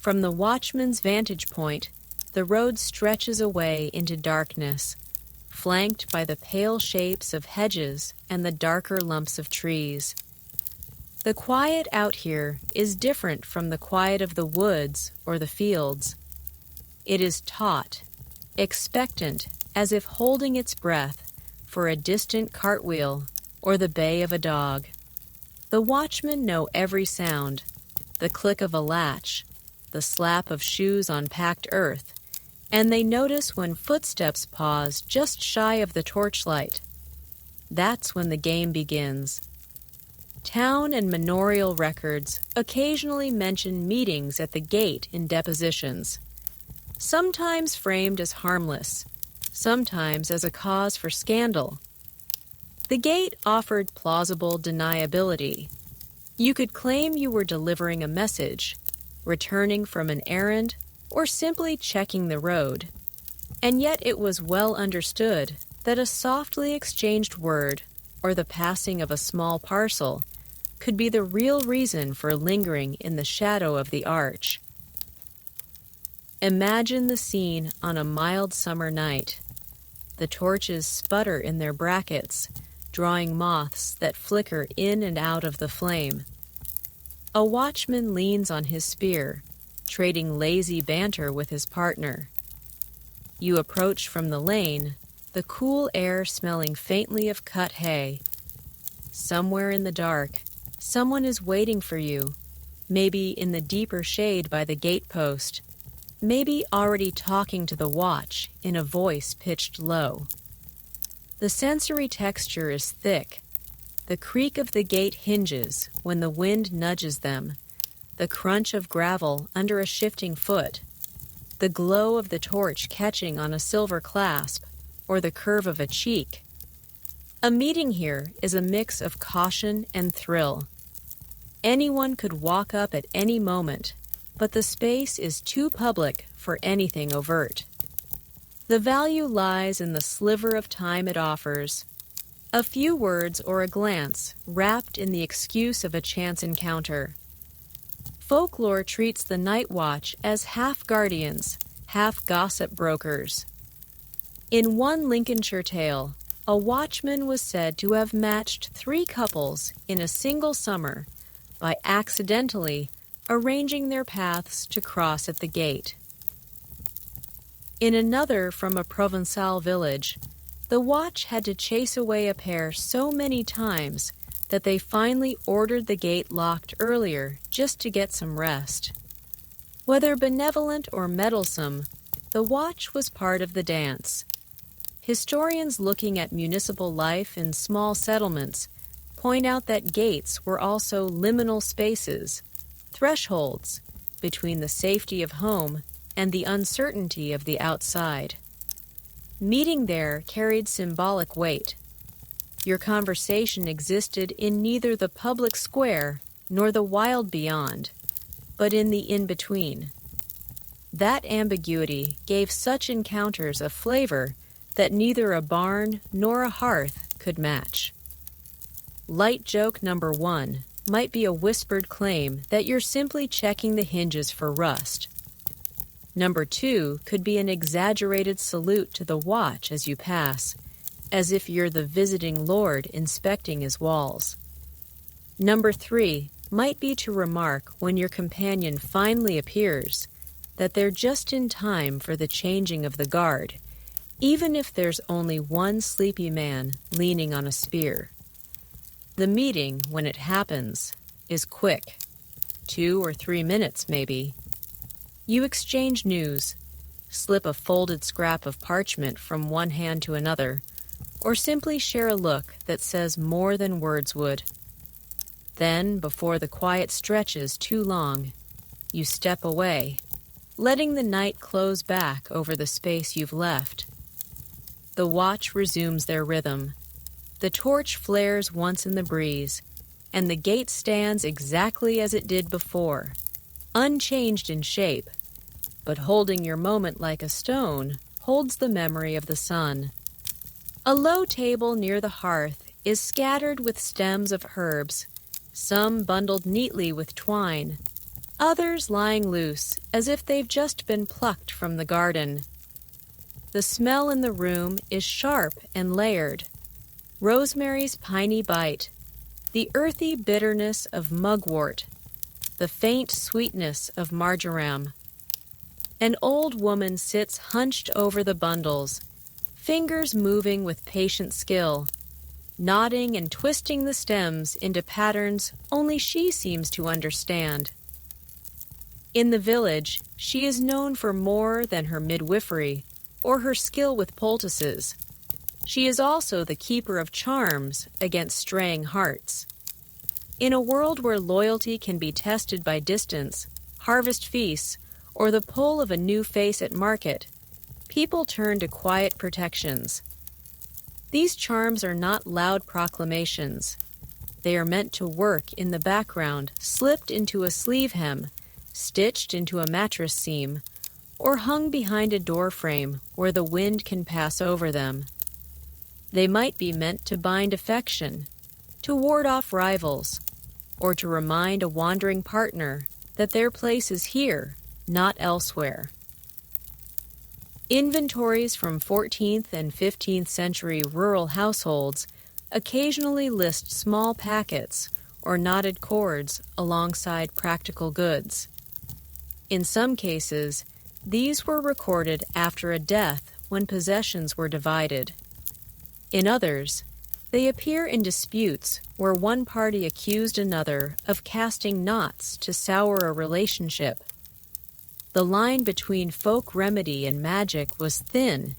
From the watchman's vantage point, the road stretches away into darkness, flanked by the pale shapes of hedges and the darker lumps of trees. The quiet out here is different from the quiet of the woods or the fields. It is taut, expectant, as if holding its breath for a distant cartwheel or the bay of a dog. The watchmen know every sound, the click of a latch, the slap of shoes on packed earth, and they notice when footsteps pause just shy of the torchlight. That's when the game begins. Town and manorial records occasionally mention meetings at the gate in depositions, sometimes framed as harmless, sometimes as a cause for scandal. The gate offered plausible deniability. You could claim you were delivering a message, returning from an errand, or simply checking the road. And yet it was well understood that a softly exchanged word or the passing of a small parcel could be the real reason for lingering in the shadow of the arch. Imagine the scene on a mild summer night. The torches sputter in their brackets, drawing moths that flicker in and out of the flame. A watchman leans on his spear, trading lazy banter with his partner. You approach from the lane, the cool air smelling faintly of cut hay. Somewhere in the dark, someone is waiting for you, maybe in the deeper shade by the gatepost, maybe already talking to the watch in a voice pitched low. The sensory texture is thick. The creak of the gate hinges when the wind nudges them, the crunch of gravel under a shifting foot, the glow of the torch catching on a silver clasp, or the curve of a cheek. A meeting here is a mix of caution and thrill. Anyone could walk up at any moment, but the space is too public for anything overt. The value lies in the sliver of time it offers, a few words or a glance wrapped in the excuse of a chance encounter. Folklore treats the night watch as half guardians, half gossip brokers. In one Lincolnshire tale, a watchman was said to have matched 3 couples in a single summer by accidentally arranging their paths to cross at the gate. In another from a Provençal village, the watch had to chase away a pair so many times that they finally ordered the gate locked earlier just to get some rest. Whether benevolent or meddlesome, the watch was part of the dance. Historians looking at municipal life in small settlements point out that gates were also liminal spaces, thresholds between the safety of home and the uncertainty of the outside. Meeting there carried symbolic weight. Your conversation existed in neither the public square nor the wild beyond, but in the in-between. That ambiguity gave such encounters a flavor that neither a barn nor a hearth could match. Light joke number 1 might be a whispered claim that you're simply checking the hinges for rust. Number 2 could be an exaggerated salute to the watch as you pass, as if you're the visiting lord inspecting his walls. Number 3 might be to remark when your companion finally appears that they're just in time for the changing of the guard, even if there's only one sleepy man leaning on a spear. The meeting, when it happens, is quick, 2 or 3 minutes maybe. You exchange news, slip a folded scrap of parchment from one hand to another, or simply share a look that says more than words would. Then, before the quiet stretches too long, you step away, letting the night close back over the space you've left. The watch resumes their rhythm. The torch flares once in the breeze, and the gate stands exactly as it did before, unchanged in shape, but holding your moment like a stone holds the memory of the sun. A low table near the hearth is scattered with stems of herbs, some bundled neatly with twine, others lying loose as if they've just been plucked from the garden. The smell in the room is sharp and layered. Rosemary's piney bite, the earthy bitterness of mugwort, the faint sweetness of marjoram. An old woman sits hunched over the bundles, fingers moving with patient skill, knotting and twisting the stems into patterns only she seems to understand. In the village, she is known for more than her midwifery or her skill with poultices. She is also the keeper of charms against straying hearts. In a world where loyalty can be tested by distance, harvest feasts, or the pull of a new face at market, people turn to quiet protections. These charms are not loud proclamations. They are meant to work in the background, slipped into a sleeve hem, stitched into a mattress seam, or hung behind a door frame where the wind can pass over them. They might be meant to bind affection, to ward off rivals, or to remind a wandering partner that their place is here, not elsewhere. Inventories from 14th and 15th century rural households occasionally list small packets or knotted cords alongside practical goods. In some cases, these were recorded after a death when possessions were divided. In others, they appear in disputes where one party accused another of casting knots to sour a relationship. The line between folk remedy and magic was thin,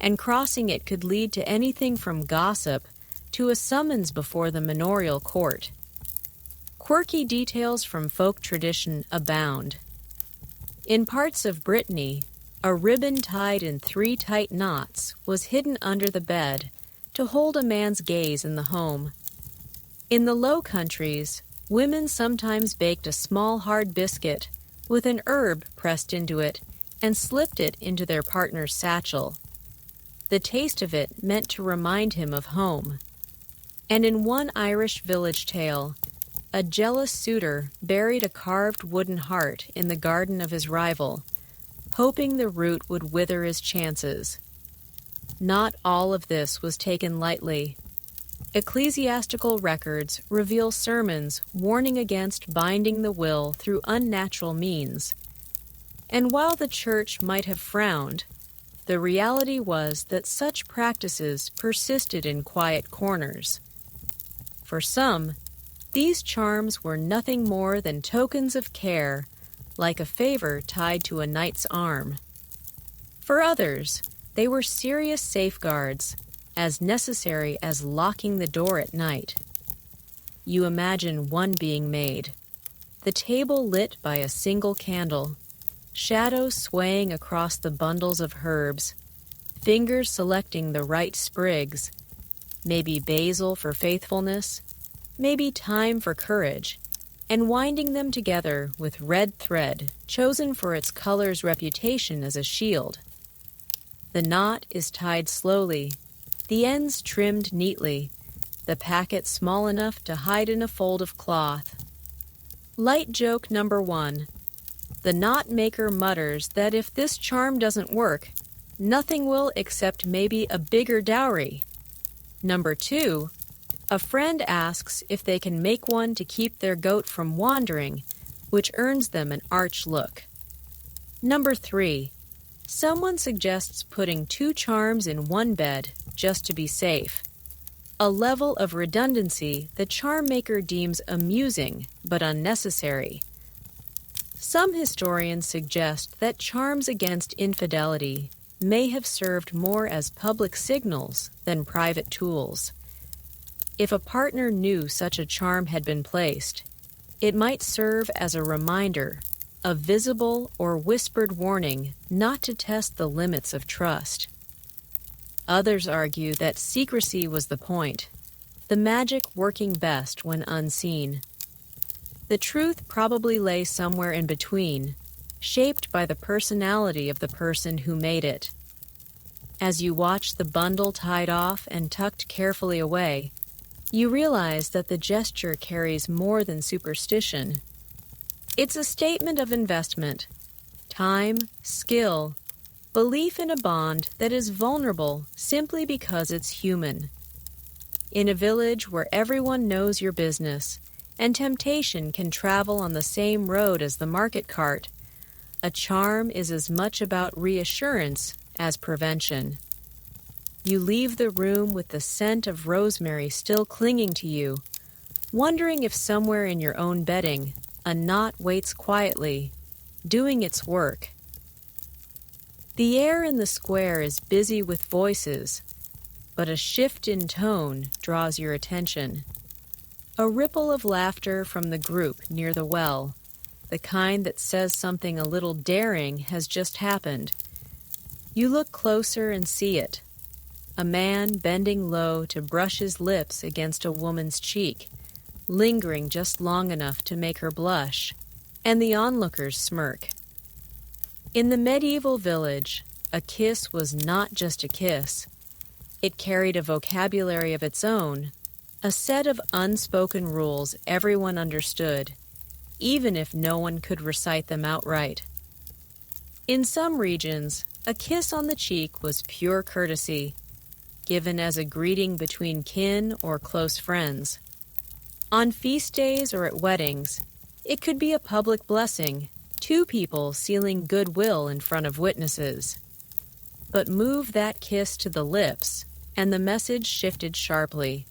and crossing it could lead to anything from gossip to a summons before the manorial court. Quirky details from folk tradition abound. In parts of Brittany, a ribbon tied in 3 tight knots was hidden under the bed to hold a man's gaze in the home. In the Low Countries, women sometimes baked a small hard biscuit with an herb pressed into it and slipped it into their partner's satchel. The taste of it meant to remind him of home. And in one Irish village tale, a jealous suitor buried a carved wooden heart in the garden of his rival, hoping the root would wither his chances. Not all of this was taken lightly. Ecclesiastical records reveal sermons warning against binding the will through unnatural means. And while the church might have frowned, the reality was that such practices persisted in quiet corners. For some, these charms were nothing more than tokens of care, like a favor tied to a knight's arm. For others, they were serious safeguards, as necessary as locking the door at night. You imagine one being made, the table lit by a single candle, shadows swaying across the bundles of herbs, fingers selecting the right sprigs, maybe basil for faithfulness, maybe thyme for courage, and winding them together with red thread chosen for its color's reputation as a shield. The knot is tied slowly, the ends trimmed neatly, the packet small enough to hide in a fold of cloth. Light joke number 1. The knot maker mutters that if this charm doesn't work, nothing will except maybe a bigger dowry. Number 2, a friend asks if they can make one to keep their goat from wandering, which earns them an arch look. Number 3, someone suggests putting 2 charms in one bed just to be safe, a level of redundancy the charm maker deems amusing but unnecessary. Some historians suggest that charms against infidelity may have served more as public signals than private tools. If a partner knew such a charm had been placed, it might serve as a reminder, a visible or whispered warning not to test the limits of trust. Others argue that secrecy was the point, the magic working best when unseen. The truth probably lay somewhere in between, shaped by the personality of the person who made it. As you watch the bundle tied off and tucked carefully away, you realize that the gesture carries more than superstition. It's a statement of investment, time, skill, belief in a bond that is vulnerable simply because it's human. In a village where everyone knows your business, and temptation can travel on the same road as the market cart, a charm is as much about reassurance as prevention. You leave the room with the scent of rosemary still clinging to you, wondering if somewhere in your own bedding, a knot waits quietly, doing its work. The air in the square is busy with voices, but a shift in tone draws your attention. A ripple of laughter from the group near the well, the kind that says something a little daring has just happened. You look closer and see it. A man bending low to brush his lips against a woman's cheek, lingering just long enough to make her blush, and the onlookers smirk. In the medieval village, a kiss was not just a kiss. It carried a vocabulary of its own, a set of unspoken rules everyone understood, even if no one could recite them outright. In some regions, a kiss on the cheek was pure courtesy, given as a greeting between kin or close friends. On feast days or at weddings, it could be a public blessing, 2 people sealing goodwill in front of witnesses. But move that kiss to the lips, and the message shifted sharply.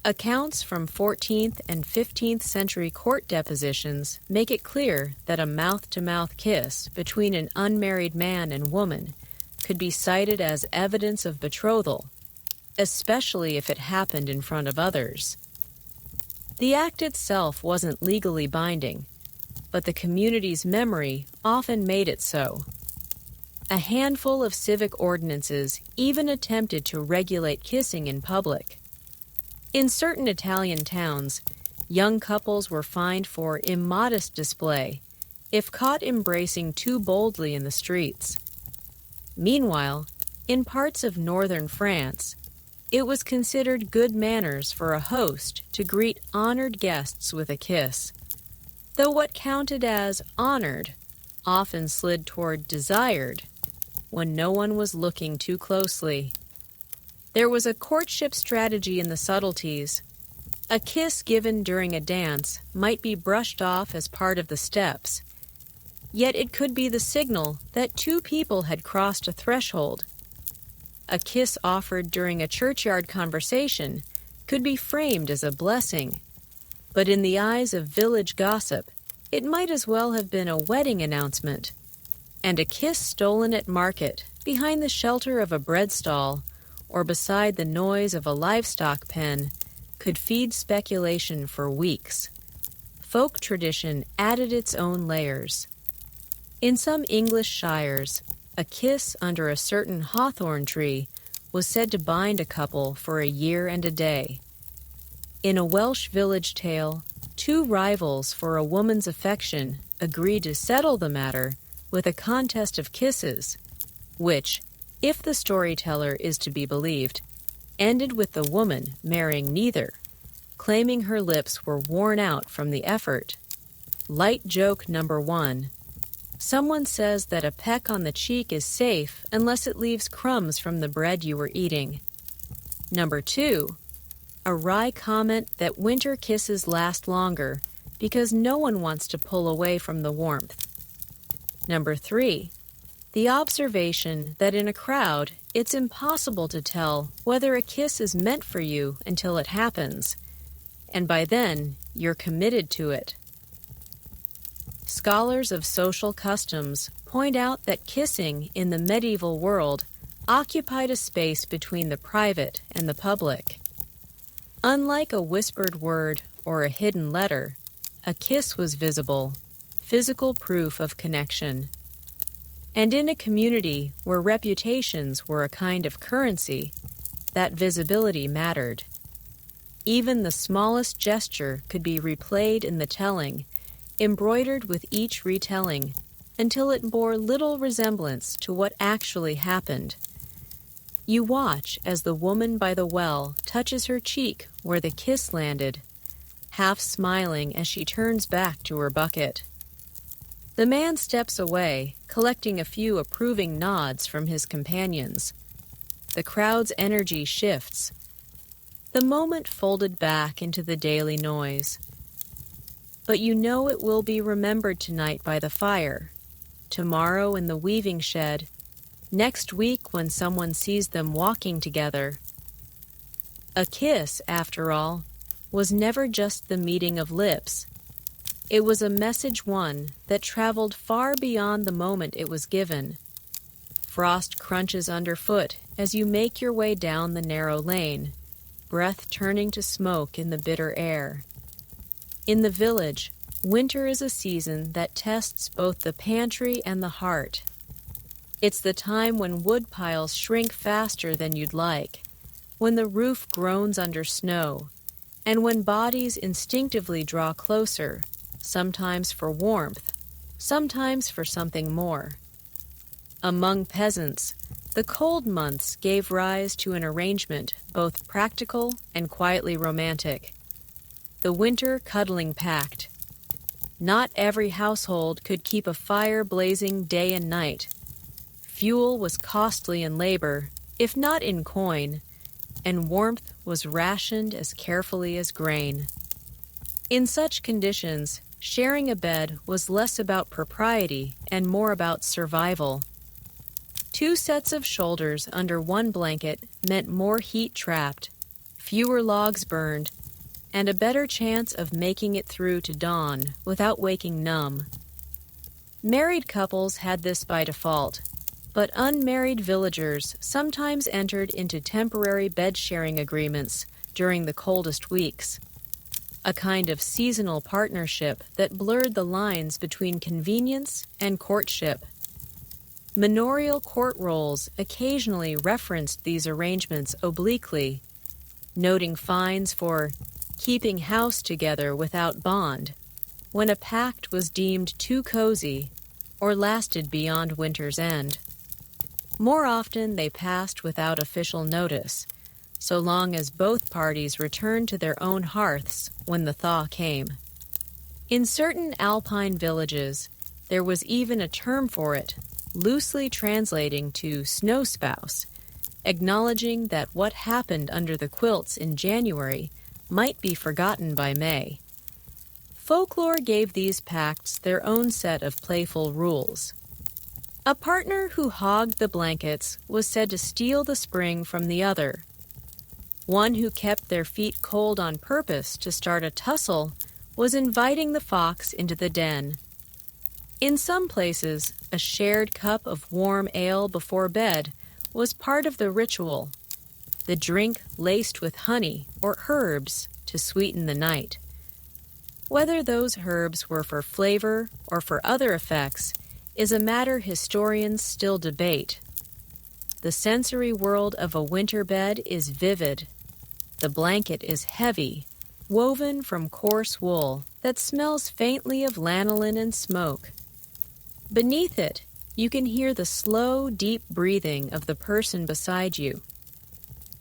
Accounts from 14th and 15th century court depositions make it clear that a mouth-to-mouth kiss between an unmarried man and woman could be cited as evidence of betrothal, especially if it happened in front of others. The act itself wasn't legally binding, but the community's memory often made it so. A handful of civic ordinances even attempted to regulate kissing in public. In certain Italian towns, young couples were fined for immodest display if caught embracing too boldly in the streets. Meanwhile, in parts of northern France, it was considered good manners for a host to greet honored guests with a kiss, though what counted as honored often slid toward desired when no one was looking too closely. There was a courtship strategy in the subtleties. A kiss given during a dance might be brushed off as part of the steps, yet it could be the signal that 2 people had crossed a threshold. A kiss offered during a churchyard conversation could be framed as a blessing, but in the eyes of village gossip, it might as well have been a wedding announcement. And a kiss stolen at market, behind the shelter of a bread stall, or beside the noise of a livestock pen, could feed speculation for weeks. Folk tradition added its own layers. In some English shires, a kiss under a certain hawthorn tree was said to bind a couple for a year and a day. In a Welsh village tale, 2 rivals for a woman's affection agreed to settle the matter with a contest of kisses, which, if the storyteller is to be believed, ended with the woman marrying neither, claiming her lips were worn out from the effort. Light joke number 1. Someone says that a peck on the cheek is safe unless it leaves crumbs from the bread you were eating. Number 2, a wry comment that winter kisses last longer because no one wants to pull away from the warmth. Number 3, the observation that in a crowd, it's impossible to tell whether a kiss is meant for you until it happens, and by then, you're committed to it. Scholars of social customs point out that kissing in the medieval world occupied a space between the private and the public. Unlike a whispered word or a hidden letter, a kiss was visible, physical proof of connection. And in a community where reputations were a kind of currency, that visibility mattered. Even the smallest gesture could be replayed in the telling, embroidered with each retelling, until it bore little resemblance to what actually happened. You watch as the woman by the well touches her cheek where the kiss landed, half smiling as she turns back to her bucket. The man steps away, collecting a few approving nods from his companions. The crowd's energy shifts. The moment folded back into the daily noise. But you know it will be remembered tonight by the fire, tomorrow in the weaving shed, next week when someone sees them walking together. A kiss, after all, was never just the meeting of lips. It was a message one that traveled far beyond the moment it was given. Frost crunches underfoot as you make your way down the narrow lane, breath turning to smoke in the bitter air. In the village, winter is a season that tests both the pantry and the heart. It's the time when wood piles shrink faster than you'd like, when the roof groans under snow, and when bodies instinctively draw closer, sometimes for warmth, sometimes for something more. Among peasants, the cold months gave rise to an arrangement both practical and quietly romantic. The winter cuddling pact. Not every household could keep a fire blazing day and night. Fuel was costly in labor, if not in coin, and warmth was rationed as carefully as grain. In such conditions, sharing a bed was less about propriety and more about survival. 2 sets of shoulders under one blanket meant more heat trapped, fewer logs burned, and a better chance of making it through to dawn without waking numb. Married couples had this by default, but unmarried villagers sometimes entered into temporary bed-sharing agreements during the coldest weeks, a kind of seasonal partnership that blurred the lines between convenience and courtship. Manorial court rolls occasionally referenced these arrangements obliquely, noting fines for keeping house together without bond, when a pact was deemed too cozy or lasted beyond winter's end. More often, they passed without official notice, so long as both parties returned to their own hearths when the thaw came. In certain alpine villages, there was even a term for it, loosely translating to snow spouse, acknowledging that what happened under the quilts in January might be forgotten by May. Folklore gave these pacts their own set of playful rules. A partner who hogged the blankets was said to steal the spring from the other. One who kept their feet cold on purpose to start a tussle was inviting the fox into the den. In some places, a shared cup of warm ale before bed was part of the ritual, the drink laced with honey or herbs to sweeten the night. Whether those herbs were for flavor or for other effects is a matter historians still debate. The sensory world of a winter bed is vivid. The blanket is heavy, woven from coarse wool that smells faintly of lanolin and smoke. Beneath it, you can hear the slow, deep breathing of the person beside you.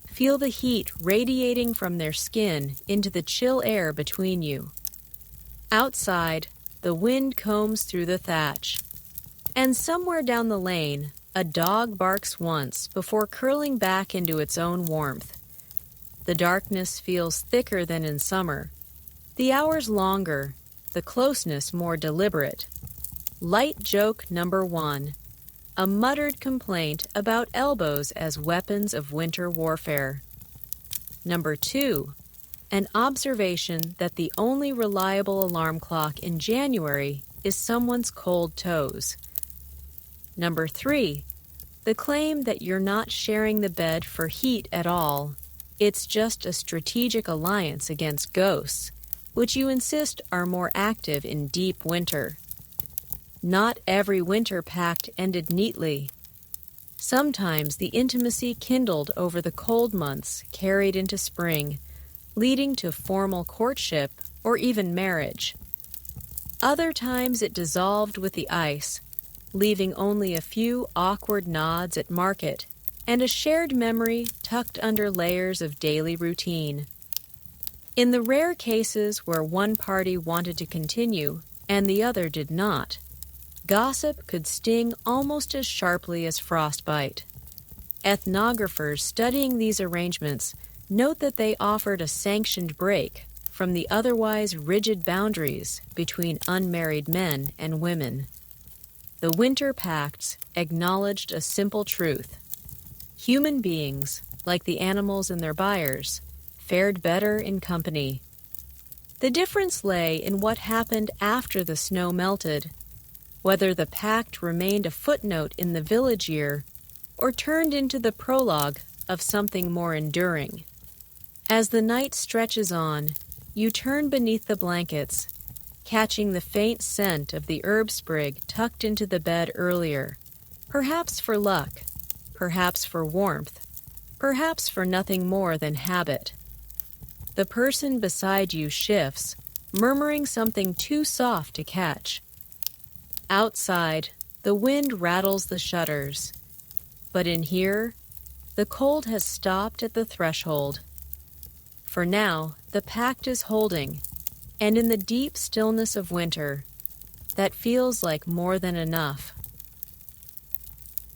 Feel the heat radiating from their skin into the chill air between you. Outside, the wind combs through the thatch. And somewhere down the lane, a dog barks once before curling back into its own warmth, The darkness feels thicker than in summer, the hours longer, the closeness more deliberate. Light joke number 1. A muttered complaint about elbows as weapons of winter warfare. Number 2. An observation that the only reliable alarm clock in January is someone's cold toes. Number 3. The claim that you're not sharing the bed for heat at all. It's just a strategic alliance against ghosts, which you insist are more active in deep winter. Not every winter pact ended neatly. Sometimes the intimacy kindled over the cold months carried into spring, leading to formal courtship or even marriage. Other times it dissolved with the ice, leaving only a few awkward nods at market and a shared memory tucked under layers of daily routine. In the rare cases where one party wanted to continue and the other did not, gossip could sting almost as sharply as frostbite. Ethnographers studying these arrangements note that they offered a sanctioned break from the otherwise rigid boundaries between unmarried men and women. The winter pacts acknowledged a simple truth. Human beings, like the animals and their buyers, fared better in company. The difference lay in what happened after the snow melted, whether the pact remained a footnote in the village year or turned into the prologue of something more enduring. As the night stretches on, you turn beneath the blankets, catching the faint scent of the herb sprig tucked into the bed earlier, perhaps for luck, perhaps for warmth, perhaps for nothing more than habit. The person beside you shifts, murmuring something too soft to catch. Outside, the wind rattles the shutters, but in here, the cold has stopped at the threshold. For now, the pact is holding, and in the deep stillness of winter, that feels like more than enough.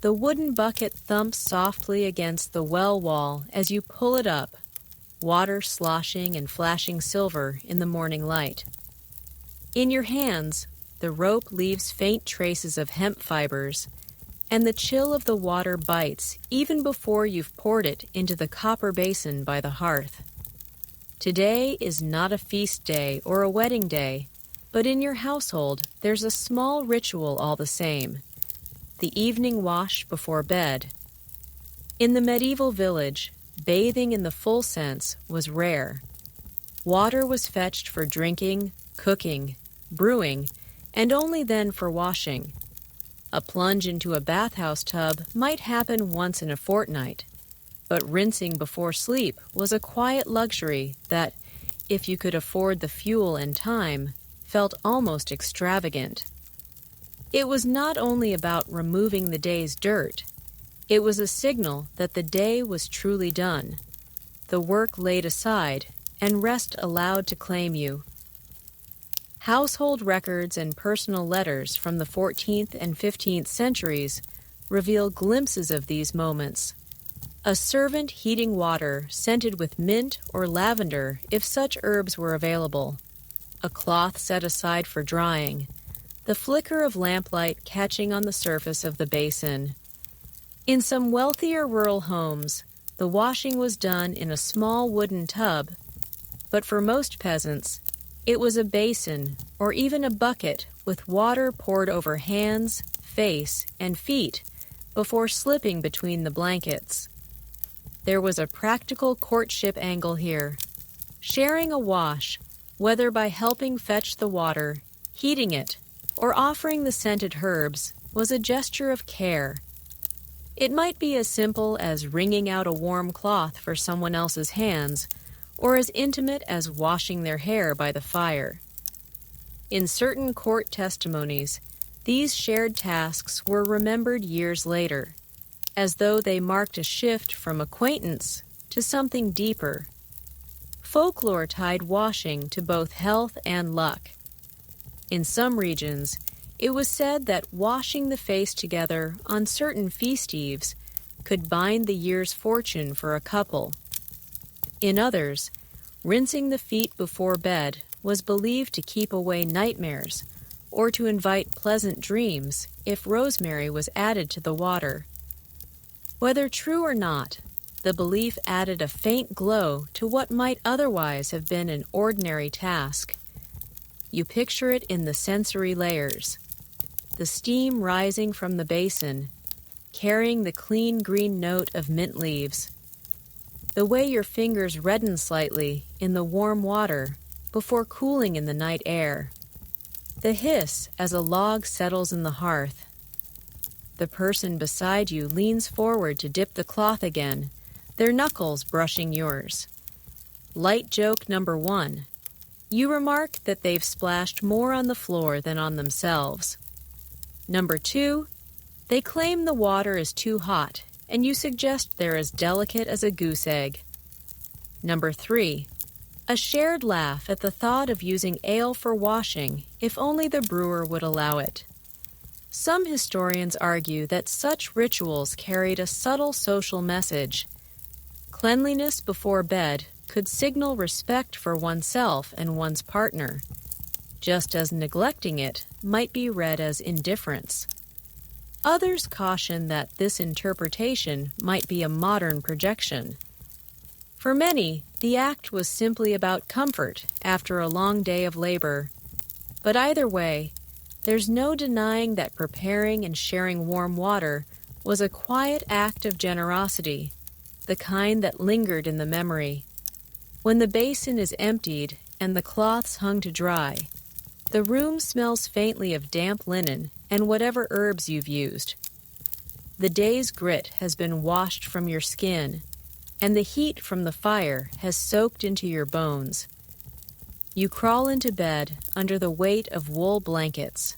The wooden bucket thumps softly against the well wall as you pull it up, water sloshing and flashing silver in the morning light. In your hands, the rope leaves faint traces of hemp fibers, and the chill of the water bites even before you've poured it into the copper basin by the hearth. Today is not a feast day or a wedding day, but in your household there's a small ritual all the same: the evening wash before bed. In the medieval village, bathing in the full sense was rare. Water was fetched for drinking, cooking, brewing, and only then for washing. A plunge into a bathhouse tub might happen once in a fortnight, but rinsing before sleep was a quiet luxury that, if you could afford the fuel and time, felt almost extravagant. It was not only about removing the day's dirt. It was a signal that the day was truly done, the work laid aside, and rest allowed to claim you. Household records and personal letters from the 14th and 15th centuries reveal glimpses of these moments. A servant heating water scented with mint or lavender if such herbs were available, a cloth set aside for drying, the flicker of lamplight catching on the surface of the basin. In some wealthier rural homes, the washing was done in a small wooden tub, but for most peasants, it was a basin or even a bucket with water poured over hands, face, and feet before slipping between the blankets. There was a practical courtship angle here. Sharing a wash, whether by helping fetch the water, heating it, or offering the scented herbs, was a gesture of care. It might be as simple as wringing out a warm cloth for someone else's hands, or as intimate as washing their hair by the fire. In certain court testimonies, these shared tasks were remembered years later, as though they marked a shift from acquaintance to something deeper. Folklore tied washing to both health and luck. In some regions, it was said that washing the face together on certain feast eves could bind the year's fortune for a couple. In others, rinsing the feet before bed was believed to keep away nightmares or to invite pleasant dreams if rosemary was added to the water. Whether true or not, the belief added a faint glow to what might otherwise have been an ordinary task. You picture it in the sensory layers, the steam rising from the basin, carrying the clean green note of mint leaves, the way your fingers redden slightly in the warm water before cooling in the night air, the hiss as a log settles in the hearth. The person beside you leans forward to dip the cloth again, their knuckles brushing yours. Light joke number 1. You remark that they've splashed more on the floor than on themselves. Number 2, they claim the water is too hot, and you suggest they're as delicate as a goose egg. Number 3, a shared laugh at the thought of using ale for washing if only the brewer would allow it. Some historians argue that such rituals carried a subtle social message. Cleanliness before bed could signal respect for oneself and one's partner, just as neglecting it might be read as indifference. Others caution that this interpretation might be a modern projection. For many, the act was simply about comfort after a long day of labor. But either way, there's no denying that preparing and sharing warm water was a quiet act of generosity, the kind that lingered in the memory. When the basin is emptied and the cloths hung to dry, the room smells faintly of damp linen and whatever herbs you've used. The day's grit has been washed from your skin, and the heat from the fire has soaked into your bones. You crawl into bed under the weight of wool blankets.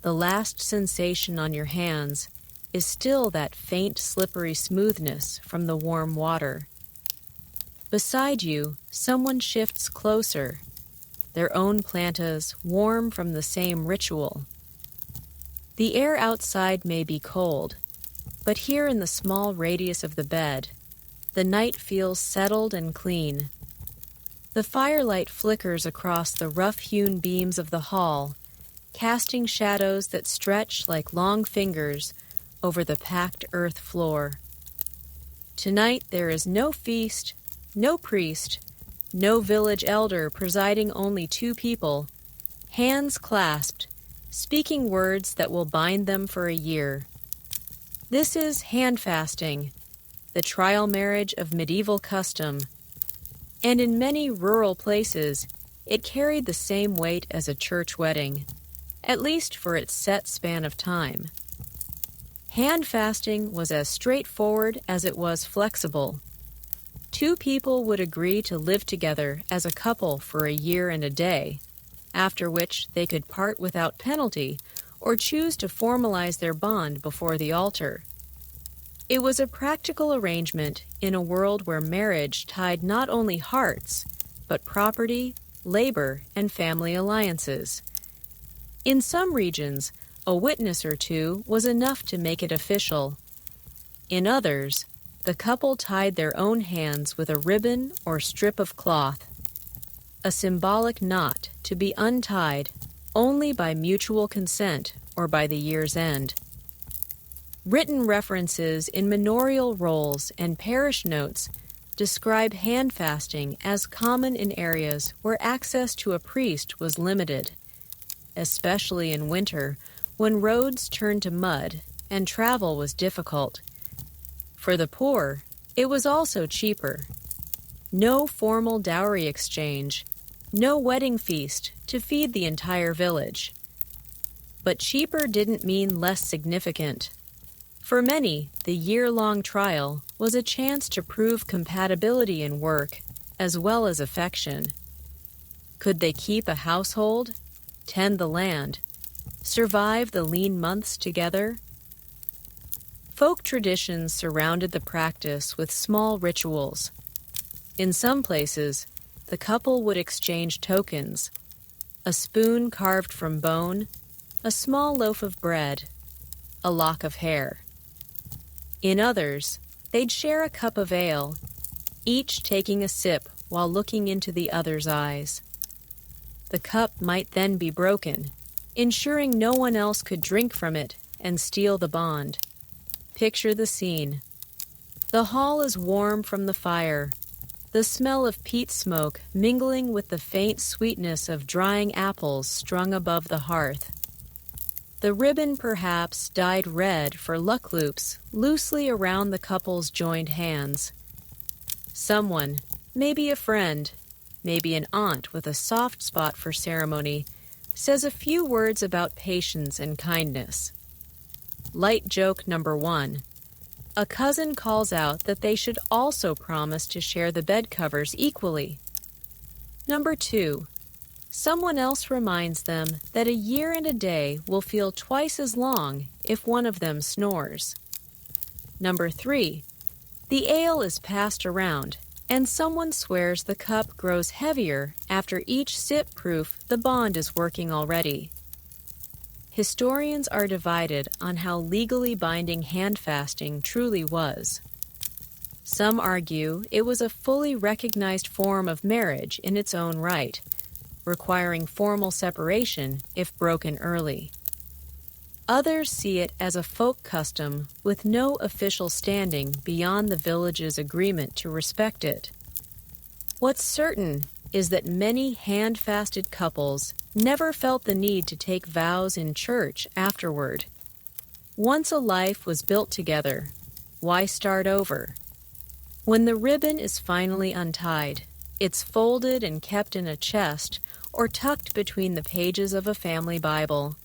The last sensation on your hands is still that faint, slippery smoothness from the warm water. Beside you, someone shifts closer, their own plantas warm from the same ritual. The air outside may be cold, but here in the small radius of the bed, the night feels settled and clean. The firelight flickers across the rough-hewn beams of the hall, casting shadows that stretch like long fingers over the packed earth floor. Tonight there is no feast, no priest, no village elder presiding, only 2 people, hands clasped, speaking words that will bind them for a year. This is hand fasting, the trial marriage of medieval custom, and in many rural places, it carried the same weight as a church wedding, at least for its set span of time. Hand fasting was as straightforward as it was flexible. 2 people would agree to live together as a couple for a year and a day, after which they could part without penalty or choose to formalize their bond before the altar. It was a practical arrangement in a world where marriage tied not only hearts, but property, labor, and family alliances. In some regions, a witness or 2 was enough to make it official. In others, the couple tied their own hands with a ribbon or strip of cloth, a symbolic knot to be untied only by mutual consent or by the year's end. Written references in manorial rolls and parish notes describe hand fasting as common in areas where access to a priest was limited, especially in winter when roads turned to mud and travel was difficult. For the poor, it was also cheaper. No formal dowry exchange, no wedding feast to feed the entire village. But cheaper didn't mean less significant. For many, the year-long trial was a chance to prove compatibility in work as well as affection. Could they keep a household, tend the land, survive the lean months together? Folk traditions surrounded the practice with small rituals. In some places, the couple would exchange tokens: a spoon carved from bone, a small loaf of bread, a lock of hair. In others, they'd share a cup of ale, each taking a sip while looking into the other's eyes. The cup might then be broken, ensuring no one else could drink from it and steal the bond. Picture the scene. The hall is warm from the fire, the smell of peat smoke mingling with the faint sweetness of drying apples strung above the hearth. The ribbon perhaps dyed red for luck loops loosely around the couple's joined hands. Someone, maybe a friend, maybe an aunt with a soft spot for ceremony, says a few words about patience and kindness. Light joke number 1. A cousin calls out that they should also promise to share the bed covers equally. Number 2. Someone else reminds them that a year and a day will feel twice as long if one of them snores. Number 3. The ale is passed around, and someone swears the cup grows heavier after each sip, proof the bond is working already. Historians are divided on how legally binding handfasting truly was. Some argue it was a fully recognized form of marriage in its own right, requiring formal separation if broken early. Others see it as a folk custom with no official standing beyond the village's agreement to respect it. What's certain is that many hand-fasted couples never felt the need to take vows in church afterward. Once a life was built together, why start over? When the ribbon is finally untied, it's folded and kept in a chest or tucked between the pages of a family Bible.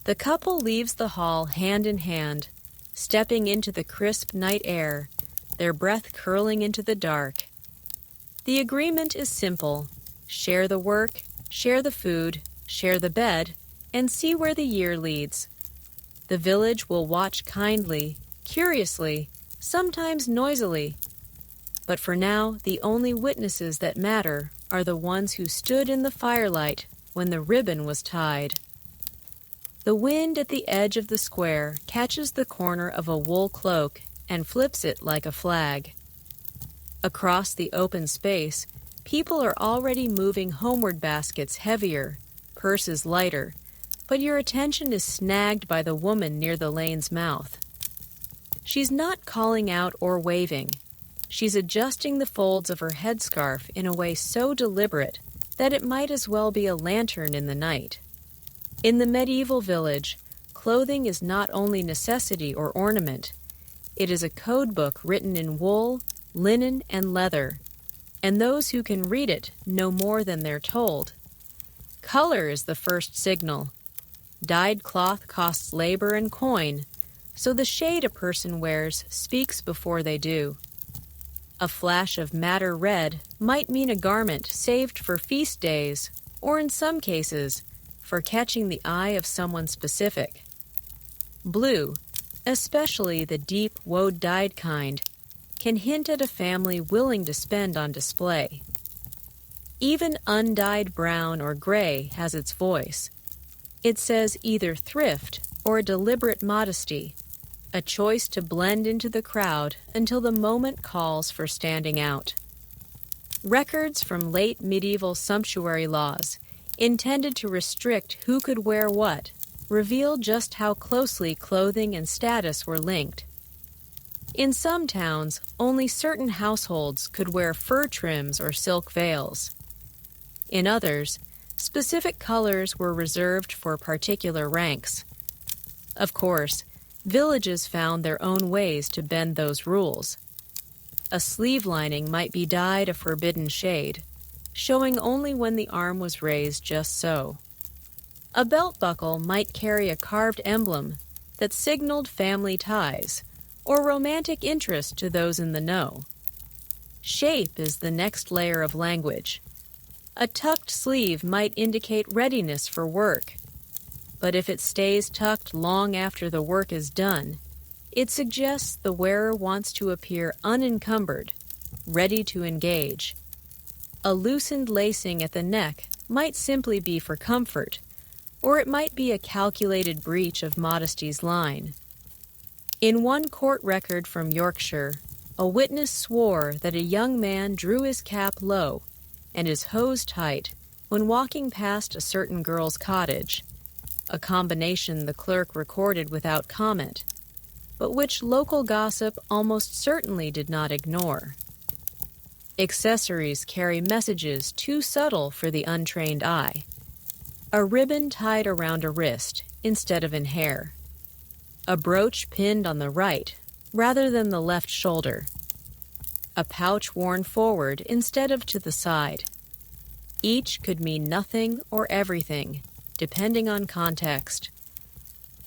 The couple leaves the hall hand in hand, stepping into the crisp night air, their breath curling into the dark. The agreement is simple: share the work, share the food, share the bed, and see where the year leads. The village will watch kindly, curiously, sometimes noisily. But for now, the only witnesses that matter are the ones who stood in the firelight when the ribbon was tied. The wind at the edge of the square catches the corner of a wool cloak and flips it like a flag. Across the open space, people are already moving homeward, baskets heavier, purses lighter, but your attention is snagged by the woman near the lane's mouth. She's not calling out or waving. She's adjusting the folds of her headscarf in a way so deliberate that it might as well be a lantern in the night. In the medieval village, clothing is not only necessity or ornament. It is a code book written in wool, linen, and leather, and those who can read it know more than they're told. Color is the first signal. Dyed cloth costs labor and coin, so the shade a person wears speaks before they do. A flash of madder red might mean a garment saved for feast days, or in some cases, for catching the eye of someone specific. Blue, especially the deep woad-dyed kind, can hint at a family willing to spend on display. Even undyed brown or gray has its voice. It says either thrift or deliberate modesty, a choice to blend into the crowd until the moment calls for standing out. Records from late medieval sumptuary laws, intended to restrict who could wear what, reveal just how closely clothing and status were linked. In some towns, only certain households could wear fur trims or silk veils. In others, specific colors were reserved for particular ranks. Of course, villages found their own ways to bend those rules. A sleeve lining might be dyed a forbidden shade, showing only when the arm was raised just so. A belt buckle might carry a carved emblem that signaled family ties or romantic interest to those in the know. Shape is the next layer of language. A tucked sleeve might indicate readiness for work, but if it stays tucked long after the work is done, it suggests the wearer wants to appear unencumbered, ready to engage. A loosened lacing at the neck might simply be for comfort, or it might be a calculated breach of modesty's line. In one court record from Yorkshire, a witness swore that a young man drew his cap low and his hose tight when walking past a certain girl's cottage, a combination the clerk recorded without comment, but which local gossip almost certainly did not ignore. Accessories carry messages too subtle for the untrained eye. A ribbon tied around a wrist instead of in hair. A brooch pinned on the right rather than the left shoulder. A pouch worn forward instead of to the side. Each could mean nothing or everything, depending on context.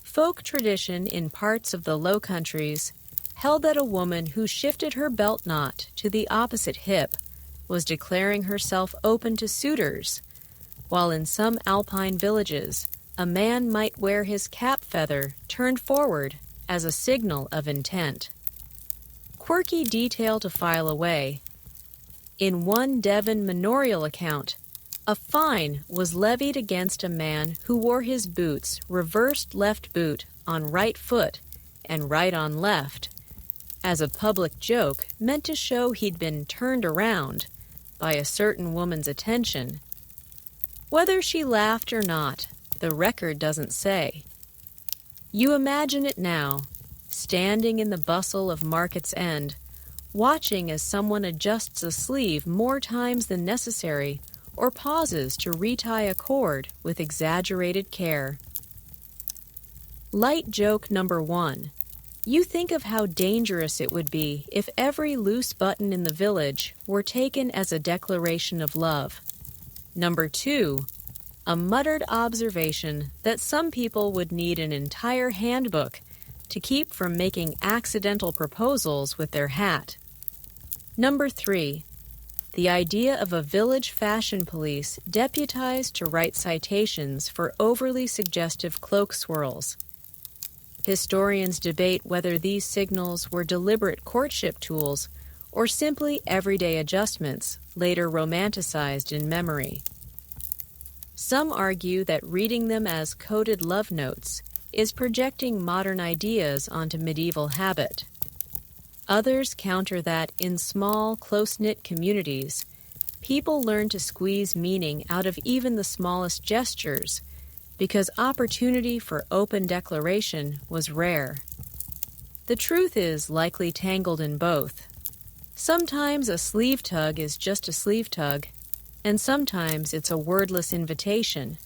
Folk tradition in parts of the Low Countries held that a woman who shifted her belt knot to the opposite hip was declaring herself open to suitors, while in some alpine villages, a man might wear his cap feather turned forward as a signal of intent. Quirky detail to file away. In one Devon manorial account, a fine was levied against a man who wore his boots reversed left boot on right foot and right on left, as a public joke meant to show he'd been turned around by a certain woman's attention. Whether she laughed or not, the record doesn't say. You imagine it now, standing in the bustle of Market's End, watching as someone adjusts a sleeve more times than necessary or pauses to retie a cord with exaggerated care. Light joke number 1. You think of how dangerous it would be if every loose button in the village were taken as a declaration of love. Number 2, a muttered observation that some people would need an entire handbook to keep from making accidental proposals with their hat. Number 3, the idea of a village fashion police deputized to write citations for overly suggestive cloak swirls. Historians debate whether these signals were deliberate courtship tools or simply everyday adjustments, later romanticized in memory. Some argue that reading them as coded love notes is projecting modern ideas onto medieval habit. Others counter that in small, close-knit communities, people learn to squeeze meaning out of even the smallest gestures because opportunity for open declaration was rare. The truth is likely tangled in both. Sometimes a sleeve tug is just a sleeve tug, and sometimes it's a wordless invitation.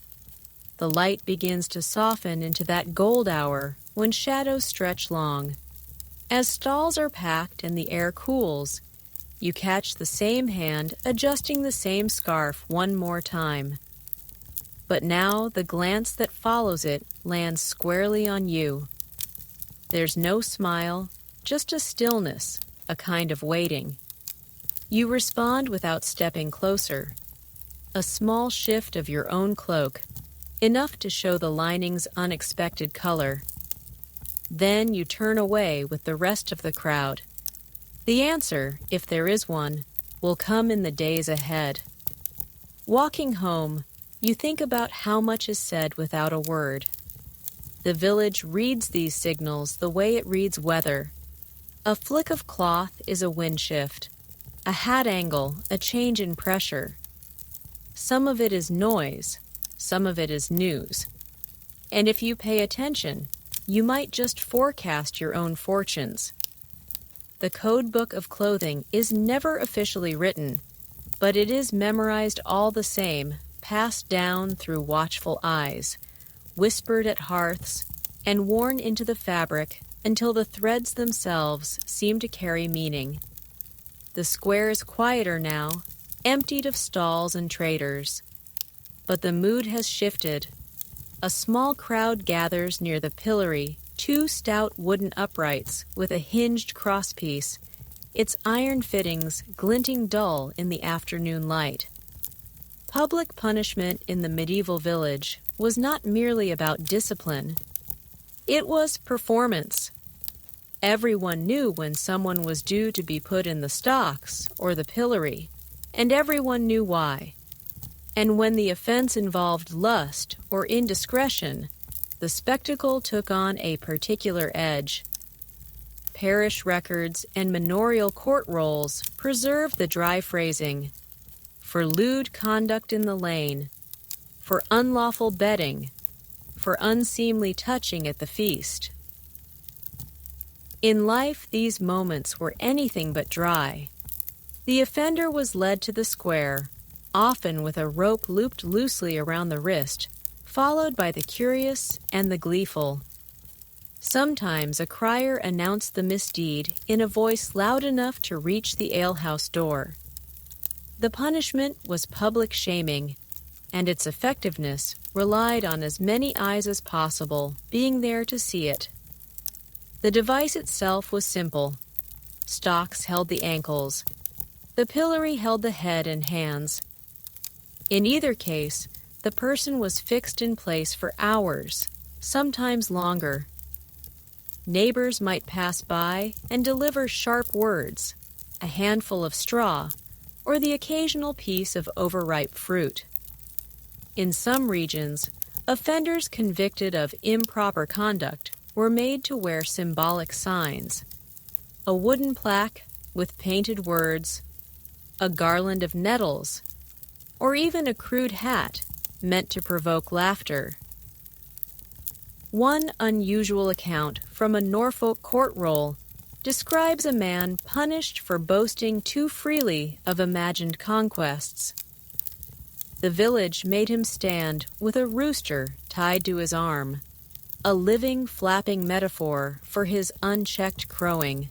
The light begins to soften into that gold hour when shadows stretch long. As stalls are packed and the air cools, you catch the same hand adjusting the same scarf one more time. But now the glance that follows it lands squarely on you. There's no smile, just a stillness, a kind of waiting. You respond without stepping closer. A small shift of your own cloak, enough to show the lining's unexpected color. Then you turn away with the rest of the crowd. The answer, if there is one, will come in the days ahead. Walking home, you think about how much is said without a word. The village reads these signals the way it reads weather. A flick of cloth is a wind shift. A hat angle, a change in pressure. Some of it is noise, some of it is news. And if you pay attention, you might just forecast your own fortunes. The code book of clothing is never officially written, but it is memorized all the same, passed down through watchful eyes, whispered at hearths, and worn into the fabric until the threads themselves seem to carry meaning. The square is quieter now, emptied of stalls and traders. But the mood has shifted. A small crowd gathers near the pillory, 2 stout wooden uprights with a hinged crosspiece, its iron fittings glinting dull in the afternoon light. Public punishment in the medieval village was not merely about discipline. It was performance. Everyone knew when someone was due to be put in the stocks or the pillory, and everyone knew why. And when the offense involved lust or indiscretion, the spectacle took on a particular edge. parish records, and manorial court rolls preserve the dry phrasing: for lewd conduct in the lane, for unlawful betting, for unseemly touching at the feast. In life, these moments were anything but dry. The offender was led to the square, often with a rope looped loosely around the wrist, followed by the curious and the gleeful. Sometimes a crier announced the misdeed in a voice loud enough to reach the alehouse door. The punishment was public shaming, and its effectiveness relied on as many eyes as possible being there to see it. The device itself was simple. Stocks held the ankles. The pillory held the head and hands. In either case, the person was fixed in place for hours, sometimes longer. Neighbors might pass by and deliver sharp words, a handful of straw, or the occasional piece of overripe fruit. In some regions, offenders convicted of improper conduct were made to wear symbolic signs: a wooden plaque with painted words, a garland of nettles, or even a crude hat meant to provoke laughter. One unusual account from a Norfolk court roll describes a man punished for boasting too freely of imagined conquests. The village made him stand with a rooster tied to his arm, a living, flapping metaphor for his unchecked crowing.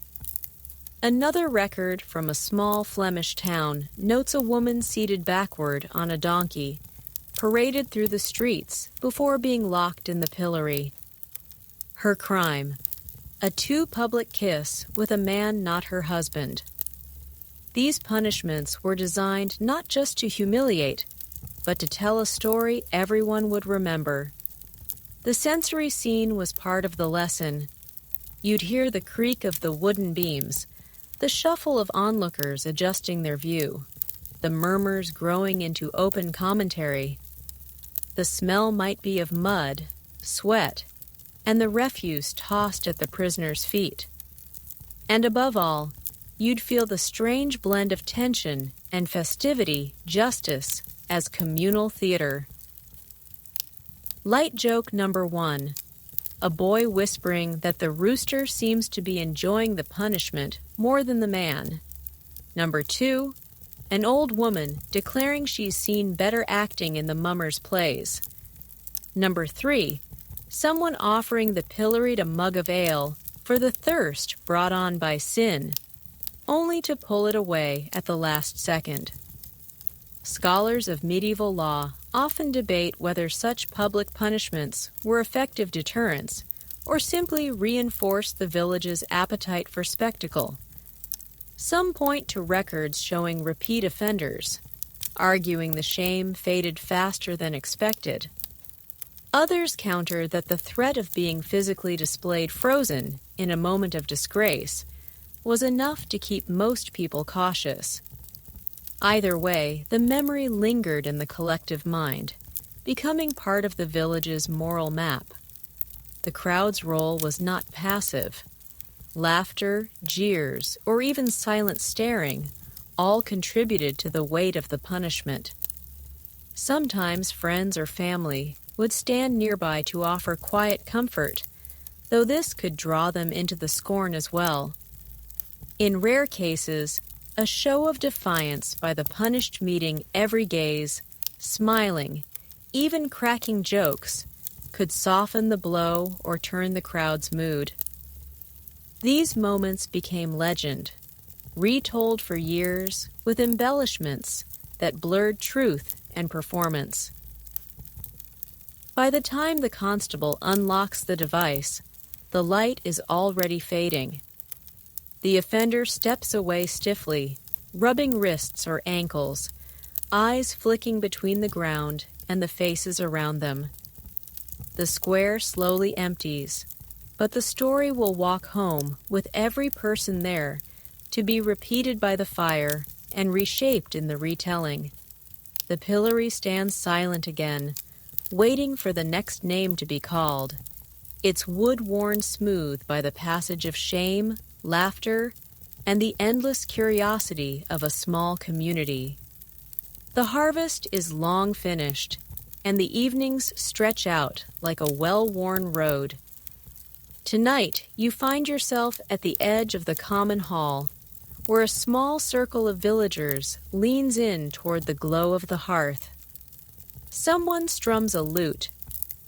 Another record from a small Flemish town notes a woman seated backward on a donkey, paraded through the streets before being locked in the pillory. Her crime: a too public kiss with a man not her husband. These punishments were designed not just to humiliate, but to tell a story everyone would remember. The sensory scene was part of the lesson. You'd hear the creak of the wooden beams, the shuffle of onlookers adjusting their view, the murmurs growing into open commentary. The smell might be of mud, sweat, and the refuse tossed at the prisoner's feet. And above all, you'd feel the strange blend of tension and festivity, justice, as communal theater. Light joke number 1. A boy whispering that the rooster seems to be enjoying the punishment more than the man. Number 2. An old woman declaring she's seen better acting in the mummers' plays. Number 3. Someone offering the pilloried a mug of ale for the thirst brought on by sin, only to pull it away at the last second. Scholars of medieval law often debate whether such public punishments were effective deterrents or simply reinforced the village's appetite for spectacle. Some point to records showing repeat offenders, arguing the shame faded faster than expected. Others counter that the threat of being physically displayed frozen in a moment of disgrace was enough to keep most people cautious. Either way, the memory lingered in the collective mind, becoming part of the village's moral map. The crowd's role was not passive. Laughter, jeers, or even silent staring all contributed to the weight of the punishment. Sometimes friends or family would stand nearby to offer quiet comfort, though this could draw them into the scorn as well. In rare cases, a show of defiance by the punished meeting every gaze, smiling, even cracking jokes, could soften the blow or turn the crowd's mood. These moments became legend, retold for years with embellishments that blurred truth and performance. By the time the constable unlocks the device, the light is already fading. The offender steps away stiffly, rubbing wrists or ankles, eyes flicking between the ground and the faces around them. The square slowly empties, but the story will walk home with every person there, to be repeated by the fire and reshaped in the retelling. The pillory stands silent again, waiting for the next name to be called, its wood worn smooth by the passage of shame, laughter, and the endless curiosity of a small community. The harvest is long finished, and the evenings stretch out like a well-worn road. Tonight, you find yourself at the edge of the common hall, where a small circle of villagers leans in toward the glow of the hearth. Someone strums a lute,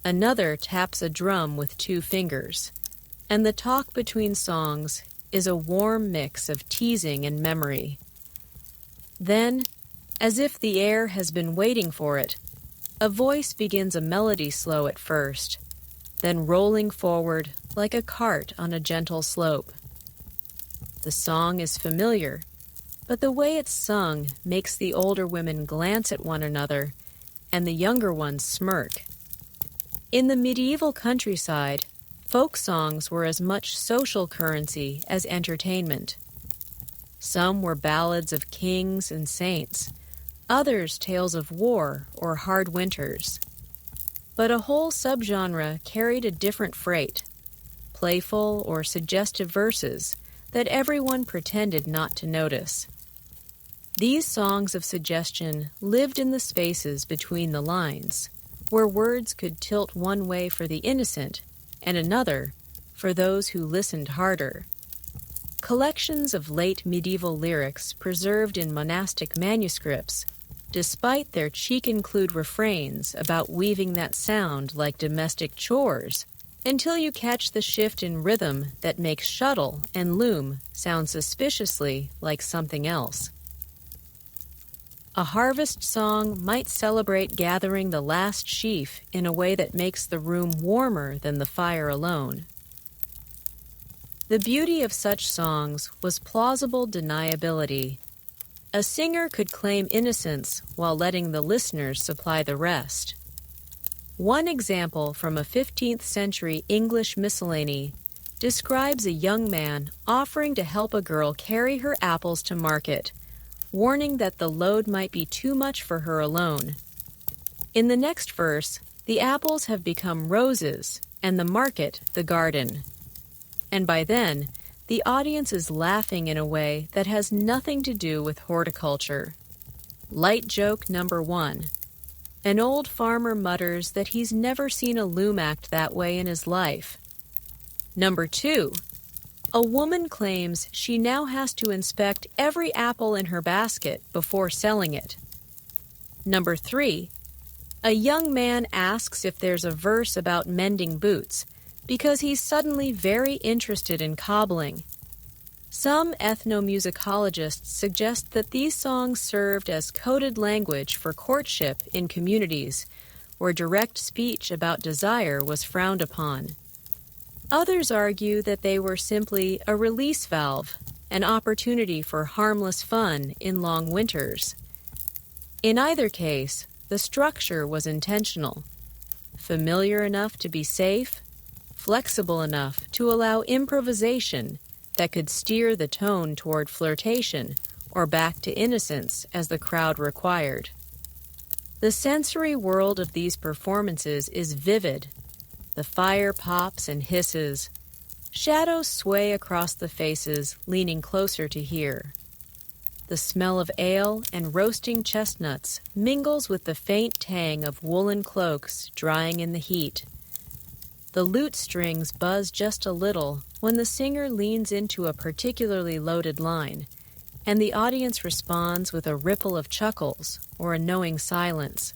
another taps a drum with 2 fingers, and the talk between songs is a warm mix of teasing and memory. Then, as if the air has been waiting for it, a voice begins a melody slow at first, then rolling forward like a cart on a gentle slope. The song is familiar, but the way it's sung makes the older women glance at one another and the younger ones smirk. In the medieval countryside, folk songs were as much social currency as entertainment. Some were ballads of kings and saints, others tales of war or hard winters. But a whole subgenre carried a different freight, playful or suggestive verses that everyone pretended not to notice. These songs of suggestion lived in the spaces between the lines, where words could tilt one way for the innocent and another for those who listened harder. Collections of late medieval lyrics preserved in monastic manuscripts, despite their cheek-include refrains about weaving that sound like domestic chores, until you catch the shift in rhythm that makes shuttle and loom sound suspiciously like something else. A harvest song might celebrate gathering the last sheaf in a way that makes the room warmer than the fire alone. The beauty of such songs was plausible deniability. A singer could claim innocence while letting the listeners supply the rest. One example from a 15th century English miscellany describes a young man offering to help a girl carry her apples to market, warning that the load might be too much for her alone. In the next verse, the apples have become roses and the market the garden. And by then, the audience is laughing in a way that has nothing to do with horticulture. Light joke number 1. An old farmer mutters that he's never seen a loom act that way in his life. Number 2. A woman claims she now has to inspect every apple in her basket before selling it. Number 3. A young man asks if there's a verse about mending boots because he's suddenly very interested in cobbling. Some ethnomusicologists suggest that these songs served as coded language for courtship in communities where direct speech about desire was frowned upon. Others argue that they were simply a release valve, an opportunity for harmless fun in long winters. In either case, the structure was intentional, familiar enough to be safe, flexible enough to allow improvisation that could steer the tone toward flirtation or back to innocence as the crowd required. The sensory world of these performances is vivid. The fire pops and hisses. Shadows sway across the faces, leaning closer to hear. The smell of ale and roasting chestnuts mingles with the faint tang of woolen cloaks drying in the heat. The lute strings buzz just a little when the singer leans into a particularly loaded line, and the audience responds with a ripple of chuckles or a knowing silence.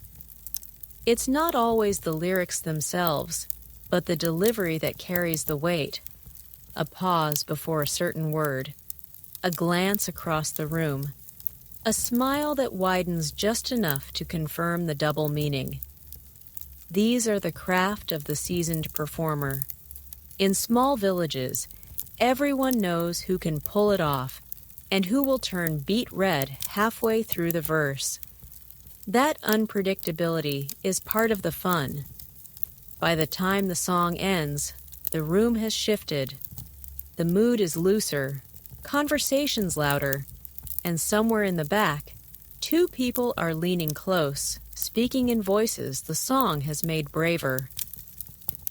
It's not always the lyrics themselves, but the delivery that carries the weight. A pause before a certain word, a glance across the room, a smile that widens just enough to confirm the double meaning. These are the craft of the seasoned performer. In small villages, everyone knows who can pull it off and who will turn beet red halfway through the verse. That unpredictability is part of the fun. By the time the song ends, the room has shifted. The mood is looser, conversation's louder, and somewhere in the back, 2 people are leaning close, speaking in voices the song has made braver.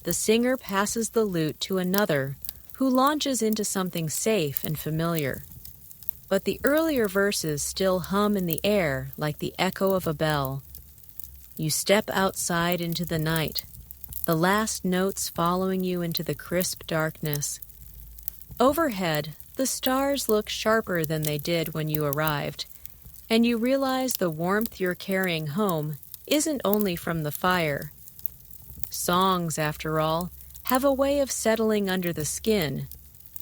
The singer passes the lute to another, who who launches into something safe and familiar. But the earlier verses still hum in the air like the echo of a bell. You step outside into the night, the last notes following you into the crisp darkness. Overhead, the stars look sharper than they did when you arrived, and you realize the warmth you're carrying home isn't only from the fire. Songs, after all, have a way of settling under the skin,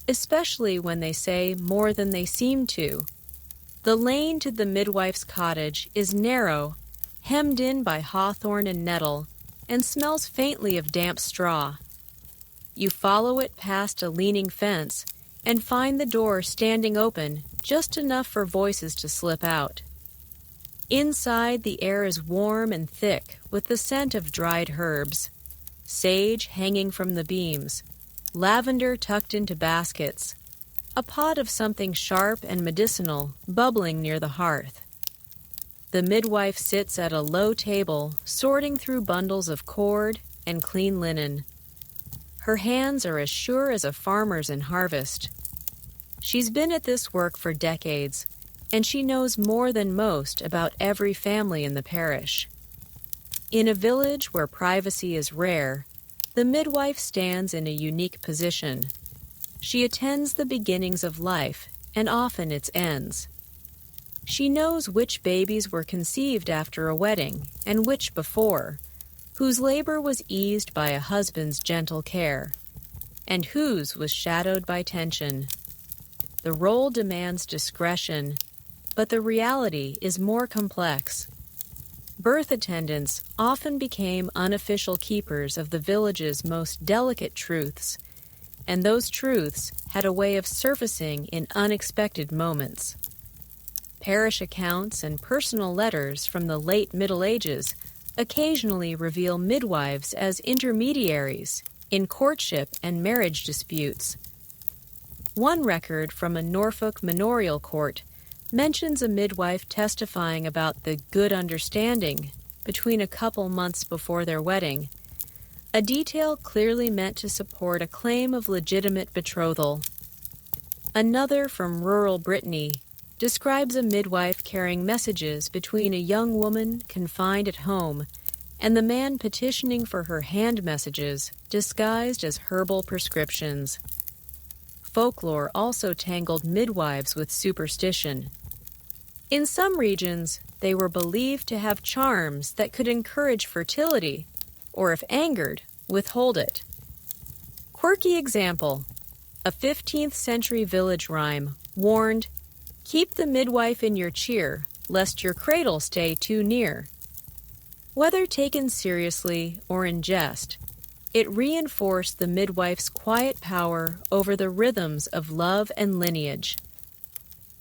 especially when they say more than they seem to. The lane to the midwife's cottage is narrow, hemmed in by hawthorn and nettle, and smells faintly of damp straw. You follow it past a leaning fence and find the door standing open just enough for voices to slip out. Inside, the air is warm and thick with the scent of dried herbs, sage hanging from the beams, lavender tucked into baskets, a pot of something sharp and medicinal bubbling near the hearth. The midwife sits at a low table, sorting through bundles of cord and clean linen. Her hands are as sure as a farmer's in harvest. She's been at this work for decades, and she knows more than most about every family in the parish. In a village where privacy is rare, the midwife stands in a unique position. She attends the beginnings of life and often its ends. She knows which babies were conceived after a wedding and which before, whose labor was eased by a husband's gentle care, and whose was shadowed by tension. The role demands discretion, but the reality is more complex. Birth attendants often became unofficial keepers of the village's most delicate truths, and those truths had a way of surfacing in unexpected moments. Parish accounts and personal letters from the late Middle Ages occasionally reveal midwives as intermediaries in courtship and marriage disputes. One record from a Norfolk manorial court mentions a midwife testifying about the good understanding between a couple months before their wedding, a detail clearly meant to support a claim of legitimate betrothal. Another from rural Brittany describes a midwife carrying messages between a young woman confined at home and the man petitioning for her hand messages disguised as herbal prescriptions. Folklore also tangled midwives with superstition. In some regions, they were believed to have charms that could encourage fertility, or if angered, withhold it. Quirky example, a 15th century village rhyme warned, "Keep the midwife in your cheer, lest your cradle stay too near." Whether taken seriously or in jest, it reinforced the midwife's quiet power over the rhythms of love and lineage.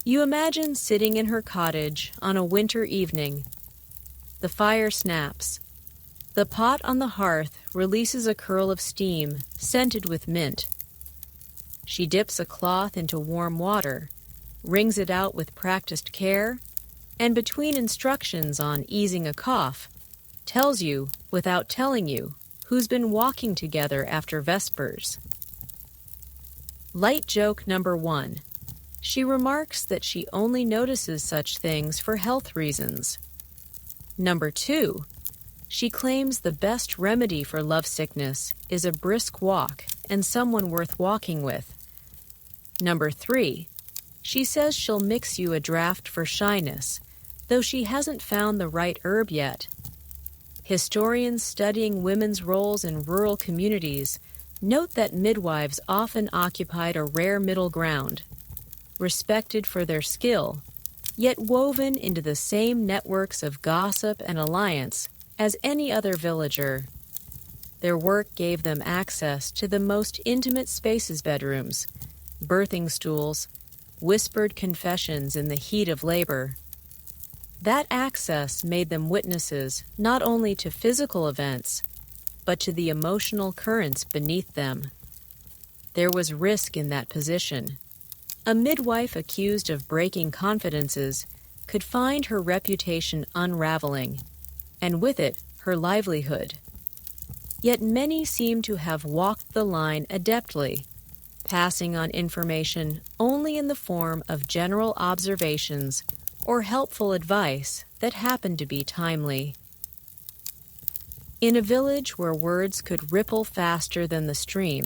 You imagine sitting in her cottage on a winter evening. The fire snaps. The pot on the hearth releases a curl of steam scented with mint. She dips a cloth into warm water, wrings it out with practiced care, and between instructions on easing a cough, tells you, without telling you, who's been walking together after Vespers. Light joke number 1. She remarks that she only notices such things for health reasons. Number 2. She claims the best remedy for lovesickness is a brisk walk and someone worth walking with. Number 3. She says she'll mix you a draft for shyness, though she hasn't found the right herb yet. Historians studying women's roles in rural communities note that midwives often occupied a rare middle ground, respected for their skill, yet woven into the same networks of gossip and alliance as any other villager. Their work gave them access to the most intimate spaces: bedrooms, birthing stools, whispered confessions in the heat of labor. That access made them witnesses not only to physical events, but to the emotional currents beneath them. There was risk in that position. A midwife accused of breaking confidences could find her reputation unraveling, and with it, her livelihood. Yet many seem to have walked the line adeptly. passing on information only in the form of general observations or helpful advice that happened to be timely. In a village where words could ripple faster than the stream,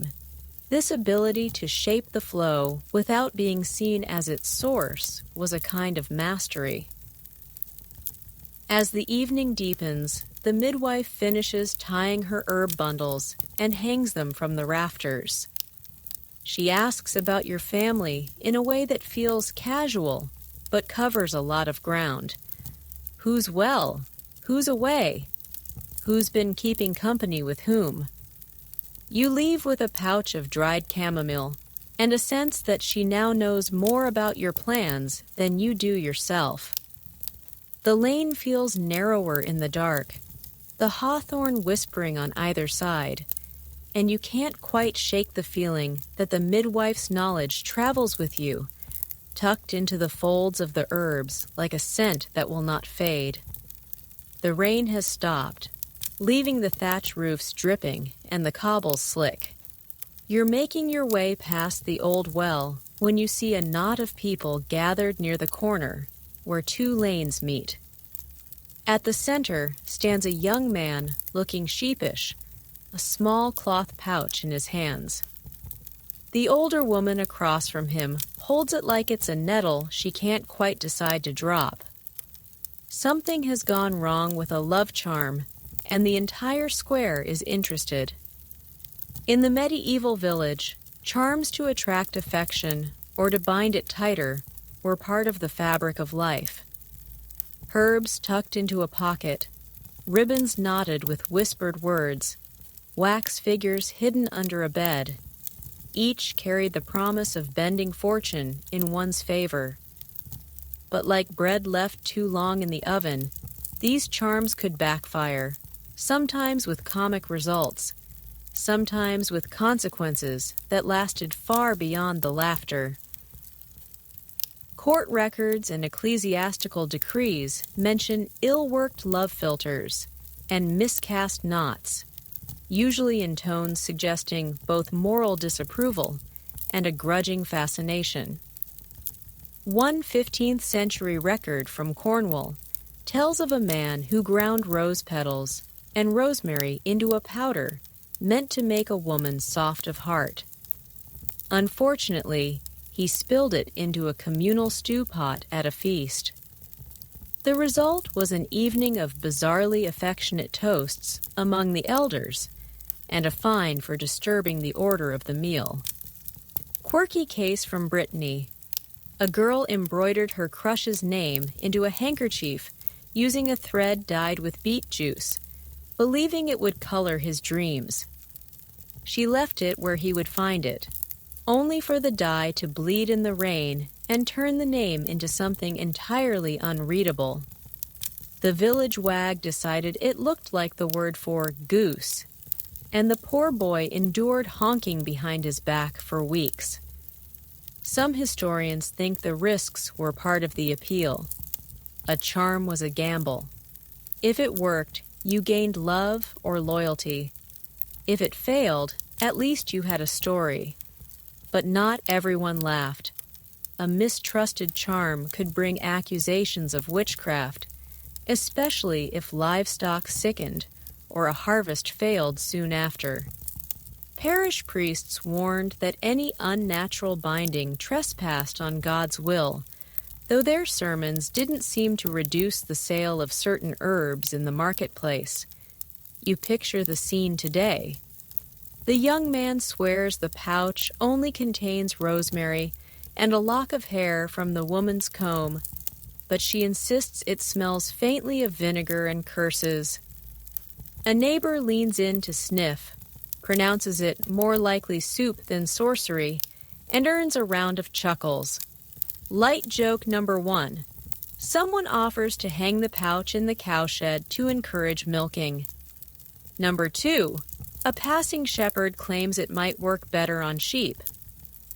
this ability to shape the flow without being seen as its source was a kind of mastery. As the evening deepens, the midwife finishes tying her herb bundles and hangs them from the rafters. She asks about your family in a way that feels casual, but covers a lot of ground. Who's well? Who's away? Who's been keeping company with whom? You leave with a pouch of dried chamomile and a sense that she now knows more about your plans than you do yourself. The lane feels narrower in the dark, the hawthorn whispering on either side, and you can't quite shake the feeling that the midwife's knowledge travels with you, tucked into the folds of the herbs like a scent that will not fade. The rain has stopped, leaving the thatch roofs dripping and the cobbles slick. You're making your way past the old well when you see a knot of people gathered near the corner where two lanes meet. At the center stands a young man looking sheepish, a small cloth pouch in his hands. The older woman across from him holds it like it's a nettle she can't quite decide to drop. Something has gone wrong with a love charm, and the entire square is interested. In the medieval village, charms to attract affection or to bind it tighter were part of the fabric of life. Herbs tucked into a pocket, ribbons knotted with whispered words, wax figures hidden under a bed. Each carried the promise of bending fortune in one's favor. But like bread left too long in the oven, these charms could backfire, sometimes with comic results, sometimes with consequences that lasted far beyond the laughter. Court records and ecclesiastical decrees mention ill-worked love philters and miscast knots, usually in tones suggesting both moral disapproval and a grudging fascination. One 15th century record from Cornwall tells of a man who ground rose petals and rosemary into a powder meant to make a woman soft of heart. Unfortunately, he spilled it into a communal stew pot at a feast. The result was an evening of bizarrely affectionate toasts among the elders and a fine for disturbing the order of the meal. Quirky case from Brittany. A girl embroidered her crush's name into a handkerchief using a thread dyed with beet juice, believing it would color his dreams. She left it where he would find it, only for the dye to bleed in the rain and turn the name into something entirely unreadable. The village wag decided it looked like the word for goose, and the poor boy endured honking behind his back for weeks. Some historians think the risks were part of the appeal. A charm was a gamble. If it worked, you gained love or loyalty. If it failed, at least you had a story. But not everyone laughed. A mistrusted charm could bring accusations of witchcraft, especially if livestock sickened or a harvest failed soon after. Parish priests warned that any unnatural binding trespassed on God's will, though their sermons didn't seem to reduce the sale of certain herbs in the marketplace. You picture the scene today. The young man swears the pouch only contains rosemary and a lock of hair from the woman's comb, but she insists it smells faintly of vinegar and curses. A neighbor leans in to sniff, pronounces it more likely soup than sorcery, and earns a round of chuckles. Light joke number 1. Someone offers to hang the pouch in the cowshed to encourage milking. Number 2. A passing shepherd claims it might work better on sheep.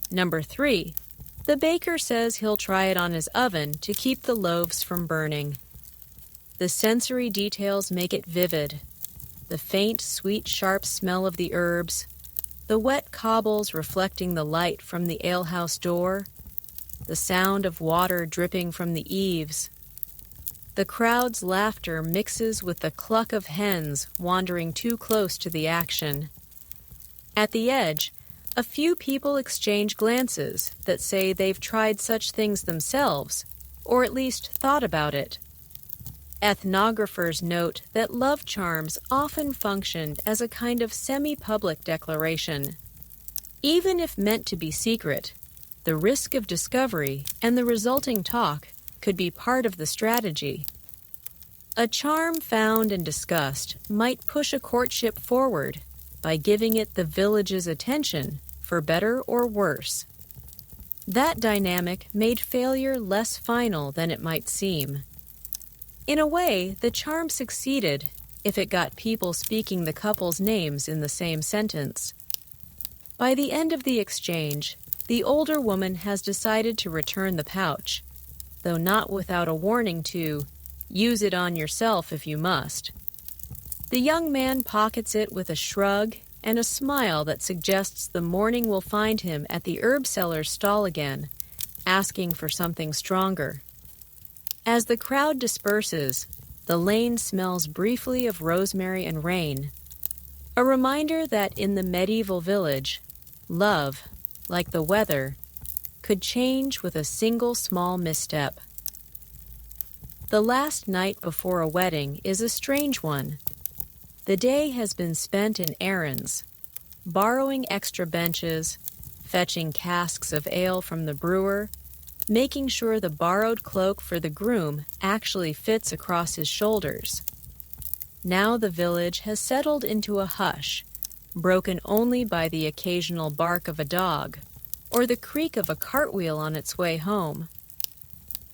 Number 3. The baker says he'll try it on his oven to keep the loaves from burning. The sensory details make it vivid. The faint, sweet, sharp smell of the herbs, the wet cobbles reflecting the light from the alehouse door, the sound of water dripping from the eaves. The crowd's laughter mixes with the cluck of hens wandering too close to the action. At the edge, a few people exchange glances that say they've tried such things themselves, or at least thought about it. Ethnographers note that love charms often functioned as a kind of semi-public declaration. Even if meant to be secret, the risk of discovery and the resulting talk could be part of the strategy. A charm found and discussed might push a courtship forward by giving it the village's attention, for better or worse. That dynamic made failure less final than it might seem. In a way, the charm succeeded if it got people speaking the couple's names in the same sentence. By the end of the exchange, the older woman has decided to return the pouch, though not without a warning to use it on yourself if you must. The young man pockets it with a shrug and a smile that suggests the morning will find him at the herb seller's stall again, asking for something stronger. As the crowd disperses, the lane smells briefly of rosemary and rain, a reminder that in the medieval village, love, like the weather, could change with a single small misstep. The last night before a wedding is a strange one. The day has been spent in errands, borrowing extra benches, fetching casks of ale from the brewer, making sure the borrowed cloak for the groom actually fits across his shoulders. Now the village has settled into a hush, broken only by the occasional bark of a dog or the creak of a cartwheel on its way home.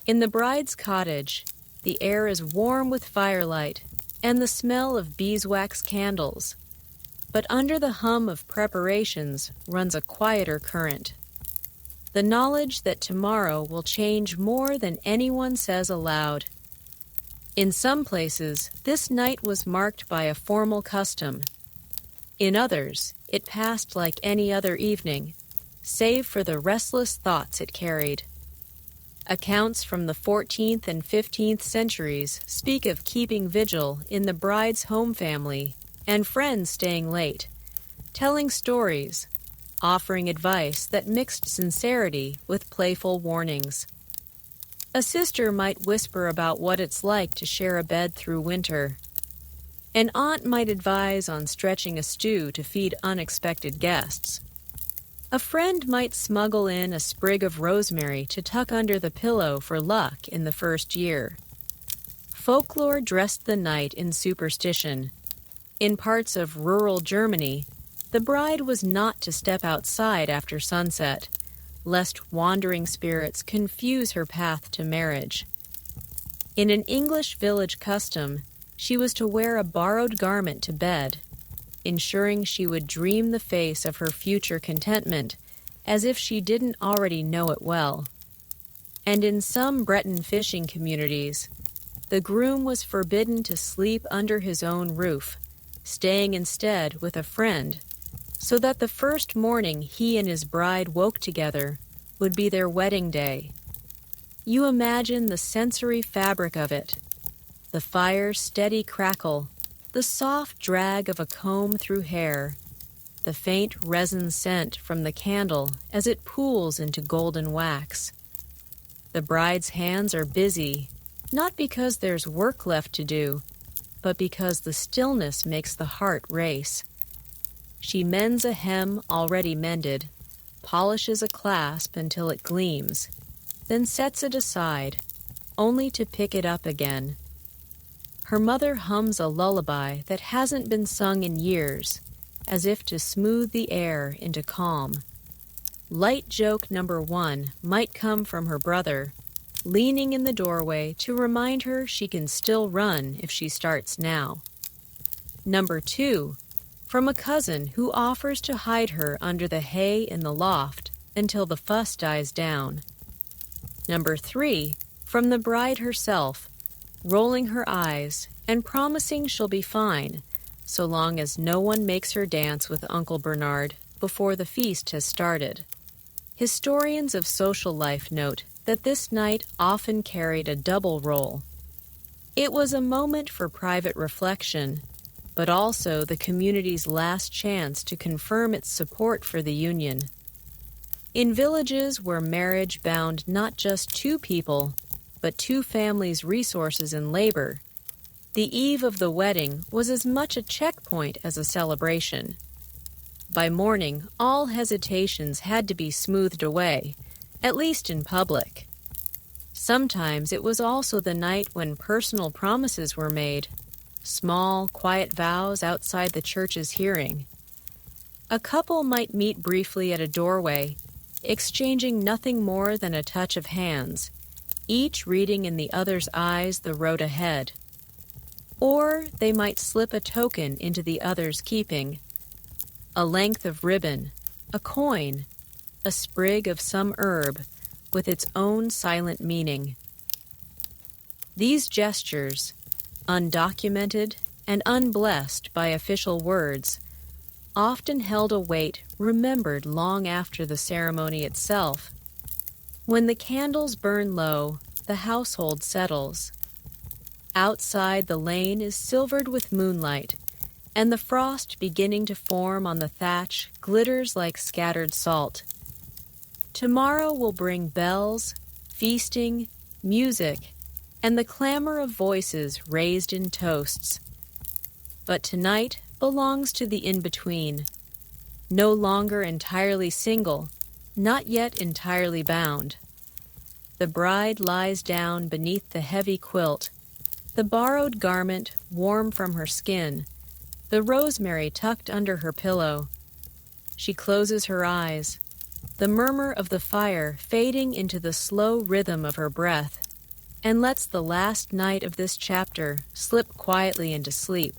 In the bride's cottage, the air is warm with firelight and the smell of beeswax candles, but under the hum of preparations runs a quieter current. The knowledge that tomorrow will change more than anyone says aloud. In some places, this night was marked by a formal custom. In others, it passed like any other evening, save for the restless thoughts it carried. Accounts from the 14th and 15th centuries speak of keeping vigil in the bride's home family and friends staying late, telling stories, offering advice that mixed sincerity with playful warnings. A sister might whisper about what it's like to share a bed through winter. An aunt might advise on stretching a stew to feed unexpected guests. A friend might smuggle in a sprig of rosemary to tuck under the pillow for luck in the first year. Folklore dressed the night in superstition. In parts of rural Germany, the bride was not to step outside after sunset, lest wandering spirits confuse her path to marriage. In an English village custom, she was to wear a borrowed garment to bed, ensuring she would dream the face of her future contentment as if she didn't already know it well. And in some Breton fishing communities, the groom was forbidden to sleep under his own roof, staying instead with a friend, so that the first morning he and his bride woke together would be their wedding day. You imagine the sensory fabric of it, the fire's steady crackle, the soft drag of a comb through hair, the faint resin scent from the candle as it pools into golden wax. The bride's hands are busy, not because there's work left to do, but because the stillness makes the heart race. She mends a hem already mended, polishes a clasp until it gleams, then sets it aside, only to pick it up again. Her mother hums a lullaby that hasn't been sung in years, as if to smooth the air into calm. Light joke number 1 might come from her brother, leaning in the doorway to remind her she can still run if she starts now. Number 2, from a cousin who offers to hide her under the hay in the loft until the fuss dies down. Number 3, from the bride herself, rolling her eyes and promising she'll be fine, so long as no one makes her dance with Uncle Bernard. before the feast has started. Historians of social life note that this night often carried a double role. It was a moment for private reflection, but also the community's last chance to confirm its support for the union. In villages where marriage bound not just two people, but two families' resources and labor, the eve of the wedding was as much a checkpoint as a celebration. By morning, all hesitations had to be smoothed away, at least in public. Sometimes it was also the night when personal promises were made, small, quiet vows outside the church's hearing. A couple might meet briefly at a doorway, exchanging nothing more than a touch of hands, each reading in the other's eyes the road ahead. Or they might slip a token into the other's keeping, a length of ribbon, a coin, a sprig of some herb with its own silent meaning. These gestures, undocumented and unblessed by official words, often held a weight remembered long after the ceremony itself. When the candles burn low, the household settles. Outside, the lane is silvered with moonlight, and the frost beginning to form on the thatch glitters like scattered salt. Tomorrow will bring bells, feasting, music, and the clamor of voices raised in toasts. But tonight belongs to the in-between, no longer entirely single, not yet entirely bound. The bride lies down beneath the heavy quilt, the borrowed garment warm from her skin, the rosemary tucked under her pillow. She closes her eyes, the murmur of the fire fading into the slow rhythm of her breath, and lets the last night of this chapter slip quietly into sleep.